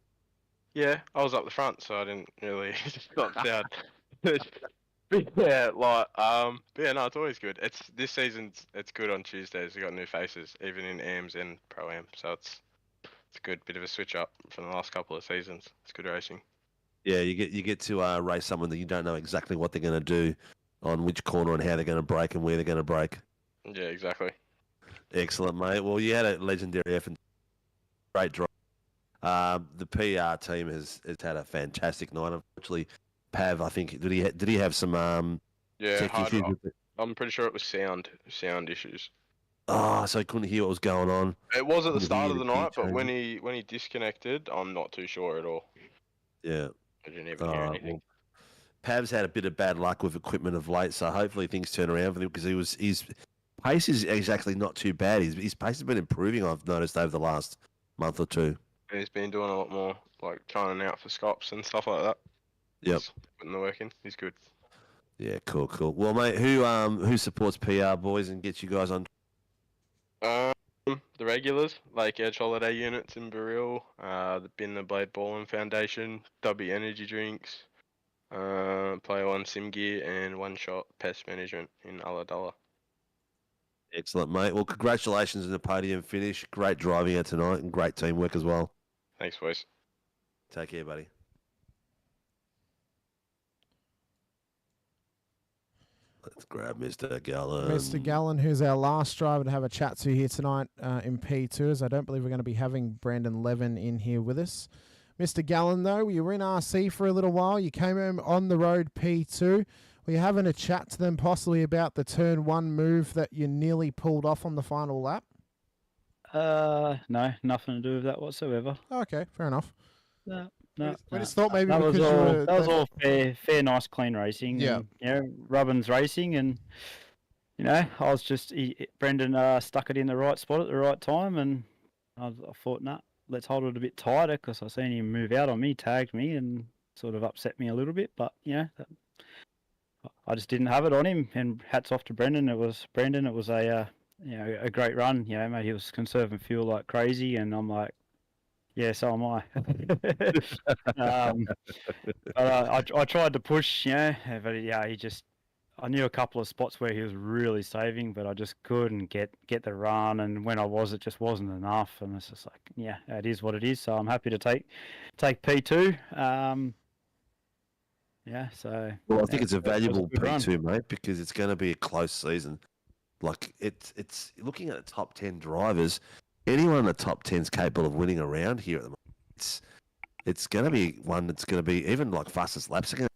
N: Yeah, I was up the front, so I didn't really stop down. But yeah, no, it's always good. This season's good on Tuesdays. We got new faces, even in AMs and Pro Am, so it's a good bit of a switch up from the last couple of seasons. It's good racing.
L: Yeah, you get to race someone that you don't know exactly what they're going to do on which corner and how they're going to brake and where they're going to brake.
N: Yeah, exactly.
L: Excellent, mate. Well, you had a legendary effort. Great drive. The PR team has had a fantastic night. Unfortunately, Pav, I think, did he have some tech issues with it?
N: I'm pretty sure it was sound issues.
L: Oh, so he couldn't hear what was going on.
N: It was at the start of the night, but when he disconnected, I'm not too sure at all.
L: Yeah.
N: I didn't even hear anything.
L: Well, Pav's had a bit of bad luck with equipment of late, so hopefully things turn around for him because his pace is actually not too bad. His pace has been improving, I've noticed, over the last month or two.
N: He's been doing a lot more, like trying out for scops and stuff like that.
L: Yep.
N: He's putting the work in. He's good.
L: Yeah, cool. Well, mate, who supports PR boys and gets you guys on?
N: The regulars, like Edge Holiday Units in Baril, the Bin the Blade Ballin Foundation, W Energy Drinks, Player One Sim Gear, and One Shot Pest Management in Ulladulla.
L: Excellent, mate. Well, congratulations on the podium finish. Great driving out tonight and great teamwork as well.
N: Thanks, boys.
L: Take care, buddy. Let's grab Mr. Gallen.
K: Mr. Gallen, who's our last driver to have a chat to here tonight in P2, as I don't believe we're going to be having Brandon Levin in here with us. Mr. Gallen, though, you were in RC for a little while. You came home on the road P2. Were you having a chat to them possibly about the turn 1 move that you nearly pulled off on the final lap?
O: No, nothing to do with that whatsoever.
K: Okay, fair enough.
O: No.
K: We just thought maybe
O: that was
K: because
O: all,
K: you were
O: that was all fair, nice, clean racing.
K: Yeah.
O: And, you know, Rubbin's racing, and you know, I was just Brendan stuck it in the right spot at the right time, and I thought, nah, let's hold it a bit tighter because I seen him move out on me, tagged me, and sort of upset me a little bit. But you know, I just didn't have it on him. And hats off to Brendan. It was a you know, a great run. You know, mate, he was conserving fuel like crazy, and I'm like, yeah, so am I. But I tried to push, you know, but yeah, I knew a couple of spots where he was really saving, but I just couldn't get the run, and when I was, it just wasn't enough, and it's just like, yeah, it is what it is. So I'm happy to take P2. Yeah, so.
L: Well, I think it's a
O: it was
L: valuable
O: good run.
L: P2, mate, because it's going to be a close season. Like it's looking at the top 10 drivers. Anyone in the top 10 is capable of winning around here at the moment. It's going to be one that's going to be even like fastest laps again.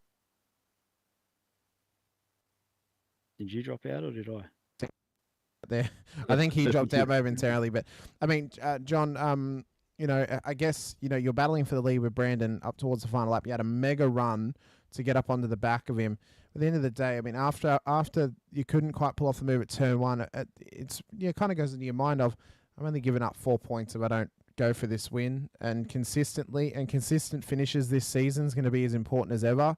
O: Did you drop out or did I?
K: There, I think he dropped out momentarily. But I mean, John, you know, I guess you know you're battling for the lead with Brandon up towards the final lap. You had a mega run to get up onto the back of him. At the end of the day, I mean, after you couldn't quite pull off the move at turn one, it's kind of goes into your mind of, I'm only giving up 4 points if I don't go for this win. And consistent finishes this season is going to be as important as ever.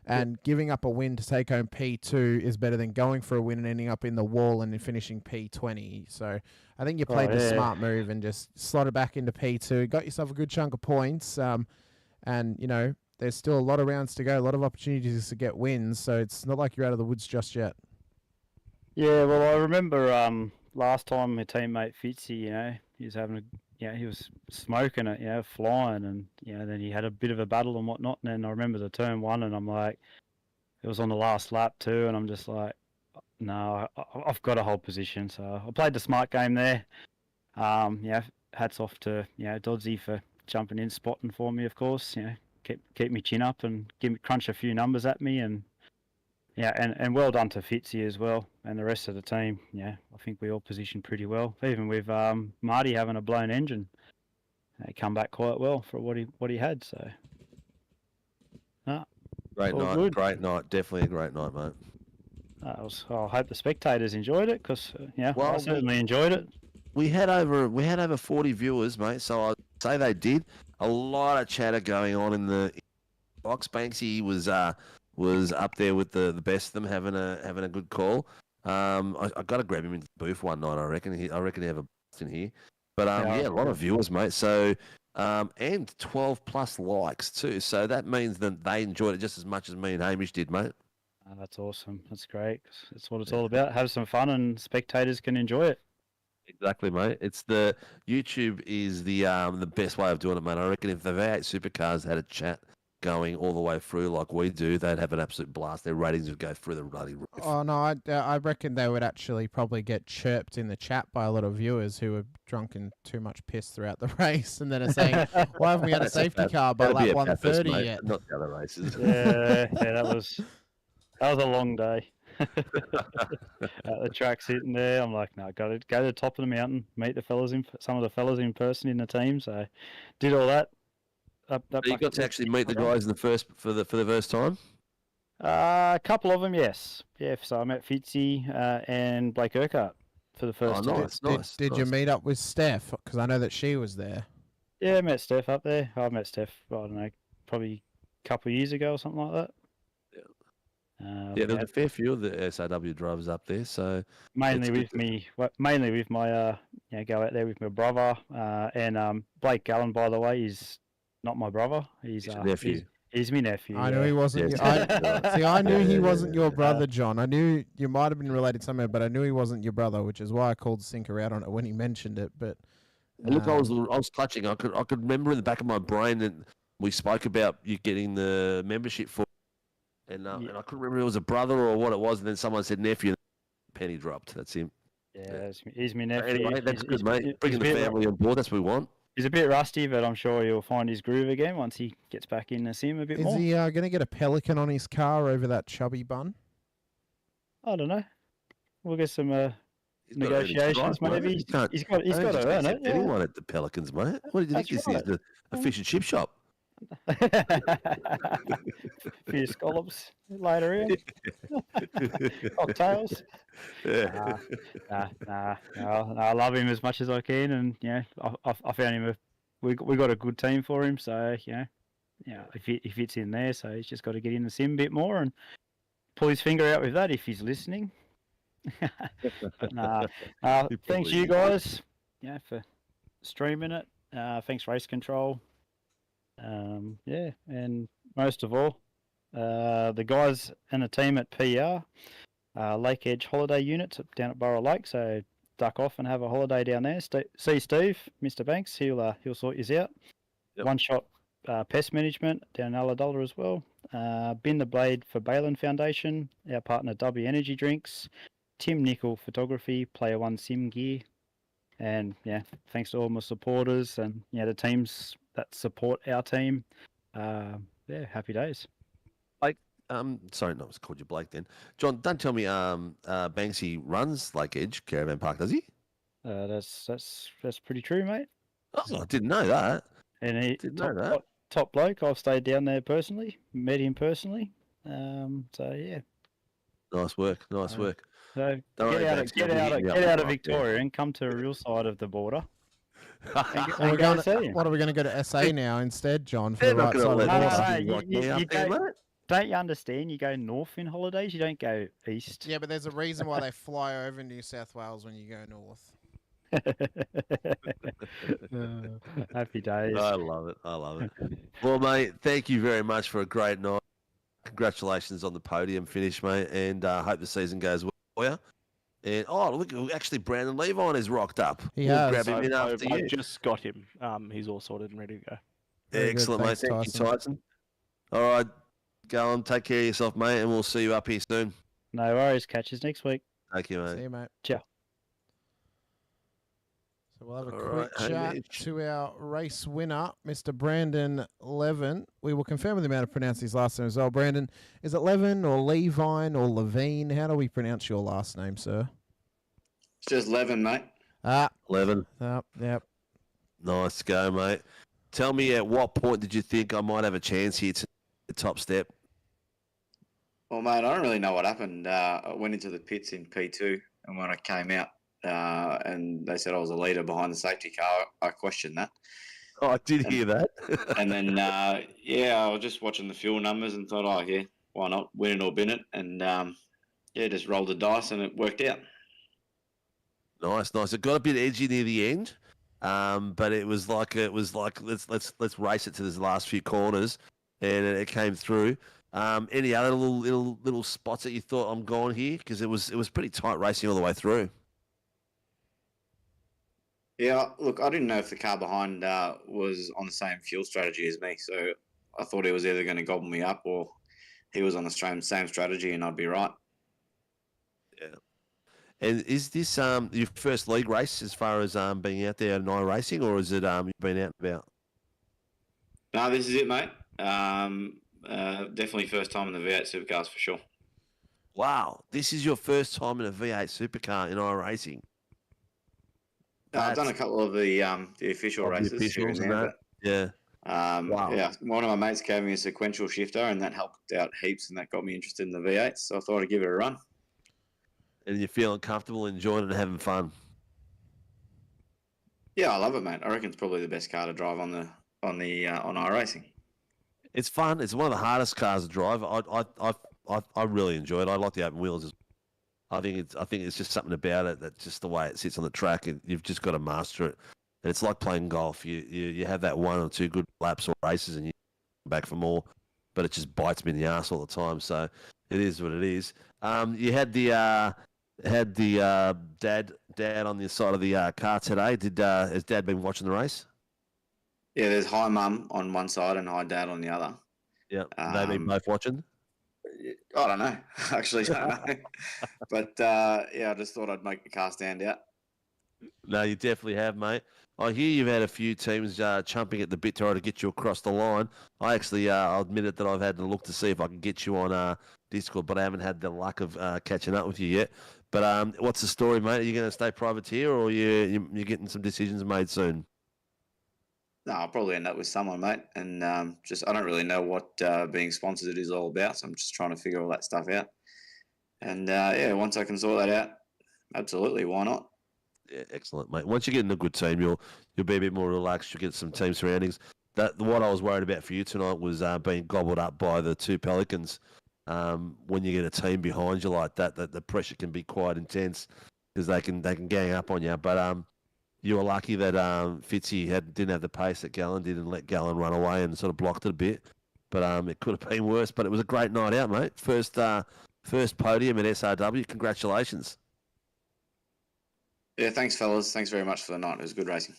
K: And giving up a win to take home P2 is better than going for a win and ending up in the wall and then finishing P20. So I think you played the smart move and just slotted back into P2. Got yourself a good chunk of points. And, you know, there's still a lot of rounds to go, a lot of opportunities to get wins. So it's not like you're out of the woods just yet.
O: Yeah, well, I remember last time my teammate Fitzy, you know, he was smoking it, you know, flying, and you know, then he had a bit of a battle and whatnot. And then I remember the turn one, and I'm like, it was on the last lap too, and I'm just like, no, I've got to hold position. So I played the smart game there. Yeah, hats off to Dodsey for jumping in, spotting for me, of course. You know, keep me chin up and crunch a few numbers at me, and yeah, and well done to Fitzy as well, and the rest of the team. Yeah, I think we all positioned pretty well. Even with Marty having a blown engine, they come back quite well for what he had. So,
L: Great night, definitely a great night, mate.
O: I hope the spectators enjoyed it because I certainly enjoyed it.
L: We had over 40 viewers, mate. So I'd say they did. A lot of chatter going on in the box. Banksy was up there with the best of them, having a good call. I got to grab him into the booth one night. I reckon he have a bust in here. But a lot of viewers, mate. So and 12 plus likes too. So that means that they enjoyed it just as much as me and Hamish did, mate.
O: That's awesome. That's great. That's what it's all about. Have some fun, and spectators can enjoy it.
L: Exactly, mate. It's the YouTube is the best way of doing it, mate. I reckon if the V8 Supercars had a chat going all the way through like we do, they'd have an absolute blast. Their ratings would go through the bloody roof.
K: Oh no, I reckon they would actually probably get chirped in the chat by a lot of viewers who were drunk and too much piss throughout the race, and then are saying, "Why haven't we had a safety car by lap 130 yet?"
L: Not the other races.
O: Yeah, that was a long day. At the track sitting there, I'm like, no, got to go to the top of the mountain, meet some of the fellas in person in the team. So, did all that.
L: You got to actually meet the guys for the first time.
O: A couple of them, yes. Yeah, so I met Fitzy and Blake Urquhart for the first time.
L: Nice.
K: Did you meet up with Steph? Because I know that she was there.
O: Yeah, I met Steph up there. I met Steph, I don't know, probably a couple of years ago or something like that.
L: Yeah, there's a fair few of the SAW drivers up there. So
O: mainly with my go out there with my brother and Blake Gallen. By the way, is not my brother. He's your
L: nephew.
O: He's my nephew.
K: I knew he wasn't. I knew he wasn't your brother, John. I knew you might have been related somewhere, but I knew he wasn't your brother, which is why I called Sinker out on it when he mentioned it. But
L: look, I was clutching. I could remember in the back of my brain that we spoke about you getting the membership for. And I couldn't remember if it was a brother or what it was, and then someone said nephew, and penny dropped. That's him.
O: Yeah, he's my nephew.
L: Anyway, that's good, mate. Bringing the family on board, that's what we want.
O: He's a bit rusty, but I'm sure he'll find his groove again once he gets back in the sim a bit more.
K: Is he going to get a Pelican on his car over that chubby bun?
O: I don't know. We'll get some negotiations, maybe. He's got to earn it.
L: Anyone at the Pelicans, mate. What did you think this is? A fish and chip shop?
O: Few scallops later in. Cocktails.
L: Yeah.
O: Nah. I love him as much as I can, and I found him we got a good team for him, so he fits in there. So he's just got to get in the sim a bit more and pull his finger out with that if he's listening. But thanks you guys, for streaming it. Thanks Race Control. And most of all, the guys and the team at PR, Lake Edge Holiday Units down at Burrow Lake. So duck off and have a holiday down there. See Steve, Mr. Banks. He'll sort you out.
L: Yep.
O: One Shot Pest Management down in Ulladulla as well. Bin the Blade for Balin Foundation. Our partner W Energy Drinks. Tim Nickel Photography. Player One Sim Gear. And thanks to all my supporters and the teams that support our team. Happy days.
L: Blake, sorry, no, I was called you Blake then. John, don't tell me Banksy runs Lake Edge Caravan Park, does he?
O: That's pretty true, mate.
L: Oh, I didn't know that.
O: And he
L: Didn't know that.
O: top bloke. I've stayed down there personally, met him personally. So yeah.
L: Nice work. Nice work.
O: So
L: Don't worry,
O: get
L: Banks,
O: out
L: I'll be
O: of
L: hitting you up.
O: Victoria and come to the real side of the border.
K: What are we going to go to SA now instead, John, for
L: They're
K: the
L: not
K: right
L: gonna
K: side of
L: let
K: the
L: us
K: border?
L: be up there, mate.
O: Don't you understand? You go north in holidays, you don't go east.
K: Yeah, but there's a reason why they fly over New South Wales when you go north.
O: Happy days.
L: I love it. I love it. Well, mate, thank you very much for a great night. Congratulations on the podium finish, mate, and hope the season goes well for you. And look, actually, Brandon Levine is rocked up.
K: He
L: We'll
K: has.
L: grab him in after
P: I
L: you.
P: just got him. He's all sorted and ready to go.
K: Very good.
L: Excellent, mate.
K: Thanks,
L: Thank
K: Tyson.
L: you, Tyson. All right, go on. Take care of yourself, mate, and we'll see you up here soon.
O: No worries. Catch us next week.
L: Thank you, mate.
K: See you, mate.
O: Ciao.
K: So we'll have a
L: All
K: quick
L: right,
K: chat
L: Hamish.
K: to our race winner, Mr. Brandon Levin. We will confirm with him how to pronounce his last name as well. Brandon, is it Levin or Levine or Levine? How do we pronounce your last name, sir?
Q: It's just Levin, mate.
L: 11.
K: Yep.
L: Nice go, mate. Tell me, at what point did you think I might have a chance here to the top step?
Q: Well, mate, I don't really know what happened. I went into the pits in P2, and when I came out, and they said I was a leader behind the safety car, I questioned that.
L: Oh, I did hear that.
Q: And then, I was just watching the fuel numbers and thought, why not win it or bin it? And just rolled the dice, and it worked out.
L: Nice. It got a bit edgy near the end, but it was like let's race it to these last few corners, and it came through. Any other little spots that you thought I'm gone here? Because it was pretty tight racing all the way through.
Q: Yeah, look, I didn't know if the car behind was on the same fuel strategy as me, so I thought he was either going to gobble me up or he was on the same strategy, and I'd be right.
L: Yeah. And is this your first league race as far as being out there at IRacing, or is it you've been out and about?
Q: No, this is it, mate. Definitely first time in the V8 Supercars for sure.
L: Wow, this is your first time in a V8 supercar in iRacing.
Q: I've done a couple of the official races. Here and there,
L: yeah.
Q: Wow. Yeah, one of my mates gave me a sequential shifter, and that helped out heaps, and that got me interested in the V8. So I thought I'd give it a run.
L: And you're feeling comfortable, enjoying it, and having fun.
Q: Yeah, I love it, mate. I reckon it's probably the best car to drive on iRacing.
L: It's fun. It's one of the hardest cars to drive. I really enjoy it. I like the open wheels. I think it's just something about it that just the way it sits on the track, and you've just got to master it. And it's like playing golf. You have that one or two good laps or races, and you come back for more. But it just bites me in the ass all the time. So it is what it is. You had the dad on the side of the car today. Has Dad been watching the race?
Q: Yeah, there's hi mum on one side and hi dad on the other.
L: Yeah, they been both watching.
Q: I don't know. Actually, don't know. But I just thought I'd make the car stand out.
L: No, you definitely have, mate. I hear you've had a few teams chomping at the bit to try to get you across the line. I actually, I'll admit it that I've had to look to see if I can get you on Discord, but I haven't had the luck of catching up with you yet. But what's the story, mate? Are you going to stay privateer, or you're getting some decisions made soon?
Q: No, I'll probably end up with someone, mate. And just I don't really know what being sponsored is all about, so I'm just trying to figure all that stuff out. And yeah, once I can sort that out, absolutely, why not?
L: Yeah, excellent, mate. Once you get in a good team, you'll be a bit more relaxed. You'll get some team surroundings. What I was worried about for you tonight was being gobbled up by the two Pelicans. When you get a team behind you like that, the pressure can be quite intense because they can gang up on you. But you were lucky that Fitzy didn't have the pace that Gallen did and let Gallen run away and sort of blocked it a bit. But it could have been worse. But it was a great night out, mate. First podium at SRW. Congratulations.
Q: Yeah, thanks, fellas. Thanks very much for the night. It was good racing.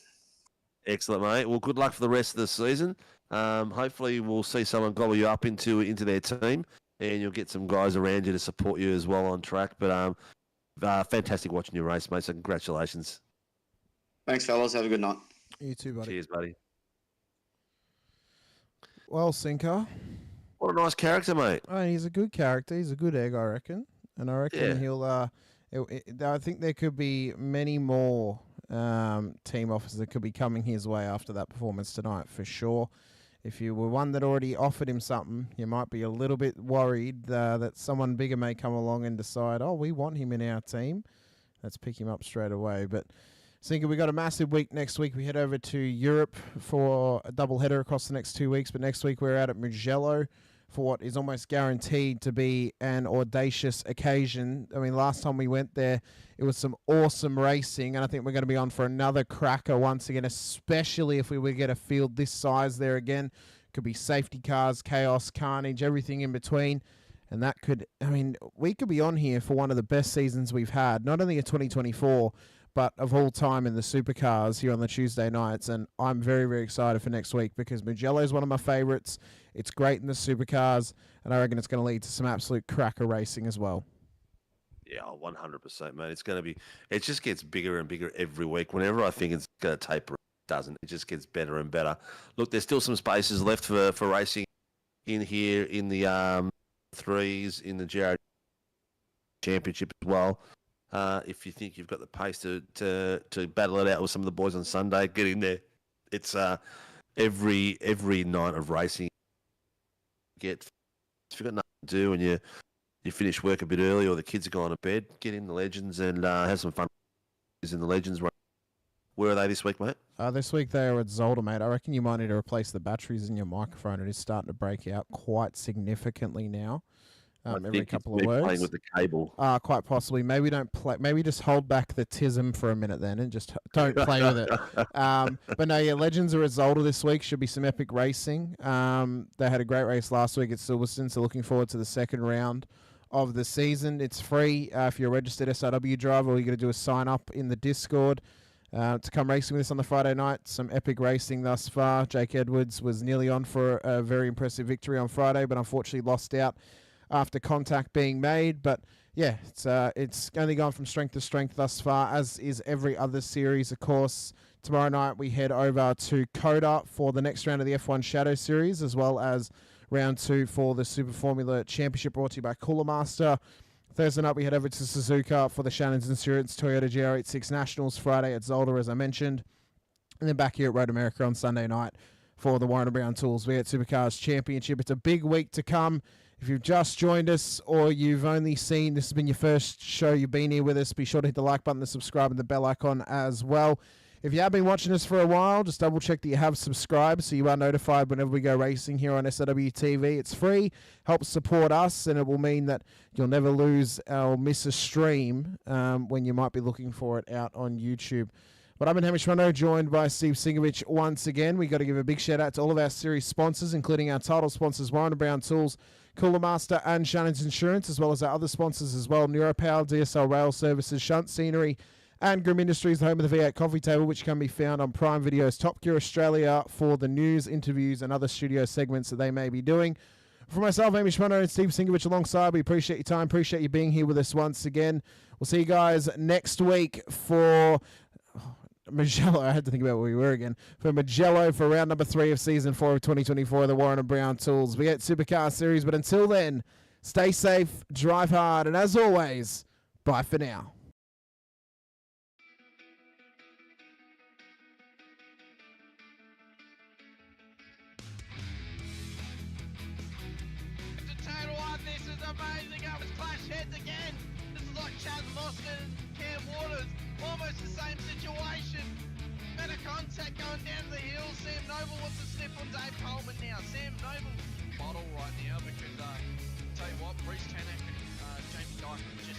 L: Excellent, mate. Well, good luck for the rest of the season. Hopefully, we'll see someone gobble you up into their team, and you'll get some guys around you to support you as well on track. But fantastic watching you race, mate. So congratulations.
Q: Thanks, fellas. Have a good night.
K: You too, buddy.
L: Cheers, buddy.
K: Well, Sinker.
L: What a nice character, mate.
K: Oh, he's a good character. He's a good egg, I reckon. And I reckon he'll. I think there could be many more team offers that could be coming his way after that performance tonight, for sure. If you were one that already offered him something, you might be a little bit worried that someone bigger may come along and decide, oh, we want him in our team. Let's pick him up straight away. But Sinker, we got a massive week next week. We head over to Europe for a double header across the next 2 weeks. But next week we're out at Mugello for what is almost guaranteed to be an audacious occasion. I mean, last time we went there, it was some awesome racing, and I think we're going to be on for another cracker once again, especially if we would get a field this size there again. Could be safety cars, chaos, carnage, everything in between. And that could, I mean, we could be on here for one of the best seasons we've had, not only in 2024, but of all time in the supercars here on the Tuesday nights. And I'm very, very excited for next week because Mugello is one of my favorites. It's great in the supercars, and I reckon it's going to lead to some absolute cracker racing as well.
L: Yeah, 100%, mate. It's going to be. It just gets bigger and bigger every week. Whenever I think it's going to taper, it doesn't. It just gets better and better. Look, there's still some spaces left for racing in here in the threes in the GR Championship as well. If you think you've got the pace to battle it out with some of the boys on Sunday, get in there. It's every night of racing. If you've got nothing to do and you finish work a bit early or the kids are gone to bed, get in the Legends and have some fun in the Legends. Where are they this week, mate?
K: This week they are at Zolder, mate. I reckon you might need to replace the batteries in your microphone. It is starting to break out quite significantly now. Every couple of words.
L: Playing with the cable.
K: Quite possibly. Maybe don't play. Maybe just hold back the tism for a minute then, and just don't play with it. But no, yeah, Legends are at Zolder this week. Should be some epic racing. They had a great race last week at Silverstone, so looking forward to the second round of the season. It's free if you're a registered SRW driver. All you got to do is sign up in the Discord to come racing with us on the Friday night. Some epic racing thus far. Jake Edwards was nearly on for a very impressive victory on Friday, but unfortunately lost out after contact being made. But yeah, it's only gone from strength to strength thus far, as is every other series, of course. Tomorrow night we head over to Coda for the next round of the F1 Shadow Series, as well as round 2 for the Super Formula Championship, brought to you by Cooler Master. Thursday night we head over to Suzuka for the Shannon's Insurance Toyota GR86 Nationals. Friday at Zolder, as I mentioned. And then back here at Road America on Sunday night for the Warren Brown Tools V8 Supercars Championship. It's a big week to come. If you've just joined us or you've only seen, this has been your first show, you've been here with us, be sure to hit the like button, the subscribe, and the bell icon as well. If you have been watching us for a while, just double check that you have subscribed so you are notified whenever we go racing here on SRW TV. It's free, helps support us, and it will mean that you'll never lose or miss a stream when you might be looking for it out on YouTube. But I've been Hamish Munro, joined by Steve Sinkovic once again. We've got to give a big shout out to all of our series sponsors, including our title sponsors, Warren Brown Tools, Cooler Master, and Shannon's Insurance, as well as our other sponsors as well, NeuroPower, DSL Rail Services, Shunt Scenery, and Grim Industries, the home of the V8 Coffee Table, which can be found on Prime Video's Top Gear Australia for the news, interviews, and other studio segments that they may be doing. For myself, Hamish Munro, and Steve Sinkovic alongside, we appreciate your time, appreciate you being here with us once again. We'll see you guys next week for Mugello. I had to think about where we were again. For Mugello for round number 3 of season 4 of 2024, the Warren Brown Tools V8 Supercar Series. But until then, stay safe, drive hard, and as always, bye for now.
A: amazing. Up, it's clash heads again. This is like Chaz Mostert and Cam Waters. Almost the same situation. Better contact going down the hill. Sam Noble wants to sniff on Dave Coleman now. Sam Noble bottle right now because tell you what, Bruce Tanak and Jamie Dyke just